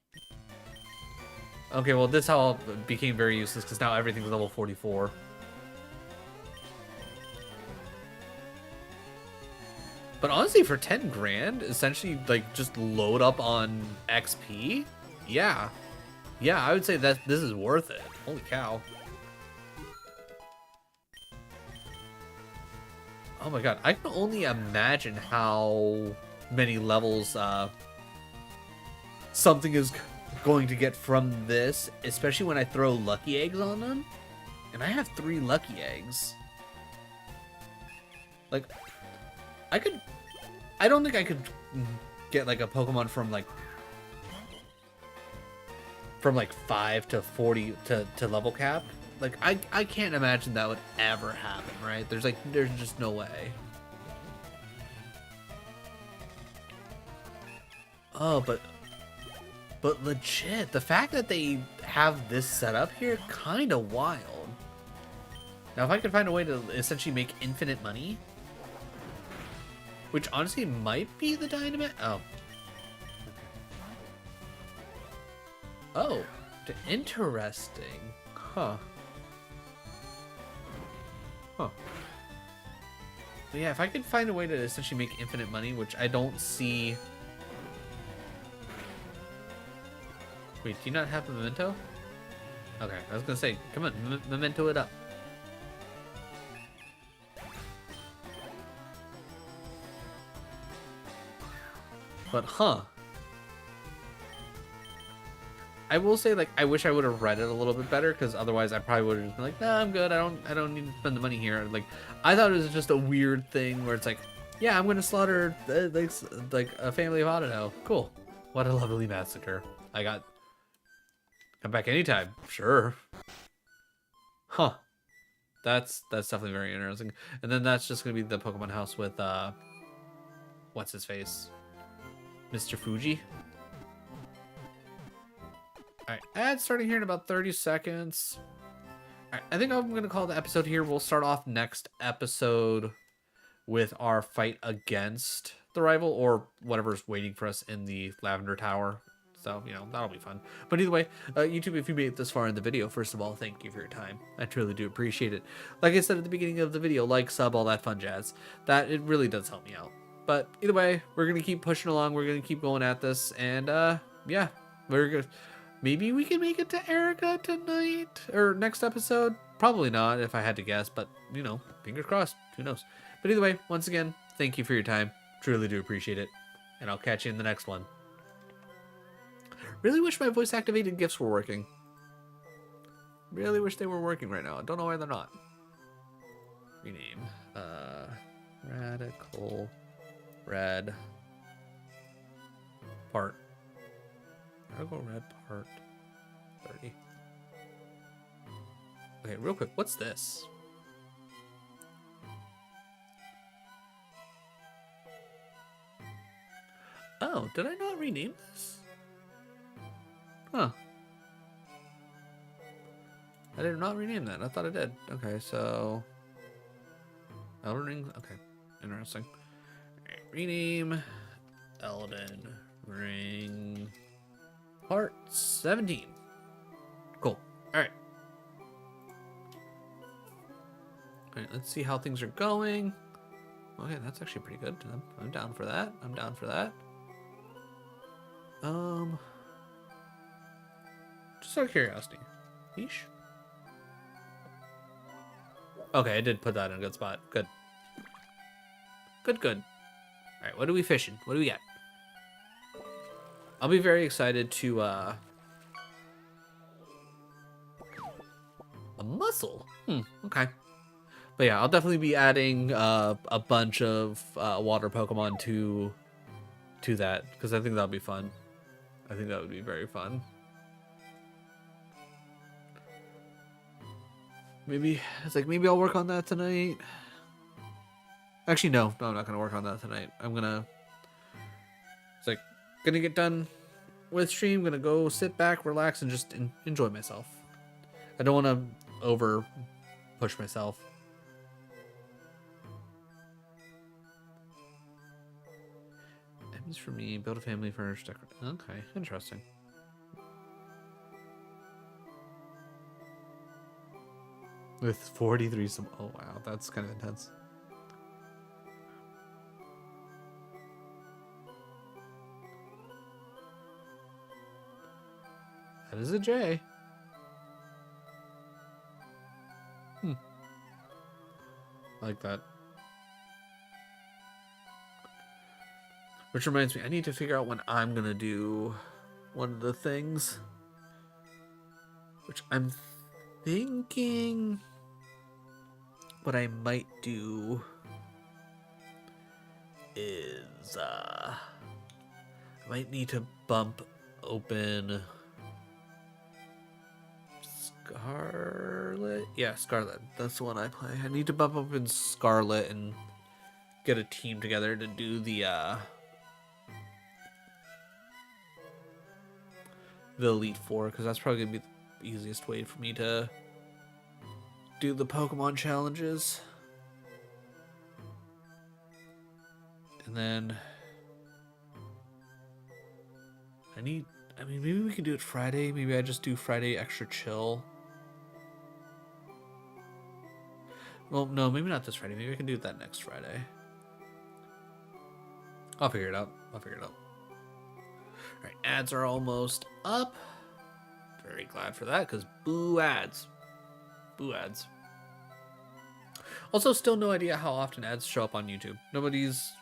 Okay, well, this all became very useless because now everything's level 44. But honestly, for 10 grand, essentially, like, just load up on XP? Yeah. Yeah, I would say that this is worth it. Holy cow. Oh my god, I can only imagine how many levels something is going to get from this, especially when I throw lucky eggs on them. And I have 3 lucky eggs. Like... I don't think I could get like a Pokemon from like 5 to 40 to level cap. Like, I can't imagine that would ever happen, right? There's just no way. Oh, but legit, the fact that they have this set up here, kind of wild. Now, if I could find a way to essentially make infinite money, which honestly might be the dynamite. Oh. Oh, interesting. Huh. Huh. But yeah, if I could find a way to essentially make infinite money, which I don't see. Wait, do you not have a memento? Okay, I was gonna say, come on, memento it up. But huh. I will say, like, I wish I would have read it a little bit better, because otherwise I probably would have just been like, nah, I'm good. I don't need to spend the money here. Like, I thought it was just a weird thing where it's like, yeah, I'm gonna slaughter like a family of Auto. Cool. What a lovely massacre. Come back anytime. Sure. Huh. That's definitely very interesting. And then that's just gonna be the Pokemon house with what's his face? Mr. Fuji. Alright, ads starting here in about 30 seconds. Alright, I think I'm gonna call the episode here. We'll start off next episode with our fight against the rival, or whatever's waiting for us in the Lavender Tower. So, you know, that'll be fun. But either way, YouTube, if you made it this far in the video, first of all, thank you for your time. I truly do appreciate it. Like I said at the beginning of the video, like, sub, all that fun jazz. That, it really does help me out. But either way, we're going to keep pushing along. We're going to keep going at this. And, yeah, we're good. Maybe we can make it to Erica tonight or next episode. Probably not, if I had to guess. But, you know, fingers crossed. Who knows? But either way, once again, thank you for your time. Truly do appreciate it. And I'll catch you in the next one. Really wish my voice activated gifts were working. Really wish they were working right now. I don't know why they're not. Rename. Radical Red Part. Radical Red Part 30. Okay, real quick, what's this? Oh, did I not rename this? Huh. I did not rename that. I thought I did. Okay, so Elden Ring. Okay, interesting. Rename Elden Ring Part 17. Cool. All right. All right. Let's see how things are going. Okay, that's actually pretty good. I'm down for that. I'm down for that. Just out of curiosity. Yeesh. Okay, I did put that in a good spot. Good. Good, good. Alright, what are we fishing? What do we got? I'll be very excited to, a mussel? Okay. But yeah, I'll definitely be adding, a bunch of, water Pokemon to that, because I think that'll be fun. I think that would be very fun. Maybe maybe I'll work on that tonight. Actually, no, I'm not gonna work on that tonight. Gonna get done with stream. Gonna go sit back, relax, and just enjoy myself. I don't want to over push myself. M's for me. Build a family first. Okay, interesting. With 43 some. Oh wow, that's kind of intense. That is a J. I like that. Which reminds me, I need to figure out when I'm gonna do one of the things. Which I'm thinking what I might do is I might need to bump open Scarlet. Yeah, Scarlet. That's the one I play. I need to bump open Scarlet and get a team together to do the Elite Four, because that's probably gonna be the easiest way for me to do the Pokemon challenges. And then I mean, maybe we could do it Friday. Maybe I just do Friday extra chill. Well, no, maybe not this Friday. Maybe I can do it that next Friday. I'll figure it out. All right, ads are almost up. Very glad for that, because boo ads. Boo ads. Also, still no idea how often ads show up on YouTube. Nobody's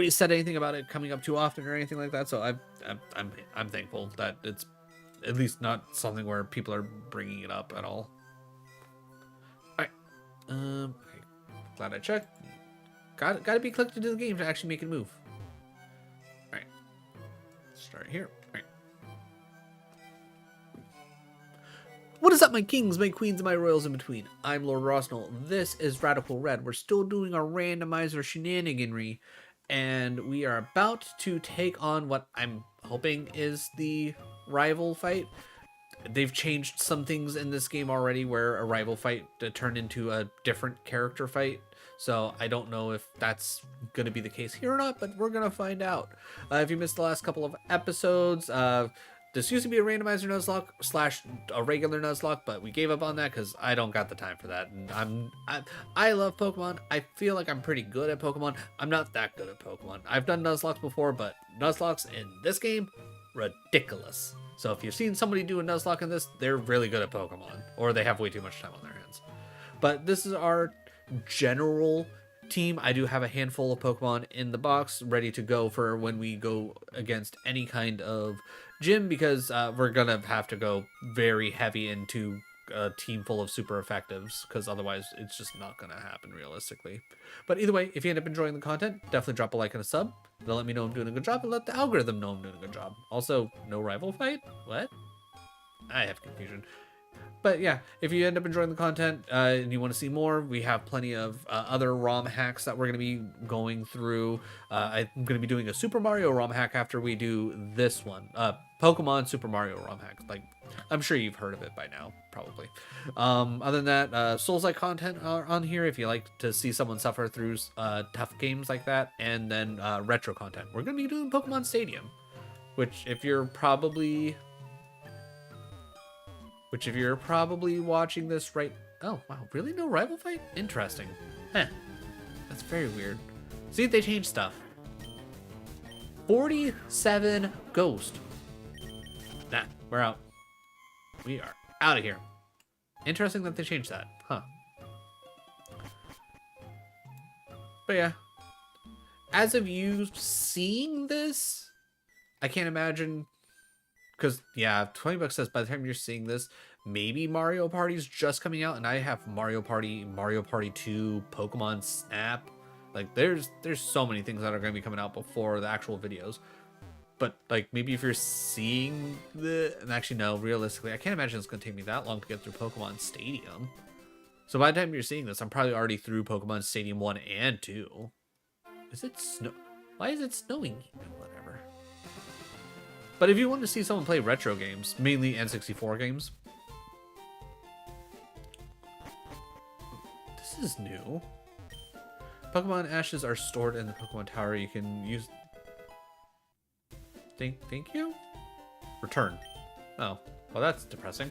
said anything about it coming up too often or anything like that. So I'm thankful that it's at least not something where people are bringing it up at all. All right. Okay. Glad I checked. Got to be clicked into the game to actually make it move. All right. Start here. All right. What is up, my kings, my queens, and my royals in between? I'm Lord Rosnell. This is Radical Red. We're still doing our randomizer shenaniganry, and we are about to take on what I'm hoping is the rival fight. They've changed some things in this game already where a rival fight turned into a different character fight. So I don't know if that's going to be the case here or not, but we're going to find out. If you missed the last couple of episodes, this used to be a randomizer Nuzlocke / a regular Nuzlocke, but we gave up on that because I don't got the time for that. And I love Pokemon. I feel like I'm pretty good at Pokemon. I'm not that good at Pokemon. I've done Nuzlocke before, but Nuzlocks in this game, ridiculous. So if you've seen somebody do a Nuzlocke in this, they're really good at Pokemon, or they have way too much time on their hands. But this is our general team. I do have a handful of Pokemon in the box ready to go for when we go against any kind of gym, because we're gonna have to go very heavy into a team full of super effectives, because otherwise it's just not gonna happen realistically. But either way, if you end up enjoying the content, definitely drop a like and a sub. They'll let me know I'm doing a good job, and let the algorithm know I'm doing a good job. Also, no rival fight? What? I have confusion. But yeah, if you end up enjoying the content and you want to see more, we have plenty of other ROM hacks that we're going to be going through. I'm going to be doing a Super Mario ROM hack after we do this one. Pokemon Super Mario ROM hack. Like, I'm sure you've heard of it by now, probably. Other than that, Souls-like content are on here if you like to see someone suffer through tough games like that. And then retro content. We're going to be doing Pokemon Stadium, which if you're probably watching this right... Oh, wow. Really? No rival fight? Interesting. Huh. That's very weird. See, they changed stuff. 47 Ghost. Nah, we're out. We are out of here. Interesting that they changed that. Huh. But yeah. As of you seeing this, I can't imagine... Because, yeah, $20 says by the time you're seeing this, maybe Mario Party's just coming out, and I have Mario Party 2, Pokemon Snap. Like, there's so many things that are going to be coming out before the actual videos. But, like, maybe if you're seeing and actually, no, realistically, I can't imagine it's going to take me that long to get through Pokemon Stadium. So by the time you're seeing this, I'm probably already through Pokemon Stadium 1 and 2. Is it snow? Why is it snowing? Whatever. But if you want to see someone play retro games, mainly N64 games, this is new. Pokemon ashes are stored in the Pokemon Tower. You can use... Thank you? Return. Oh, well, that's depressing.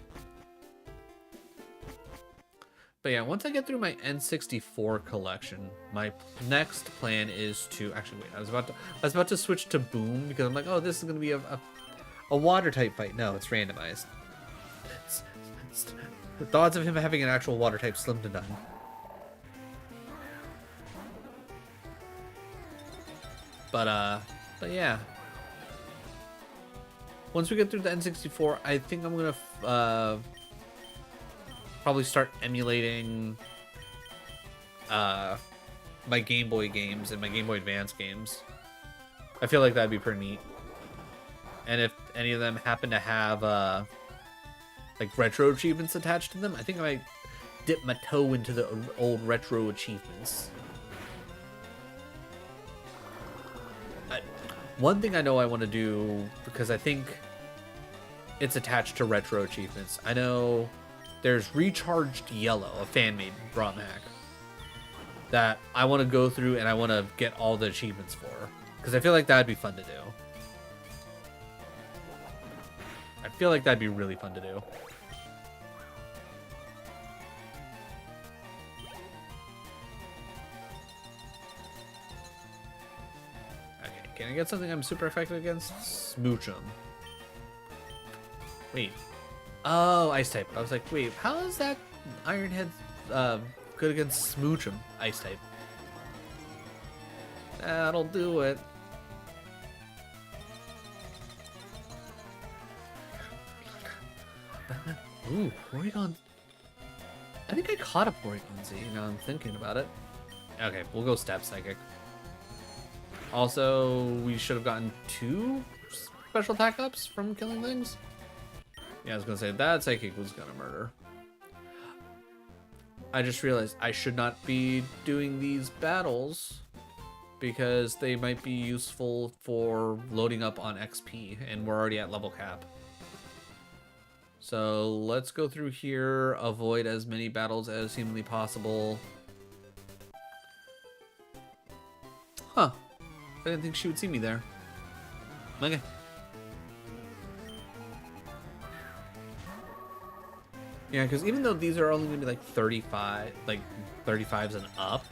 But yeah, once I get through my N64 collection, my next plan is to... Actually, wait, I was about to switch to Boom, because I'm like, oh, this is going to be a water type fight. No, it's randomized. The odds of him having an actual water type slim to none. But yeah. Once we get through the N64, I think I'm gonna probably start emulating my Game Boy games and my Game Boy Advance games. I feel like that'd be pretty neat. And if any of them happen to have like retro achievements attached to them, I think I might dip my toe into the old retro achievements. One thing I know I want to do, because I think it's attached to retro achievements. I know there's Recharged Yellow, a fan-made ROM hack. that I want to go through and I want to get all the achievements for. Because I feel like that'd be fun to do. I feel like that'd be really fun to do. Okay, can I get something I'm super effective against? Smoochum. Wait. Oh, Ice type. I was like, wait, how is that Iron Head good against Smoochum? Ice type. That'll do it. Ooh, Porygon. I think I caught a Porygon Z, now I'm thinking about it. Okay, we'll go Step Psychic. Also, we should have gotten 2 special attack ups from killing things. Yeah, I was gonna say that Psychic was gonna murder. I just realized I should not be doing these battles because they might be useful for loading up on XP, and we're already at level cap. So let's go through here, avoid as many battles as seemingly possible. Huh. I didn't think she would see me there. Okay. Yeah, because even though these are only going to be like 35, like 35s and up,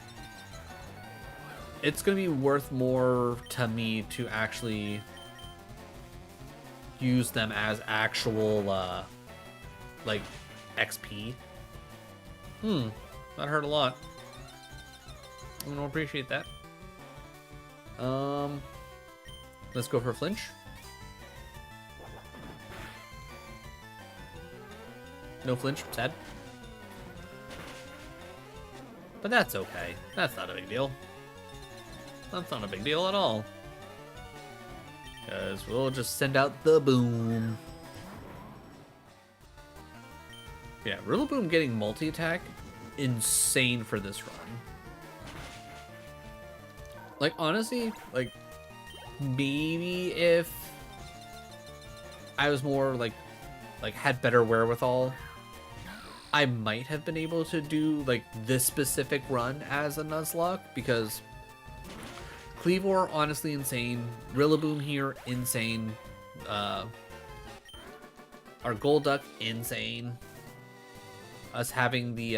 it's going to be worth more to me to actually use them as actual, like, XP. That hurt a lot. I'm going to appreciate that. Let's go for flinch. No flinch, sad. But that's okay. That's not a big deal. That's not a big deal at all. Because we'll just send out the boom. Yeah, Rillaboom getting multi-attack, insane for this run. Like, honestly, like, maybe if I was more, like had better wherewithal, I might have been able to do, like, this specific run as a Nuzlocke, because Cleavor, honestly, insane. Rillaboom here, insane. Our Golduck, insane. Us having the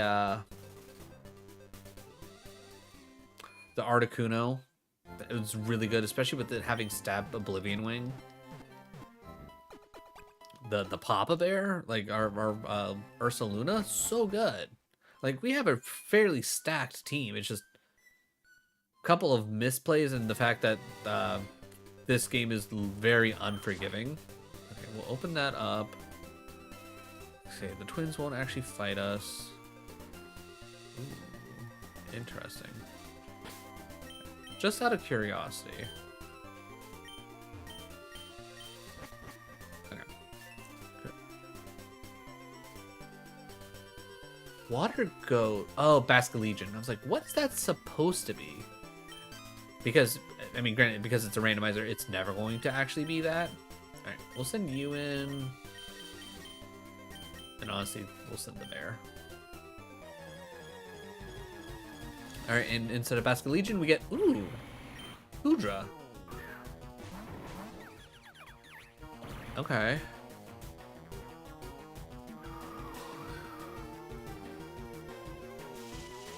Articuno, it was really good, especially with it having Stab Oblivion Wing. The Papa Bear, like our Ursaluna, so good. Like, we have a fairly stacked team. It's just a couple of misplays and the fact that this game is very unforgiving. Okay, we'll open that up. Okay, the twins won't actually fight us. Ooh, interesting. Just out of curiosity. Okay. Good. Water Goat. Oh, Basculegion. I was like, what's that supposed to be? Because, I mean, granted, because it's a randomizer, it's never going to actually be that. Alright, we'll send you in. And honestly, we'll send the bear. Alright, and instead of Basculegion, we get, ooh, Hoodra. Okay.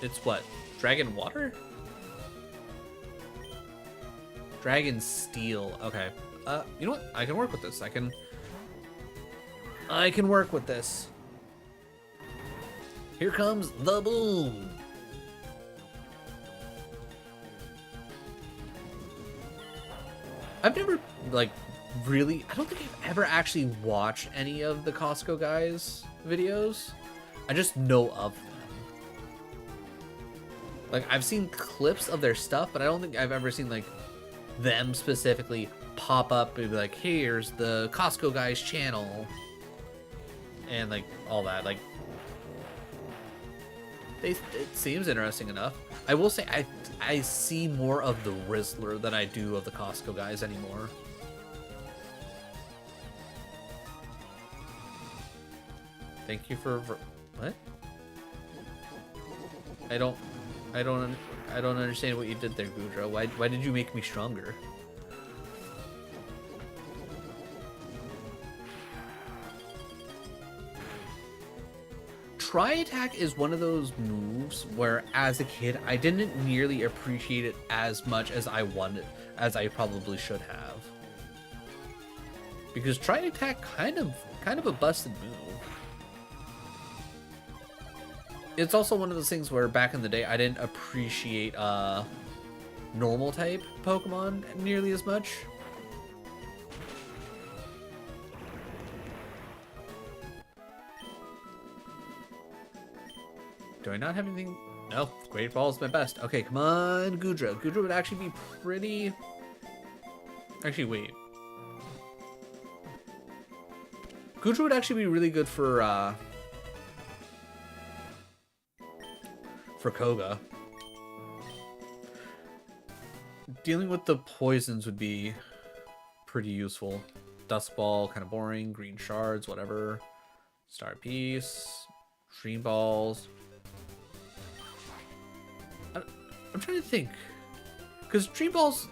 It's what? Dragon Water? Dragon Steel. Okay. You know what? I can work with this. I can work with this. Here comes the boom. I've never, like, really, I don't think I've ever actually watched any of the Costco guys' videos. I just know of them. Like, I've seen clips of their stuff, but I don't think I've ever seen, like, them specifically pop up and be like, here's the Costco guys channel. And, like, all that. Like, it seems interesting enough. I will say, I see more of the Rizzler than I do of the Costco guys anymore. Thank you for... What? I don't... I don't understand what you did there, Gudra. Why did you make me stronger? Try attack is one of those moves where, as a kid, I didn't nearly appreciate it as much as I probably should have. Because try attack kind of a busted move. It's also one of those things where back in the day I didn't appreciate normal type Pokemon nearly as much. Do I not have anything? No, Great Ball is my best. Okay, come on, Gudra. Gudra would actually be pretty... Actually, wait. Gudra would actually be really good for Koga. Dealing with the poisons would be pretty useful. Dust Ball, kind of boring. Green Shards, whatever. Star Piece. Dream Balls. I'm trying to think, because Dream Balls,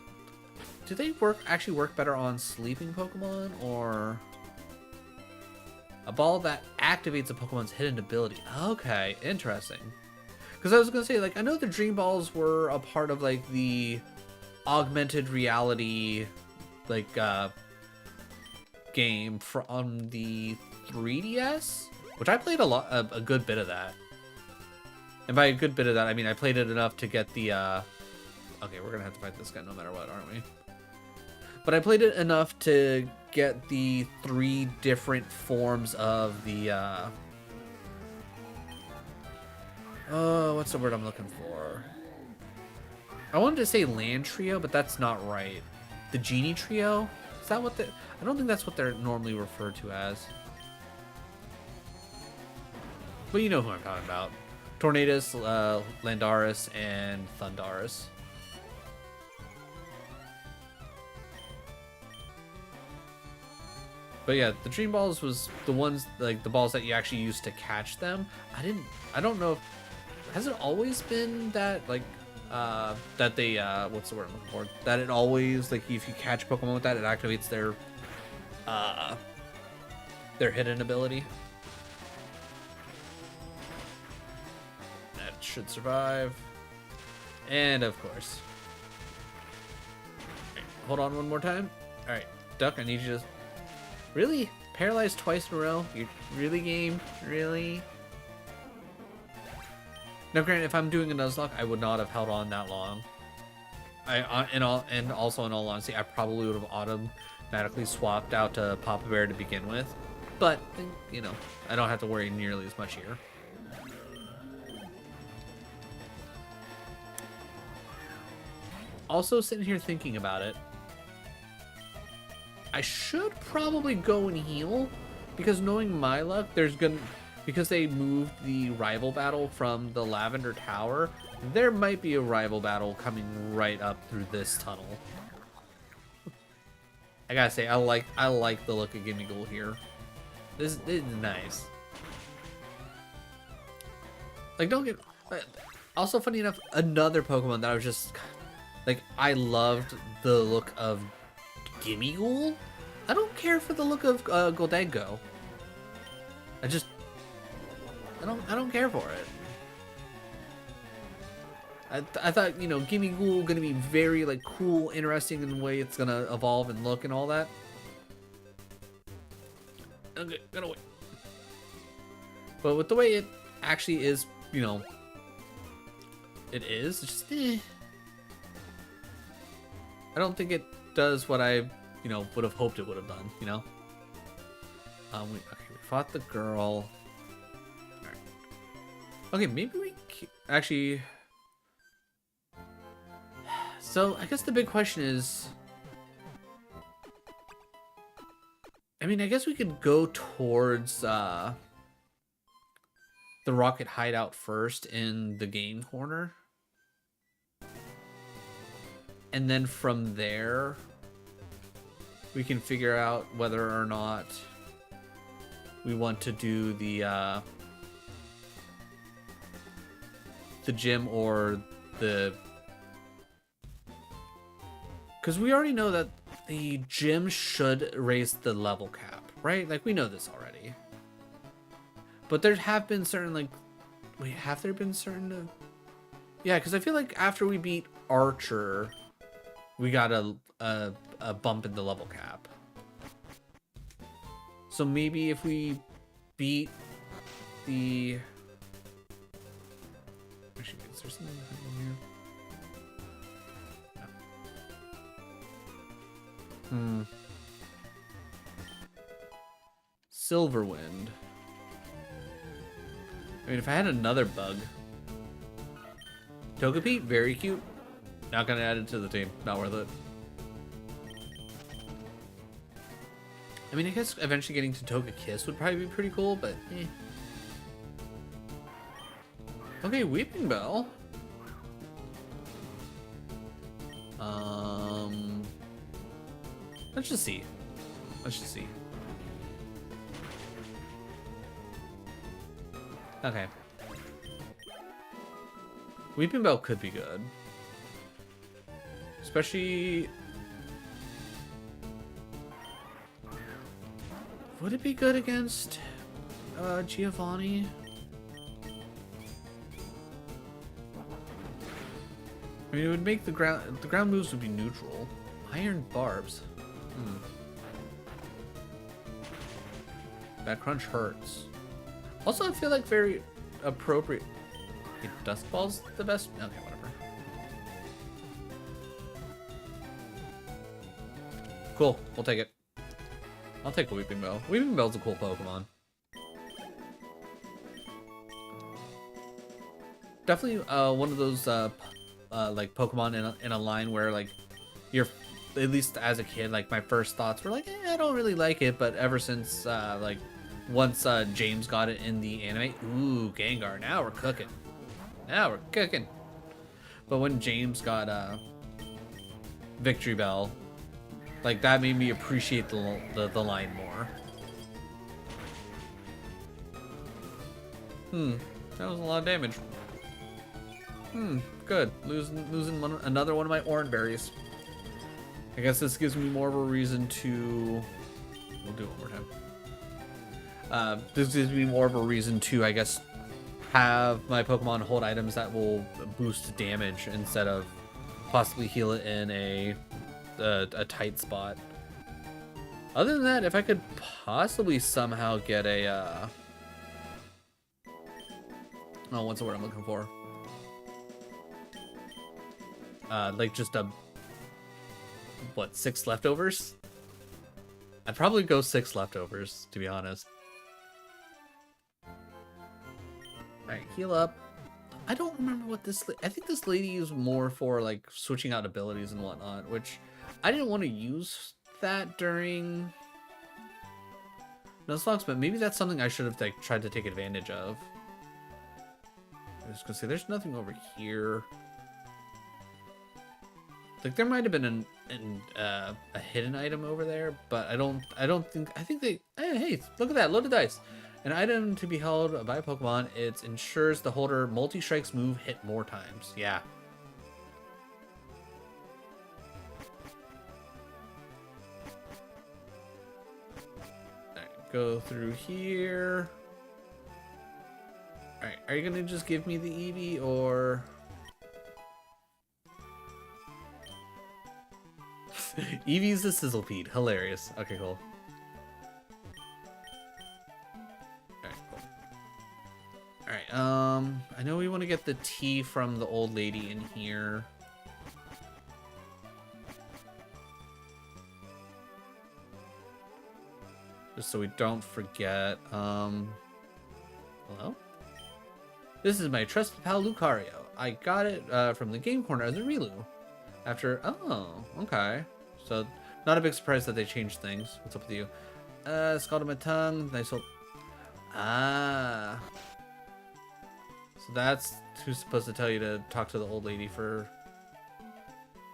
do they actually work better on sleeping Pokemon, or a ball that activates a Pokemon's hidden ability? Okay, interesting. Because I was gonna say, like, I know the Dream Balls were a part of like the augmented reality, like, game from the 3DS, which I played a good bit of that. And by a good bit of that, I mean I played it enough to get the, okay, we're gonna have to fight this guy no matter what, aren't we? But I played it enough to get the 3 different forms of the, oh, what's the word I'm looking for? I wanted to say Land Trio, but that's not right. The Genie Trio? Is that what the... I don't think that's what they're normally referred to as. But you know who I'm talking about. Tornadus, Landorus, and Thundarus. But yeah, the Dream Balls was the ones, like, the balls that you actually used to catch them. I don't know if... Has it always been that, like, that they, what's the word I'm looking for? That it always, like, if you catch Pokemon with that, it activates their hidden ability? That should survive. And, of course. Okay, hold on one more time. Alright, Duck, I need you to... Really? Paralyzed twice in a row? You really, game? Really? Now, granted, if I'm doing a Nuzlocke, I would not have held on that long. And also, in all honesty, I probably would have automatically swapped out to Papa Bear to begin with. But, you know, I don't have to worry nearly as much here. Also, sitting here thinking about it, I should probably go and heal, because knowing my luck, because they moved the rival battle from the Lavender Tower, there might be a rival battle coming right up through this tunnel. I gotta say, I like the look of Gimme Ghoul here. This is nice. Like, don't get... Also, funny enough, another Pokemon that I was just... Like, I loved the look of Gimme Ghoul? I don't care for the look of Goldengo. I don't care for it. I thought, you know, Gimme Ghoul gonna be very, like, cool, interesting in the way it's gonna evolve and look and all that. Okay, gonna wait. But with the way it actually is, you know, it is, it's just, I don't think it does what I, you know, would have hoped it would have done, you know? We fought the girl. Alright. Okay, maybe we actually... So, I guess the big question is... I mean, I guess we could go towards the Rocket Hideout first in the game corner. And then from there, we can figure out whether or not we want to do the the gym or the... Because we already know that the gym should raise the level cap, right? Like, we know this already. But there have been certain, like... Wait, have there been certain... Yeah, because I feel like after we beat Archer, we got a bump in the level cap. So maybe if we beat the... Actually, is there something in here? No. Silverwind. I mean, if I had another bug. Togepi, very cute. Not gonna add it to the team. Not worth it. I mean, I guess eventually getting to Togekiss would probably be pretty cool, but eh. Okay, Weeping Bell. Let's just see. Let's just see. Okay. Weeping Bell could be good. Especially... Would it be good against Giovanni? I mean, it would make the ground moves would be neutral. Iron Barbs. That crunch hurts. Also, I feel like very appropriate. Okay, Dusk Ball's the best? Okay, whatever. Cool, we'll take it. I'll take a Weeping Bell. Weeping Bell's a cool Pokemon. Definitely one of those like Pokemon in a line where like you're, at least as a kid, like my first thoughts were like, I don't really like it, but ever since like once James got it in the anime, ooh, Gengar, now we're cooking. Now we're cooking. But when James got Victory Bell, like that made me appreciate the line more. That was a lot of damage. Good. Losing another one of my orange berries. I guess this gives me more of a reason to... We'll do it one more time. This gives me more of a reason to, I guess, have my Pokemon hold items that will boost damage instead of possibly heal it in a tight spot. Other than that, if I could possibly somehow get a... Oh, what's the word I'm looking for? Like just a... What, 6 leftovers? I'd probably go 6 leftovers, to be honest. Alright, heal up. I don't remember what this... I think this lady is more for, like, switching out abilities and whatnot, which I didn't want to use that during Nuzlocke, but maybe that's something I should have, like, tried to take advantage of. I was just gonna say, there's nothing over here. Like, there might have been a hidden item over there, but I think they... Hey, look at that, loaded dice. An item to be held by a Pokemon, it ensures the holder multi-strikes move hit more times. Yeah. Alright, go through here. Alright, are you gonna just give me the Eevee, or... Eevee's the Sizzlepede. Hilarious. Okay, cool. Alright, I know we want to get the tea from the old lady in here. Just so we don't forget. Hello? This is my trusted pal Lucario. I got it from the game corner as a Relu. After... Oh, okay. So, not a big surprise that they changed things. What's up with you? Scalded my tongue. Nice old... Ah... So that's who's supposed to tell you to talk to the old lady for...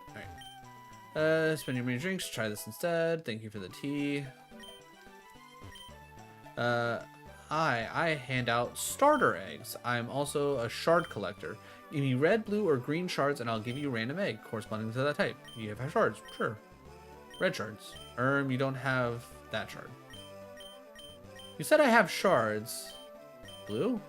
Alright. Spend your many drinks. Try this instead. Thank you for the tea. I hand out starter eggs. I'm also a shard collector. Give me red, blue, or green shards, and I'll give you a random egg corresponding to that type. You have 5 shards. Sure. Red shards. You don't have that shard. You said I have shards. Blue?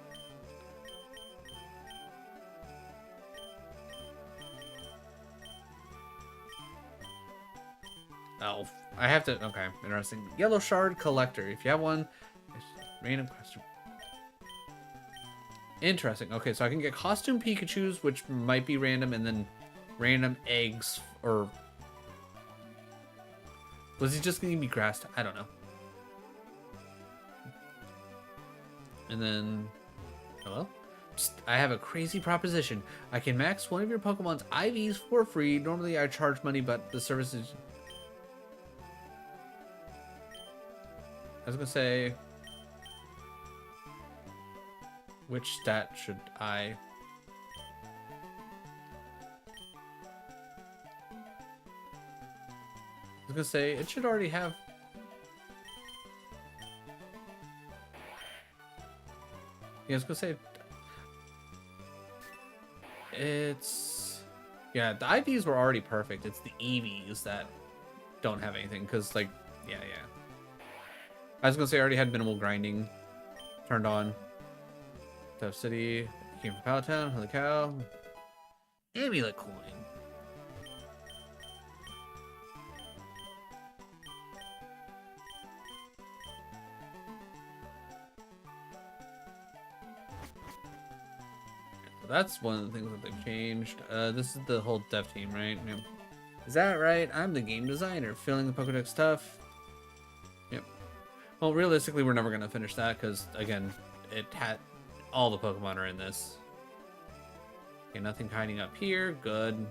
Oh, I have to. Okay, interesting. Yellow shard collector. If you have one, it's random costume. Interesting. Okay, so I can get costume Pikachus, which might be random, and then random eggs, or was he just gonna be grass? I don't know. And then, hello? I have a crazy proposition. I can max one of your Pokemon's IVs for free. Normally I charge money, but the service is... I was gonna say... Which stat should I... I was gonna say, it should already have... Yeah, I was gonna say... It's... Yeah, the IVs were already perfect. It's the EVs that don't have anything, because, like, yeah. I was gonna say I already had minimal grinding turned on. Tough City, came from Powtown, holy cow. Amulet coin. So that's one of the things that they've changed. This is the whole dev team, right? Yep. Is that right? I'm the game designer. Filling the Pokedex tough. Yep. Well, realistically, we're never gonna finish that because, again, it had all the Pokemon are in this. Okay, nothing hiding up here. Good.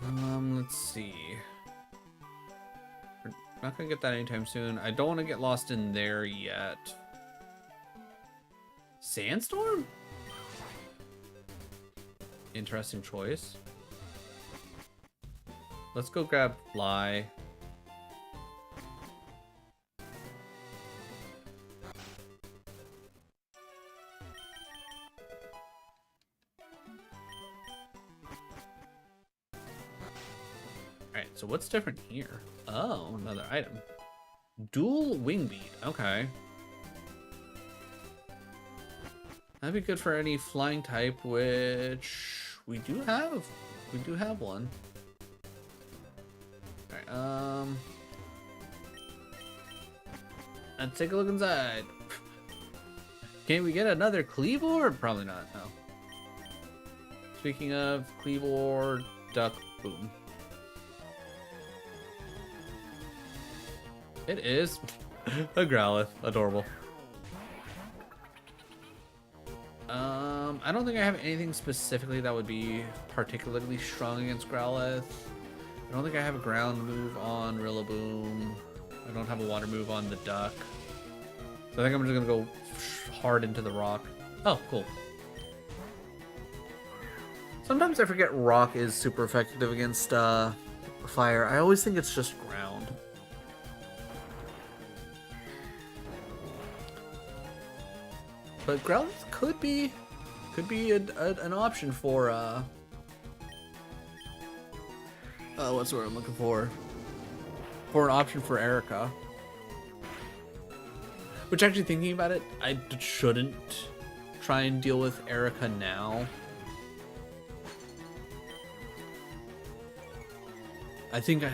Let's see. We're not gonna get that anytime soon. I don't want to get lost in there yet. Sandstorm? Interesting choice. Let's go grab Fly. Alright, so what's different here? Oh, another item. Dual Wing Beat. Okay. That'd be good for any flying type, which we do have. We do have one. Alright, let's take a look inside. Can we get another Cleavor? Probably not, no. Speaking of Cleavor, Duck, Boom. It is a Growlithe. Adorable. I don't think I have anything specifically that would be particularly strong against Growlithe. I don't think I have a ground move on Rillaboom. I don't have a water move on the Duck. So I think I'm just gonna go hard into the Rock. Oh, cool. Sometimes I forget Rock is super effective against Fire. I always think it's just ground. But Growlithe could be an option for what's the word I'm looking for? For an option for Erica. Which, actually thinking about it, I shouldn't try and deal with Erica now. I think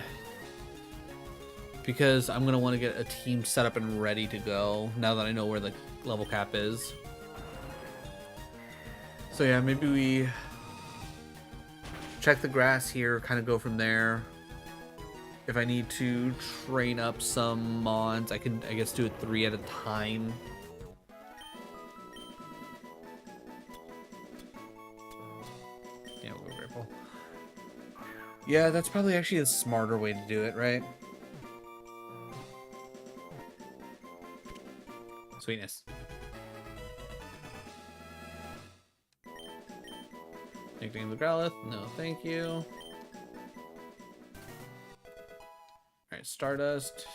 because I'm gonna want to get a team set up and ready to go now that I know where the level cap is. So yeah, maybe we check the grass here, kind of go from there. If I need to train up some mons, I can, I guess, do it 3 at a time. Yeah, we'll go Ripple. Yeah, that's probably actually a smarter way to do it, right? Sweetness. Nickname the Growlithe? No, thank you. Alright, Stardust.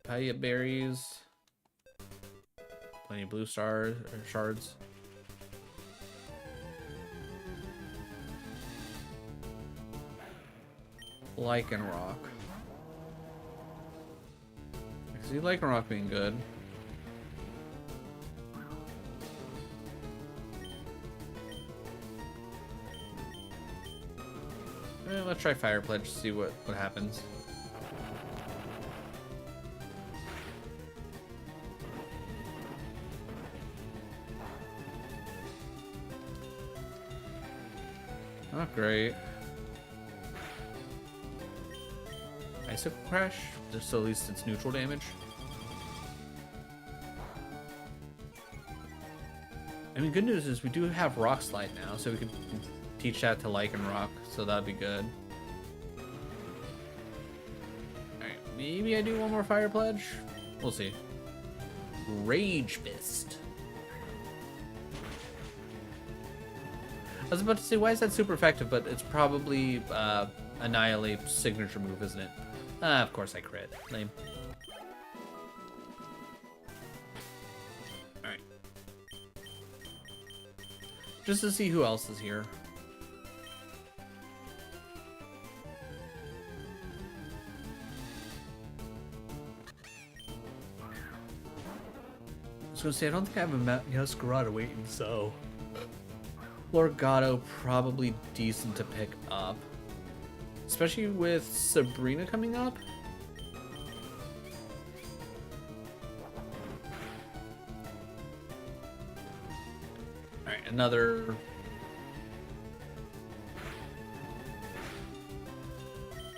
Papaya berries. Plenty of blue stars or shards. Lichen rock. I see lichen rock being good. Let's try Fire Pledge to see what happens. Not great. Icicle Crash, just so at least it's neutral damage. I mean, good news is we do have Rock Slide now, so we can teach that to Lichen Rock, so that'd be good. Alright, maybe I do one more Fire Pledge? We'll see. Rage Fist. I was about to say, why is that super effective? But it's probably Annihilate signature move, isn't it? Of course I crit. Lame. Alright. Just to see who else is here. I was gonna say, I don't think I have a Masquerada waiting, so... Lorgato probably decent to pick up. Especially with Sabrina coming up. Alright, another...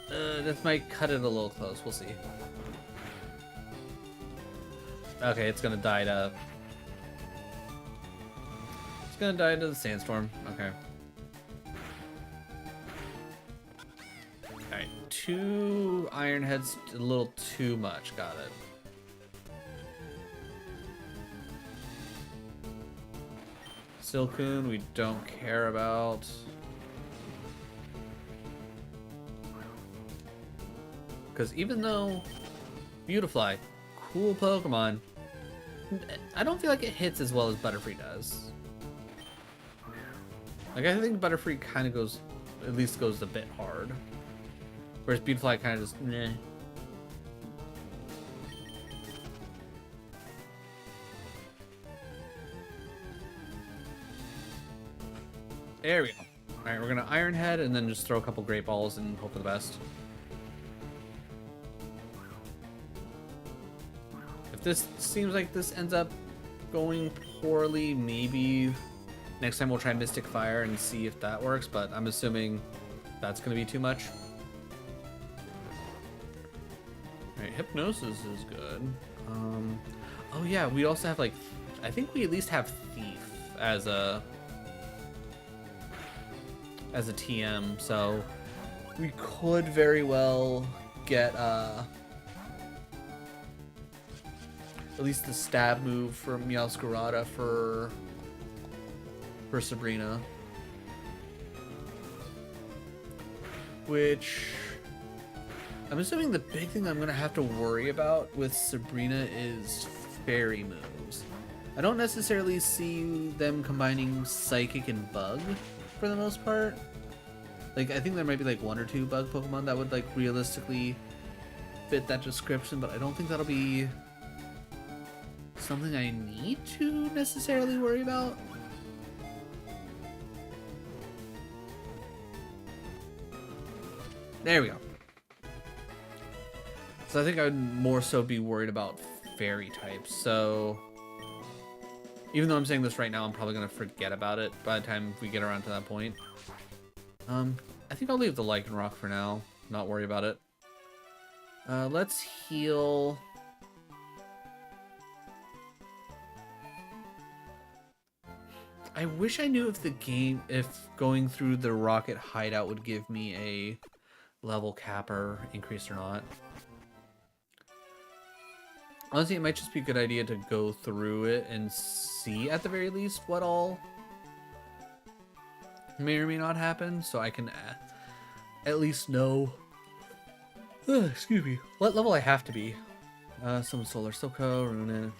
this might cut it a little close, we'll see. Okay, it's gonna die to... It's gonna die to the Sandstorm, okay. Alright, 2 Iron Heads, a little too much, got it. Silcoon, we don't care about. Because even though Beautifly, cool Pokemon, I don't feel like it hits as well as Butterfree does. Like, I think Butterfree kind of goes, at least goes a bit hard. Whereas Beautifly kind of just, meh. There we go. Alright, we're gonna Iron Head and then just throw a couple Great Balls and hope for the best. If this seems like this ends up going poorly, maybe next time we'll try Mystic Fire and see if that works, but I'm assuming that's gonna be too much. Alright, Hypnosis is good. Oh yeah, we also have like, I think we at least have Thief as a TM, so we could very well get at least the stab move from Meowscarada for Sabrina, which I'm assuming the big thing I'm gonna have to worry about with Sabrina is fairy moves. I don't necessarily see them combining Psychic and Bug for the most part. Like, I think there might be like 1 or 2 Bug Pokemon that would like realistically fit that description, but I don't think that'll be something I need to necessarily worry about. There we go. So I think I would more so be worried about fairy types. So even though I'm saying this right now, I'm probably going to forget about it by the time we get around to that point. I think I'll leave the Lichen Rock for now. Not worry about it. Let's heal. I wish I knew if going through the Rocket Hideout would give me a level capper increase or not. Honestly, it might just be a good idea to go through it and see at the very least what all may or may not happen, so I can at least know Excuse me. What level I have to be? Some Solar Silco, Runin.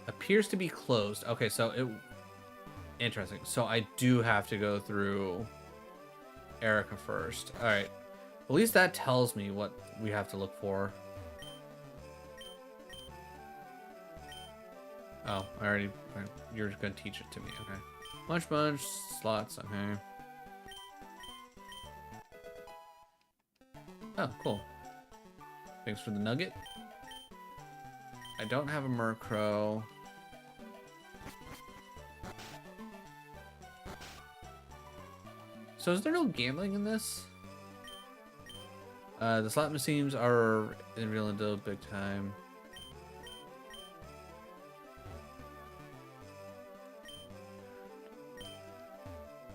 Appears to be closed. Okay, so it... Interesting. So I do have to go through Erica first. Alright. At least that tells me what we have to look for. Oh, I already... You're going to teach it to me. Okay. Bunch, slots. Okay. Oh, cool. Thanks for the nugget. I don't have a Murkrow. So is there no gambling in this? The slot machines are in real and deal big time.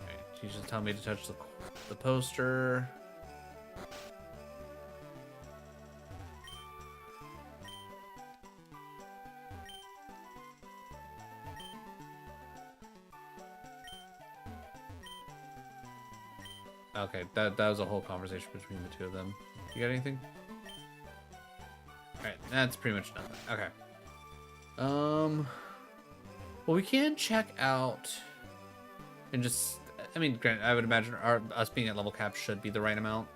Okay, she's just telling me to touch the poster. Okay, that was a whole conversation between the two of them. You got anything? Alright, that's pretty much nothing. Okay. Well, we can check out and just... I mean, granted, I would imagine us being at level cap should be the right amount.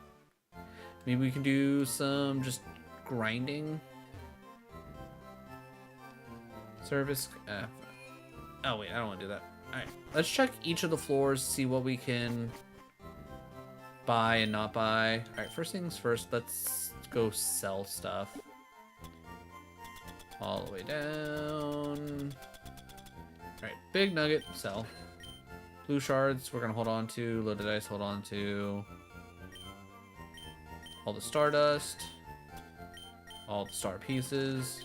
Maybe we can do some just grinding. Service... oh, wait, I don't want to do that. Alright, let's check each of the floors, see what we can... buy and not buy. Alright, first things first, let's go sell stuff. All the way down. Alright, big nugget, sell. Blue shards, we're gonna hold on to. Loaded ice, hold on to. All the stardust. All the star pieces.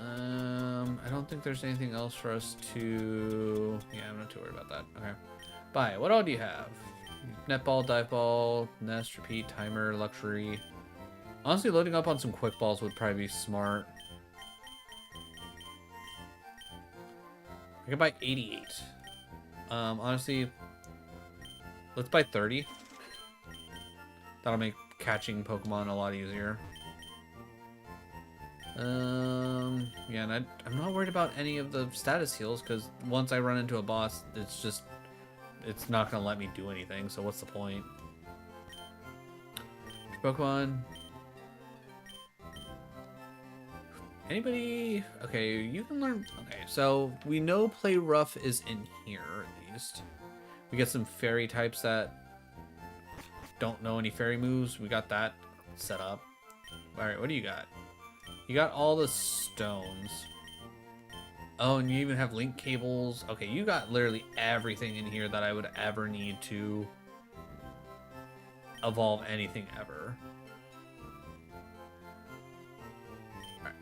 I don't think there's anything else for us to... Yeah, I'm not too worried about that. Okay. Buy. What all do you have? Netball, dive ball, nest, repeat, timer, luxury. Honestly, loading up on some quick balls would probably be smart. I could buy 88. Honestly, let's buy 30. That'll make catching Pokemon a lot easier. Yeah, and I'm not worried about any of the status heals because once I run into a boss, it's not gonna let me do anything, so what's the point? Pokemon. Anybody? Okay, you can learn. Okay, so we know Play Rough is in here at least. We get some fairy types that don't know any fairy moves. We got that set up. Alright, what do you got? You got all the stones. Oh, and you even have link cables. Okay, you got literally everything in here that I would ever need to evolve anything ever. Alright.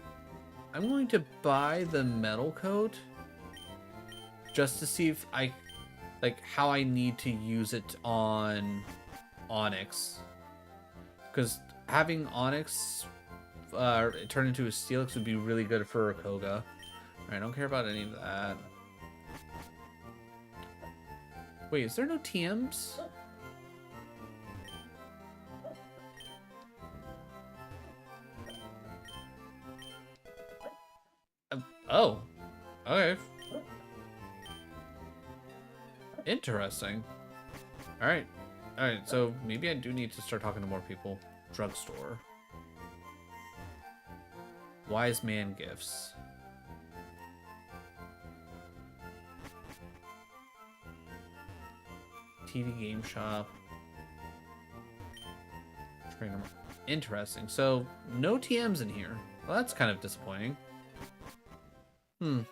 I'm going to buy the metal coat just to see if I, like, how I need to use it on Onyx. Because having Onyx turn into a Steelix would be really good for a Koga. I don't care about any of that. Wait, is there no TMs? Oh. Okay. Interesting. Alright. Alright, so maybe I do need to start talking to more people. Drugstore. Wise man gifts. TV game shop. Trainer. Interesting. So, no TMs in here. Well, that's kind of disappointing. I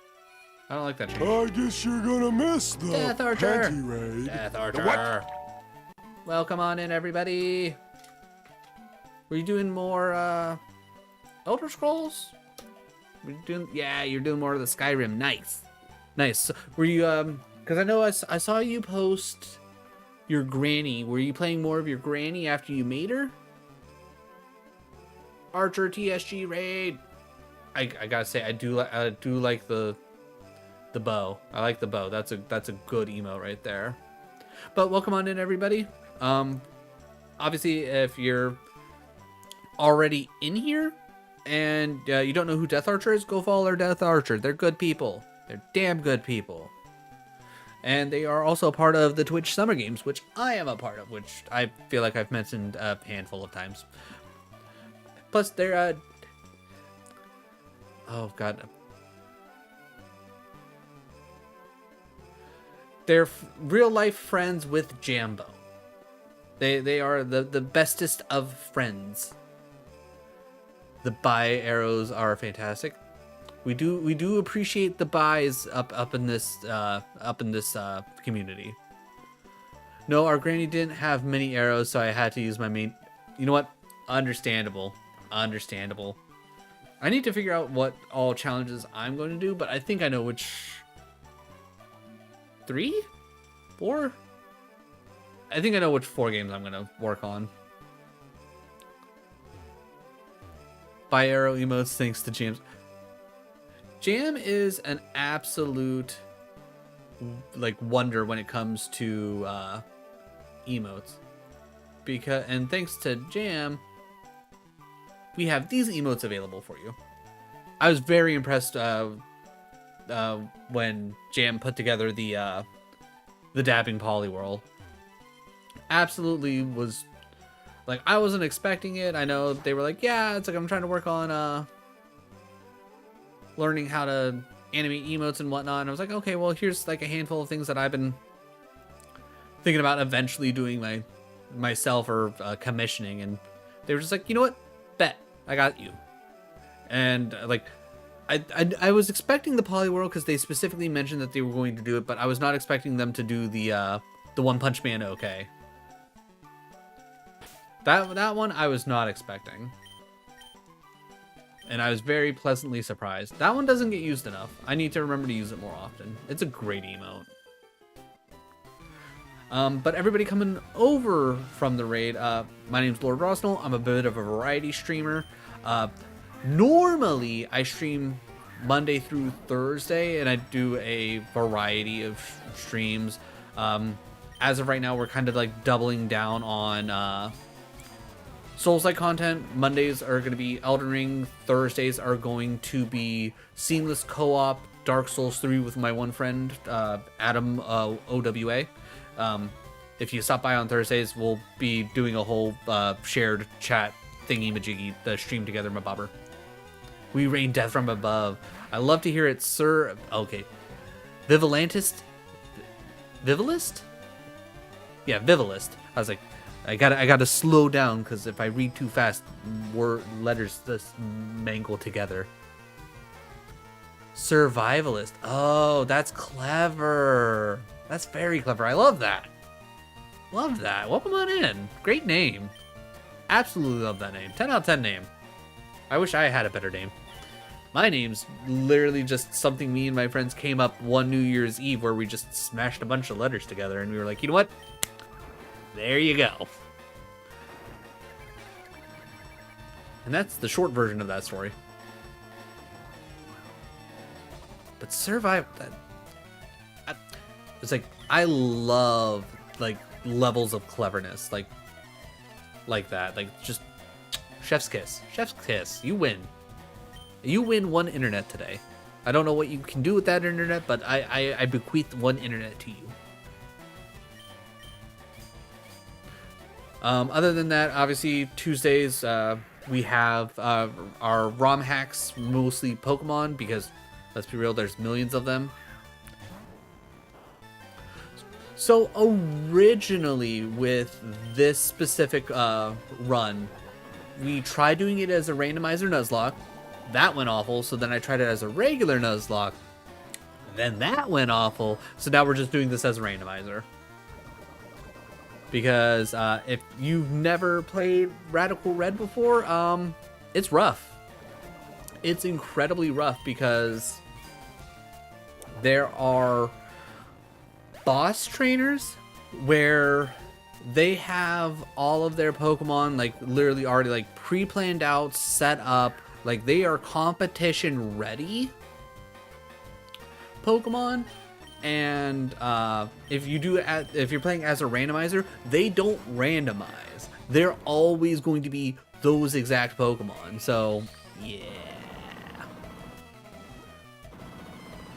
don't like that change. I guess you're gonna miss the Death Archer! panty raid. Death Archer! What? Welcome on in, everybody! Were you doing more, Elder Scrolls? Were you doing... Yeah, you're doing more of the Skyrim. Nice. Nice. So, were you, because I know I saw you post your granny. Were you playing more of your granny after you made her? Archer TSG raid. I gotta say, I do like the bow. I like the bow. That's a good emote right there. But welcome on in, everybody. Obviously, if you're already in here and you don't know who Death Archer is, go follow our Death Archer. They're good people. They're damn good people. And they are also part of the Twitch Summer Games, which I am a part of, which I feel like I've mentioned a handful of times. Plus, they're, oh, God. They're real-life friends with Jambo. They are the bestest of friends. The buy arrows are fantastic. We do appreciate the buys up in this community. No, our granny didn't have many arrows, so I had to use my main. You know what? Understandable. Understandable. I need to figure out what all challenges I'm going to do, but I think I know which. 3? 4? I think I know which 4 games I'm going to work on. Buy arrow emotes thanks to James. Jam is an absolute like wonder when it comes to emotes. And thanks to Jam, we have these emotes available for you. I was very impressed when Jam put together the dabbing Poliwhirl. Absolutely was like, I wasn't expecting it. I know they were like, yeah, it's like I'm trying to work on learning how to animate emotes and whatnot. And I was like, okay, well, here's like a handful of things that I've been thinking about eventually doing myself or commissioning. And they were just like, you know what? Bet. I got you. And like, I was expecting the Poliwhirl because they specifically mentioned that they were going to do it, but I was not expecting them to do the One Punch Man okay. That one I was not expecting. And I was very pleasantly surprised. That one doesn't get used enough. I need to remember to use it more often. It's a great emote. But everybody coming over from the raid, my name's Lord Rosnell. I'm a bit of a variety streamer. Normally, I stream Monday through Thursday, and I do a variety of streams. As of right now, we're kind of like doubling down on Souls-like content. Mondays are going to be Elden Ring. Thursdays are going to be seamless co-op Dark Souls 3 with my one friend, Adam OWA. If you stop by on Thursdays, we'll be doing a whole shared chat thingy-majiggy, the stream together, my bobber. We rain death from above. I love to hear it, sir. Okay. Vivalantist? Vivalist? Yeah, Vivalist. I was like, I gotta slow down, because if I read too fast, letters just mangle together. Survivalist. Oh, that's clever. That's very clever. I love that. Love that. Welcome on in. Great name. Absolutely love that name. 10 out of 10 name. I wish I had a better name. My name's literally just something me and my friends came up one New Year's Eve where we just smashed a bunch of letters together and we were like, you know what? There you go. And that's the short version of that story. But it's like, I love like levels of cleverness, like that, like just chef's kiss. You win one internet today. I don't know what you can do with that internet, but I bequeath one internet to you. Other than that, obviously Tuesdays we have our ROM hacks, mostly Pokemon, because let's be real, there's millions of them. So originally with this specific run, we tried doing it as a randomizer Nuzlocke. That went awful, so then I tried it as a regular Nuzlocke. Then that went awful, so now we're just doing this as a randomizer. Because if you've never played Radical Red before, it's rough. It's incredibly rough because there are boss trainers where they have all of their Pokemon like literally already like pre-planned out, set up, like they are competition ready Pokemon, And if you're playing as a randomizer, they don't randomize. They're always going to be those exact Pokemon. So yeah.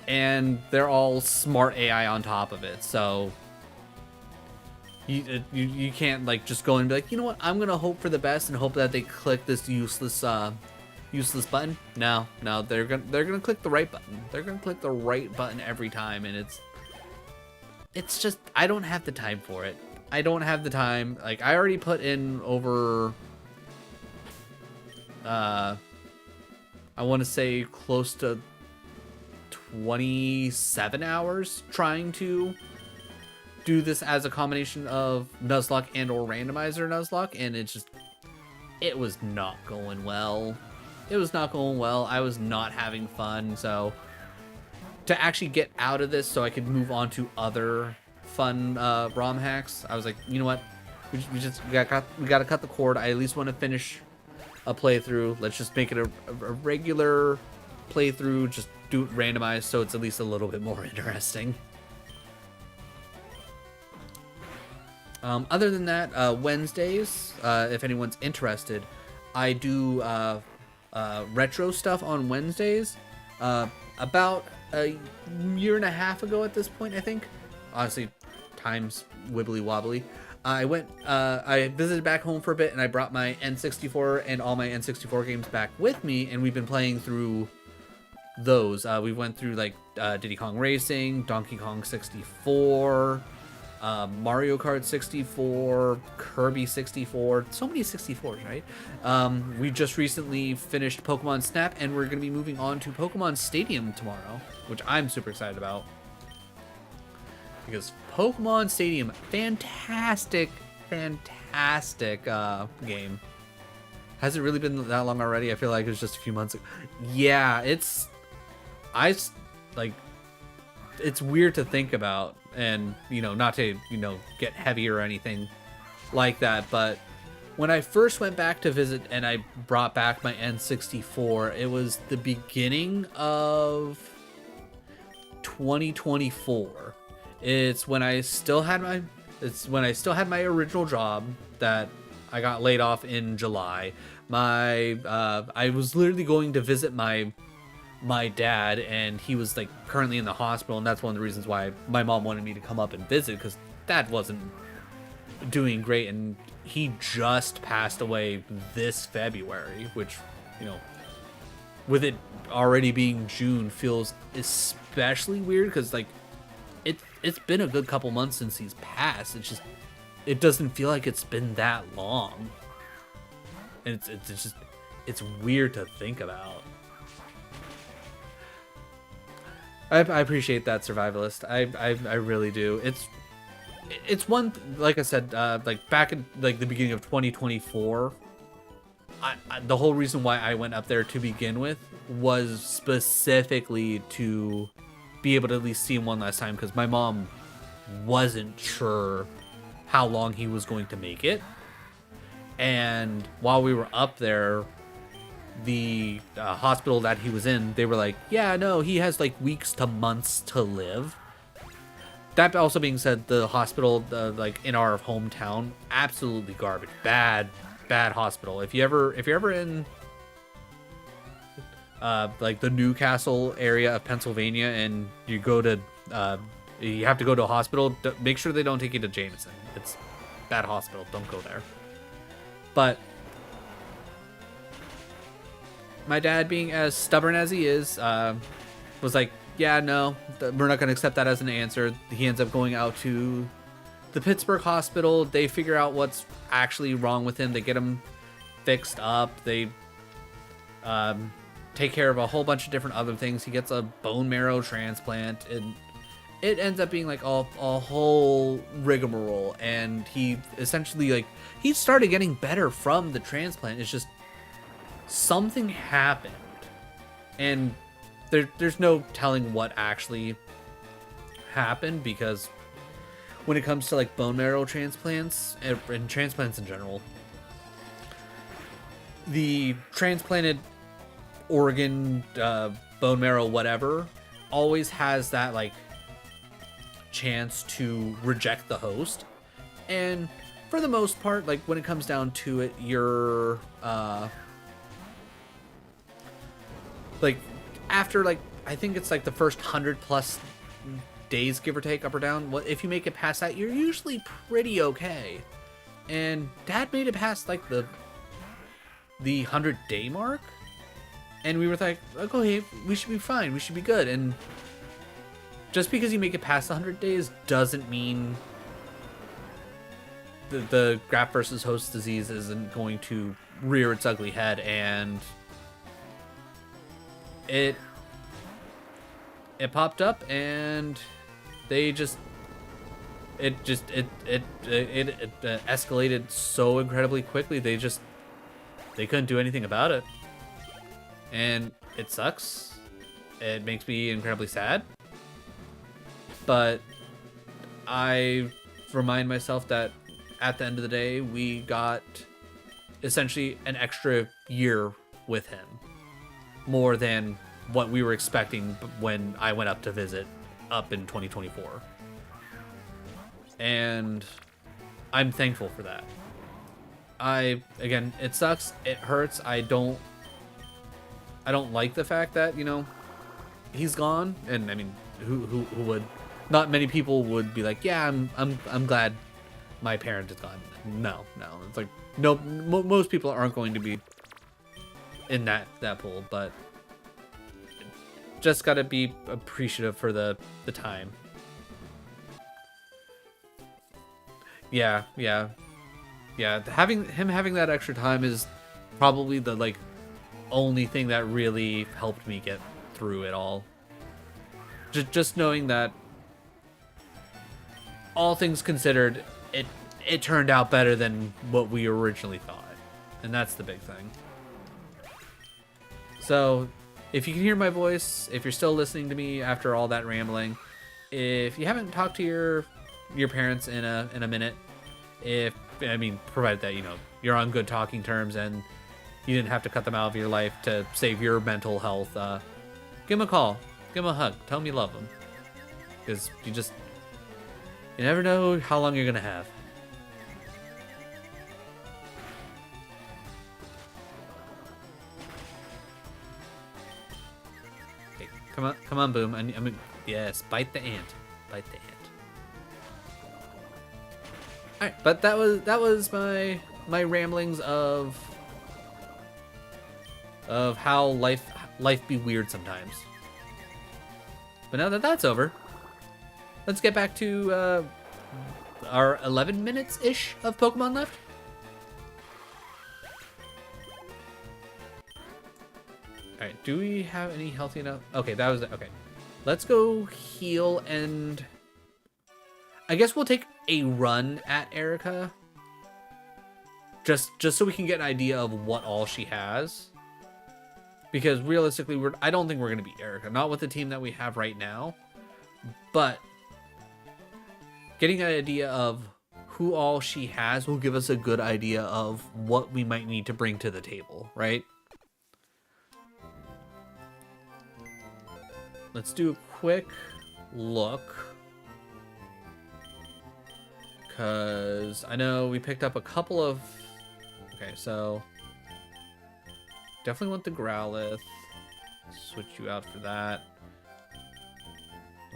And they're all smart AI on top of it. So you can't like just go and be like, you know what, I'm gonna hope for the best and hope that they click this useless button. No, they're gonna click the right button. They're gonna click the right button every time, and it's just, I don't have the time for it. I don't have the time. Like, I already put in over I want to say close to 27 hours trying to do this as a combination of Nuzlocke and or randomizer Nuzlocke, and it was not going well. It was not going well. I was not having fun. So to actually get out of this so I could move on to other fun ROM hacks, I was like, you know what, we gotta cut the cord. I at least want to finish a playthrough. Let's just make it a regular playthrough, just do it randomized so it's at least a little bit more interesting. Other than that, Wednesdays, if anyone's interested, I do retro stuff on Wednesdays. About a year and a half ago at this point, I think. Honestly, time's wibbly wobbly. I visited back home for a bit, and I brought my N64 and all my N64 games back with me, and we've been playing through those. We went through like Diddy Kong Racing, Donkey Kong 64, Mario Kart 64, Kirby 64, so many 64s, right? We just recently finished Pokemon Snap, and we're going to be moving on to Pokemon Stadium tomorrow, which I'm super excited about. Because Pokemon Stadium, fantastic game. Has it really been that long already? I feel like it was just a few months ago. Yeah, it's weird to think about, and not to get heavy or anything like that, but when I first went back to visit and I brought back my N64, it was the beginning of 2024. It's when I still had my original job that I got laid off in July. I was literally going to visit my dad, and he was like currently in the hospital, and that's one of the reasons why my mom wanted me to come up and visit, because dad wasn't doing great, and he just passed away this February, which with it already being June feels especially weird, because like it's been a good couple months since he's passed. It doesn't feel like it's been that long, and it's weird to think about. I appreciate that, Survivalist. I really do. It's one, like I said, like back in like the beginning of 2024. The whole reason why I went up there to begin with was specifically to be able to at least see him one last time, because my mom wasn't sure how long he was going to make it. And while we were up there, the hospital that he was in, they were like, yeah, no, he has like weeks to months to live. That also being said, the hospital like in our hometown, absolutely garbage. Bad hospital. If you're ever in like the Newcastle area of Pennsylvania, and you go to you have to go to a hospital, make sure they don't take you to Jameson. It's bad hospital. Don't go there. But my dad, being as stubborn as he is, was like, yeah, no, we're not going to accept that as an answer. He ends up going out to the Pittsburgh hospital. They figure out what's actually wrong with him. They get him fixed up. They take care of a whole bunch of different other things. He gets a bone marrow transplant, and it ends up being like a whole rigmarole. And he essentially, like, he started getting better from the transplant. It's just something happened, and there's no telling what actually happened, because when it comes to like bone marrow transplants and transplants in general, the transplanted organ, bone marrow, whatever, always has that like chance to reject the host. And for the most part, like when it comes down to it, you're like after like I think it's like the first 100+ days, give or take, up or down. What if you make it past that, you're usually pretty okay. And Dad made it past like the 100-day mark, and we were like, okay, we should be fine, we should be good. And just because you make it past the 100 days doesn't mean the graft versus host disease isn't going to rear its ugly head. And it popped up, and they just it escalated so incredibly quickly. They couldn't do anything about it, and it sucks. It makes me incredibly sad, but I remind myself that at the end of the day, we got essentially an extra year with him, more than what we were expecting when I went up to visit up in 2024. And I'm thankful for that. Again, it sucks, it hurts. I don't like the fact that, you know, he's gone. And I mean, who would? Not many people would be like, yeah, I'm glad my parent is gone. No, it's like no, most people aren't going to be in that pool, but just gotta be appreciative for the time. Yeah. Having that extra time is probably the like only thing that really helped me get through it all. Just knowing that, all things considered, it turned out better than what we originally thought, and that's the big thing. So, if you can hear my voice, if you're still listening to me after all that rambling, if you haven't talked to your parents in a minute, provided that, you know, you're on good talking terms and you didn't have to cut them out of your life to save your mental health, give them a call, give them a hug, tell them you love them, because you never know how long you're gonna have. Okay, come on, Boom. I mean, yes, bite the ant. All right, but that was my ramblings of how life be weird sometimes. But now that that's over, let's get back to our 11 minutes ish of Pokemon left. All right, do we have any healthy enough? Okay, that was it. Okay, let's go heal, and I guess we'll take a run at Erica, just so we can get an idea of what all she has. Because realistically, I don't think we're gonna beat Erica, not with the team that we have right now. But getting an idea of who all she has will give us a good idea of what we might need to bring to the table, right? Let's do a quick look, because I know we picked up a couple of... Okay, so definitely want the Growlithe. Switch you out for that.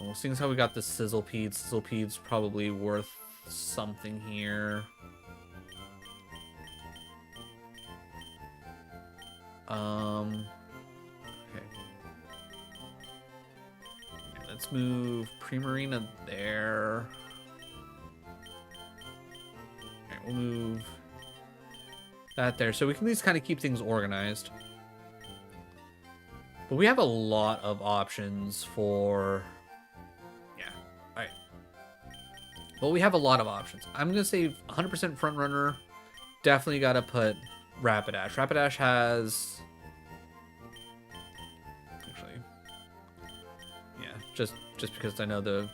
Well, seeing as how we got the Sizzlepede's probably worth something here. Okay. Let's move Primarina there. Alright, we'll move that there, so we can at least kind of keep things organized. But we have a lot of options for... Yeah, alright. Well, we have a lot of options. I'm going to say 100% front runner. Definitely got to put Rapidash. Rapidash has... Actually... Yeah, just because I know the...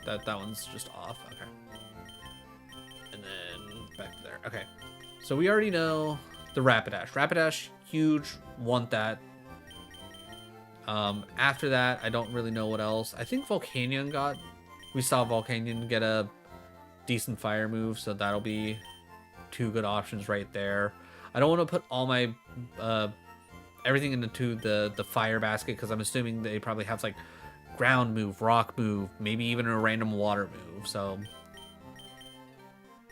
That one's just off. Okay. And then back there. Okay. So we already know the Rapidash. Rapidash, huge. Want that. After that, I don't really know what else. I think we saw Volcanion get a decent fire move, so that'll be two good options right there. I don't want to put all my everything into the fire basket because I'm assuming they probably have like ground move, rock move, maybe even a random water move. So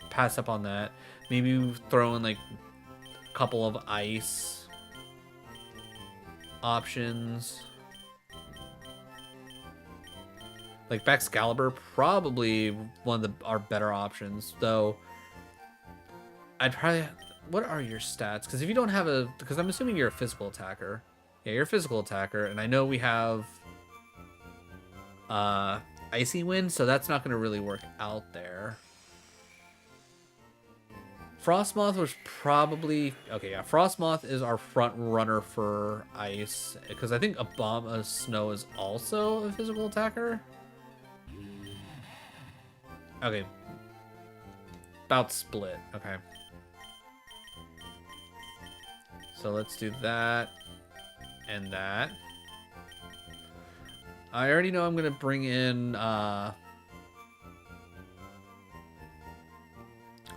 pass up on that. Maybe throw in like a couple of ice options. Like Baxcalibur, probably one of our better options, though. I'd probably... What are your stats? Because if you don't have a... Because I'm assuming you're a physical attacker. Yeah, you're a physical attacker, and I know we have Icy Wind, so that's not going to really work out there. Frostmoth was probably... Okay, yeah, Frostmoth is our front runner for ice, because I think a Bomb of Snow is also a physical attacker. Okay. About split. Okay. So let's do that and that. I already know I'm going to bring in our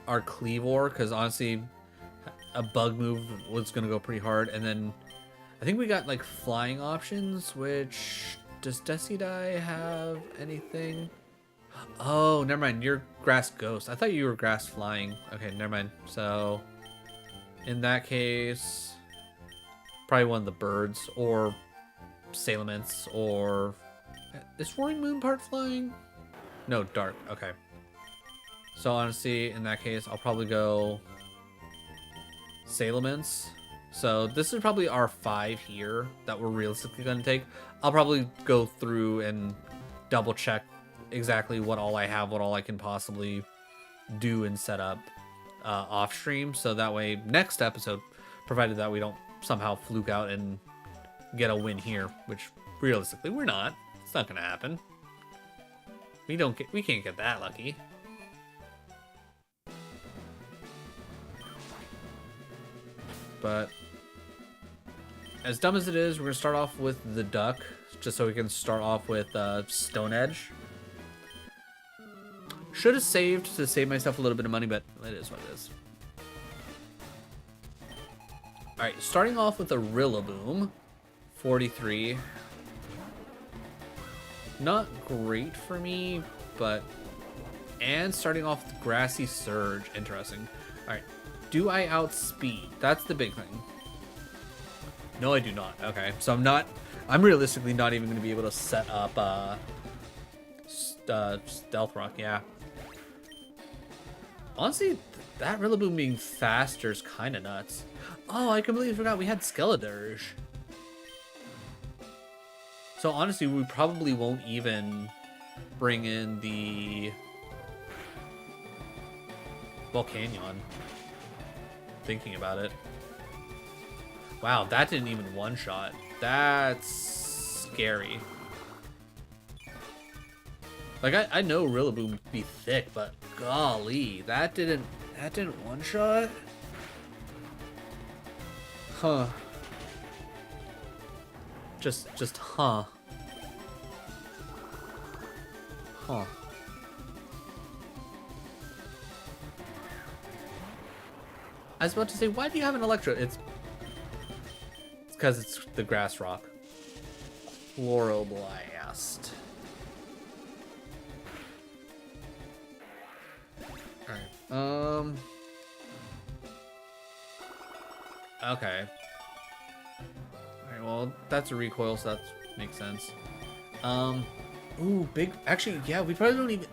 Cleavor, because honestly, a bug move was going to go pretty hard. And then I think we got like flying options, which... Does Decidueye have anything? Oh, never mind. You're Grass Ghost. I thought you were Grass Flying. Okay, never mind. So, in that case, probably one of the birds, or Salamence, or... Is Roaring Moon part flying? No, dark. Okay. So, honestly, in that case, I'll probably go Salamence. So, this is probably our 5 here that we're realistically going to take. I'll probably go through and double check exactly what all I have, what all I can possibly do and set up off stream, so that way next episode, provided that we don't somehow fluke out and get a win here, which realistically we're not. It's not gonna happen. We can't get that lucky. But as dumb as it is, we're gonna start off with the duck, just so we can start off with Stone Edge. Should have saved to save myself a little bit of money, but it is what it is. Alright, starting off with a Rillaboom. 43. Not great for me, but... And starting off with Grassy Surge. Interesting. Alright, do I outspeed? That's the big thing. No, I do not. Okay, so I'm realistically not even going to be able to set up Stealth Rock, yeah. Honestly, that Rillaboom being faster is kind of nuts. Oh, I completely forgot we had Skeledirge. So honestly, we probably won't even bring in the Volcanion. Thinking about it. Wow, that didn't even one-shot. That's scary. Like, I know Rillaboom would be thick, but golly, that didn't one-shot? Huh. Just huh. Huh. I was about to say, why do you have an Electro? It's because it's the Grass Rock. Chloroblast. Alright. Okay. Alright, well, that's a recoil, so that makes sense. Ooh, big... Actually, yeah, we probably don't even...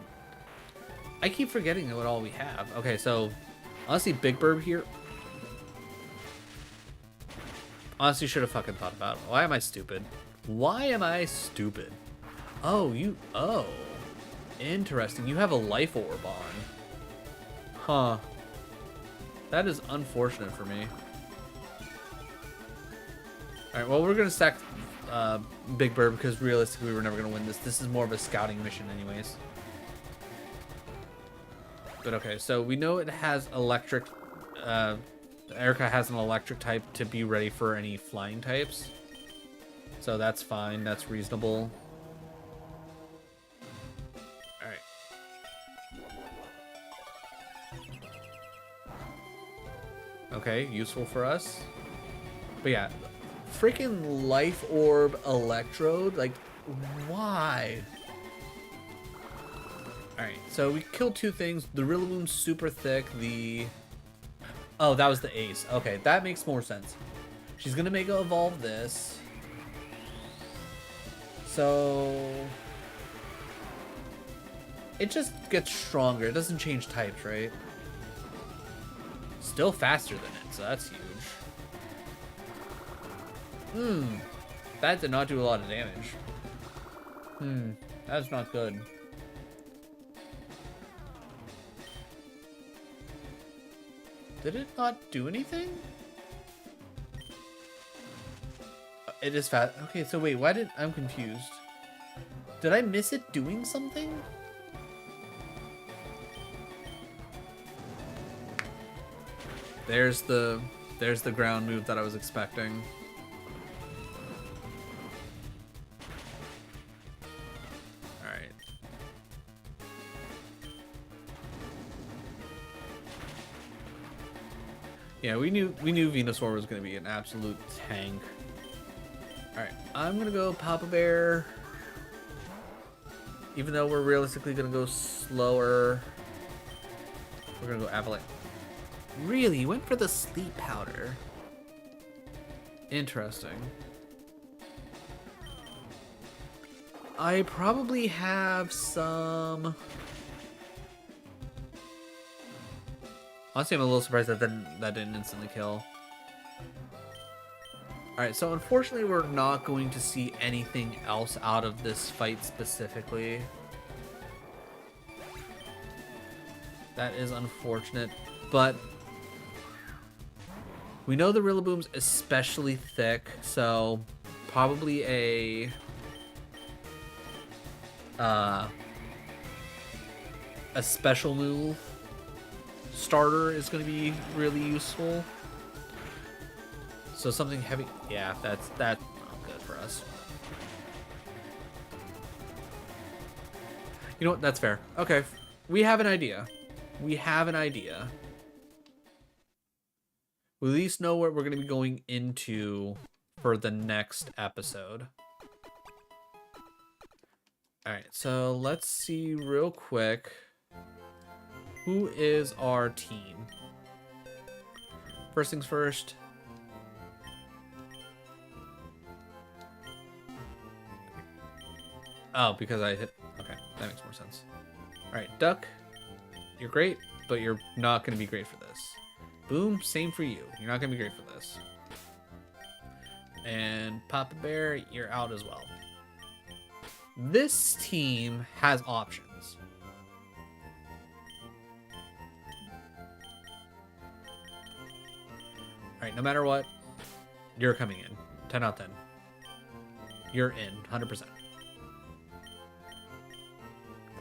I keep forgetting what all we have. Okay, so... Honestly, Big Burb here... Honestly, should have fucking thought about it. Why am I stupid? Why am I stupid? Oh, you... Oh. Interesting. You have a Life Orb on. Huh. That is unfortunate for me. Alright, well, we're going to stack Big Bird because realistically we're never going to win this. This is more of a scouting mission anyways. But okay, so we know it has electric... Erica has an electric type to be ready for any flying types. So that's fine. That's reasonable. Alright. Okay, useful for us. But yeah, freaking Life Orb Electrode. Like, why? Alright, so we killed two things. The Rillaboom's super thick. Oh, that was the ace. Okay, that makes more sense. She's gonna Mega Evolve this. So... it just gets stronger. It doesn't change types, right? Still faster than it, so that's huge. That did not do a lot of damage. That's not good. Did it not do anything? It is fast. Okay, so wait, I'm confused. Did I miss it doing something? There's the ground move that I was expecting. Alright. Yeah, we knew Venusaur was gonna be an absolute tank. Alright, I'm gonna go Papa Bear. Even though we're realistically gonna go slower. We're gonna go Avalanche. Really? You went for the sleep powder. Interesting. I probably have some... Honestly, I'm a little surprised that didn't instantly kill. Alright, so unfortunately we're not going to see anything else out of this fight specifically. That is unfortunate, but we know the Rillaboom's especially thick, so probably a special move starter is going to be really useful. So something heavy, yeah, that's not good for us. You know what? That's fair. Okay, we have an idea. We have an idea. We at least know what we're going to be going into for the next episode. Alright, so let's see real quick. Who is our team? First things first. Oh, because I hit... Okay, that makes more sense. Alright, Duck. You're great, but you're not going to be great for this. Boom, same for you. You're not going to be great for this. And Papa Bear, you're out as well. This team has options. Alright, no matter what, you're coming in. 10 out of 10. You're in, 100%.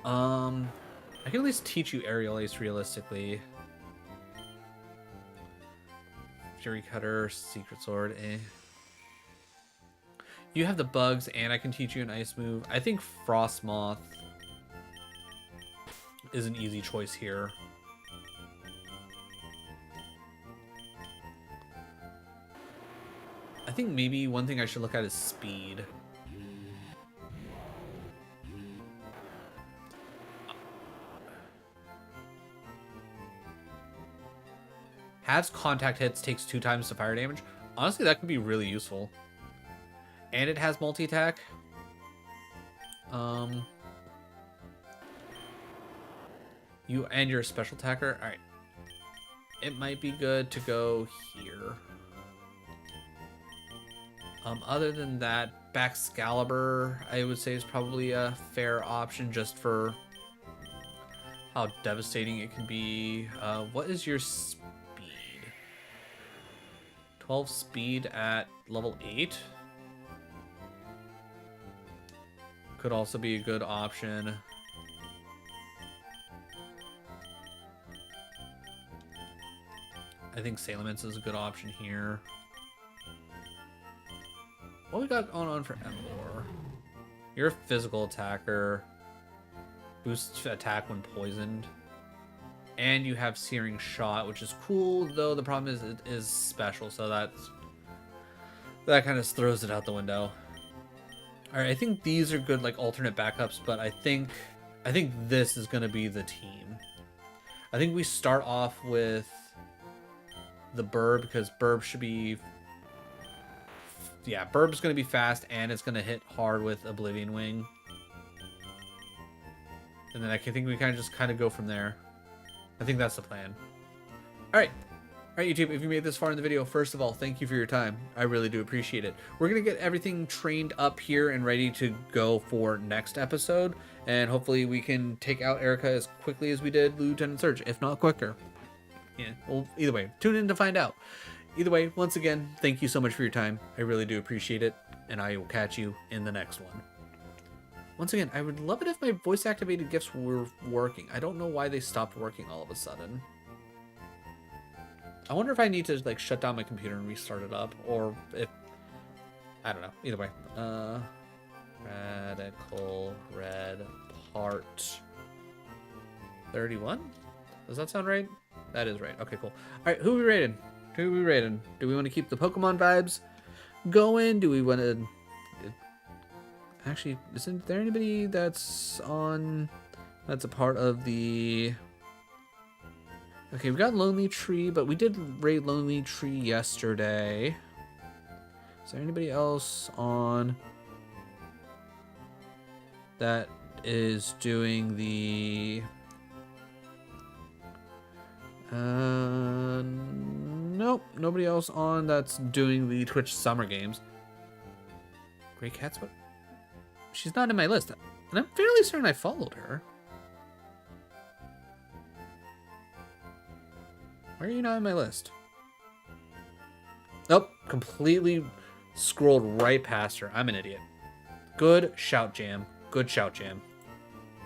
I can at least teach you Aerial Ace realistically. Fury Cutter, Secret Sword, eh. You have the bugs, and I can teach you an ice move. I think Frost Moth is an easy choice here. I think maybe one thing I should look at is speed. Has contact hits, takes 2 times the fire damage. Honestly, that could be really useful. And it has multi-attack. You and you're a special attacker. Alright. It might be good to go here. Other than that, Baxcalibur, I would say, is probably a fair option just for how devastating it can be. What is your speed? 12 speed at level 8? Could also be a good option. I think Salamence is a good option here. what we got going on for Emor? You're a physical attacker. Boosts attack when poisoned. And you have Searing Shot, which is cool, though the problem is it is special, so that kind of throws it out the window. Alright, I think these are good like alternate backups, but I think this is gonna be the team. I think we start off with the Burb, because Burb should be, yeah, Burb's gonna be fast and it's gonna hit hard with Oblivion Wing. And then I think we just go from there. I think that's the plan. Alright, YouTube, if you made this far in the video, first of all, thank you for your time. I really do appreciate it. We're going to get everything trained up here and ready to go for next episode. And hopefully we can take out Erica as quickly as we did Lieutenant Surge, if not quicker. Yeah, well, either way, tune in to find out. Either way, once again, thank you so much for your time. I really do appreciate it. And I will catch you in the next one. Once again, I would love it if my voice-activated gifts were working. I don't know why they stopped working all of a sudden. I wonder if I need to like shut down my computer and restart it up, or if I don't know. Either way, Radical Red Part 31. Does that sound right? That is right. Okay, cool. All right, who are we rating? Do we want to keep the Pokemon vibes going? Do we want to? Actually, isn't there anybody that's a part of the? Okay, we got Lonely Tree, but we did raid Lonely Tree yesterday. Is there anybody else on that is doing the... Nope, nobody else on that's doing the Twitch Summer Games. Great Cat's what? She's not in my list, and I'm fairly certain I followed her. Why are you not on my list? Nope, completely scrolled right past her. I'm an idiot. Good shout, Jam. Good shout, Jam.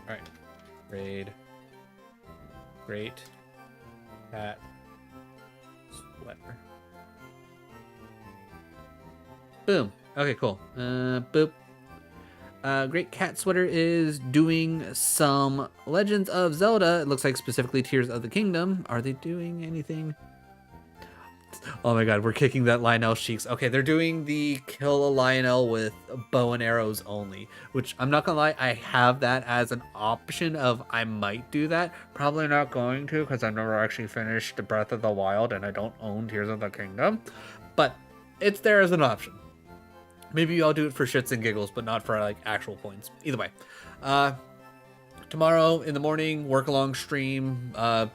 Alright. Raid. Great. Cat. Sweater. Boom. Okay, cool. Boop. Great Cat Sweater is doing some Legends of Zelda. It looks like specifically Tears of the Kingdom. Are they doing anything? Oh my god, we're kicking that Lionel's cheeks. Okay, they're doing the kill a Lionel with bow and arrows only, which I'm not gonna lie, I have that as an option of I might do that. Probably not going to, because I've never actually finished Breath of the Wild and I don't own Tears of the Kingdom. But it's there as an option. Maybe I'll do it for shits and giggles, but not for like actual points. Either way, tomorrow in the morning, work along stream. I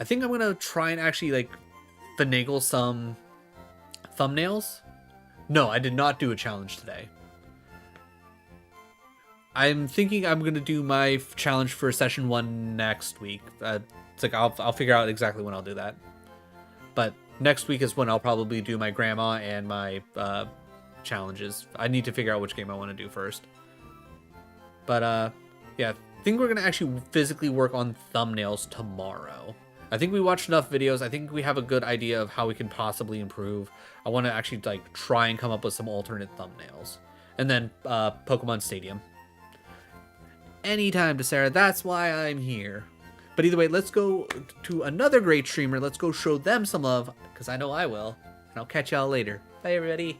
think I'm gonna try and actually like finagle some thumbnails. No, I did not do a challenge today. I'm thinking I'm gonna do my challenge for session 1 next week. It's like I'll figure out exactly when I'll do that. But next week is when I'll probably do my grandma and my challenges. I need to figure out which game I want to do first. But yeah, I think we're gonna actually physically work on thumbnails tomorrow. I think we watched enough videos. I think we have a good idea of how we can possibly improve. I want to actually like try and come up with some alternate thumbnails. And then Pokemon Stadium. Anytime, Sarah. That's why I'm here. But either way, let's go to another great streamer. Let's go show them some love, because I know I will. And I'll catch y'all later. Bye, everybody.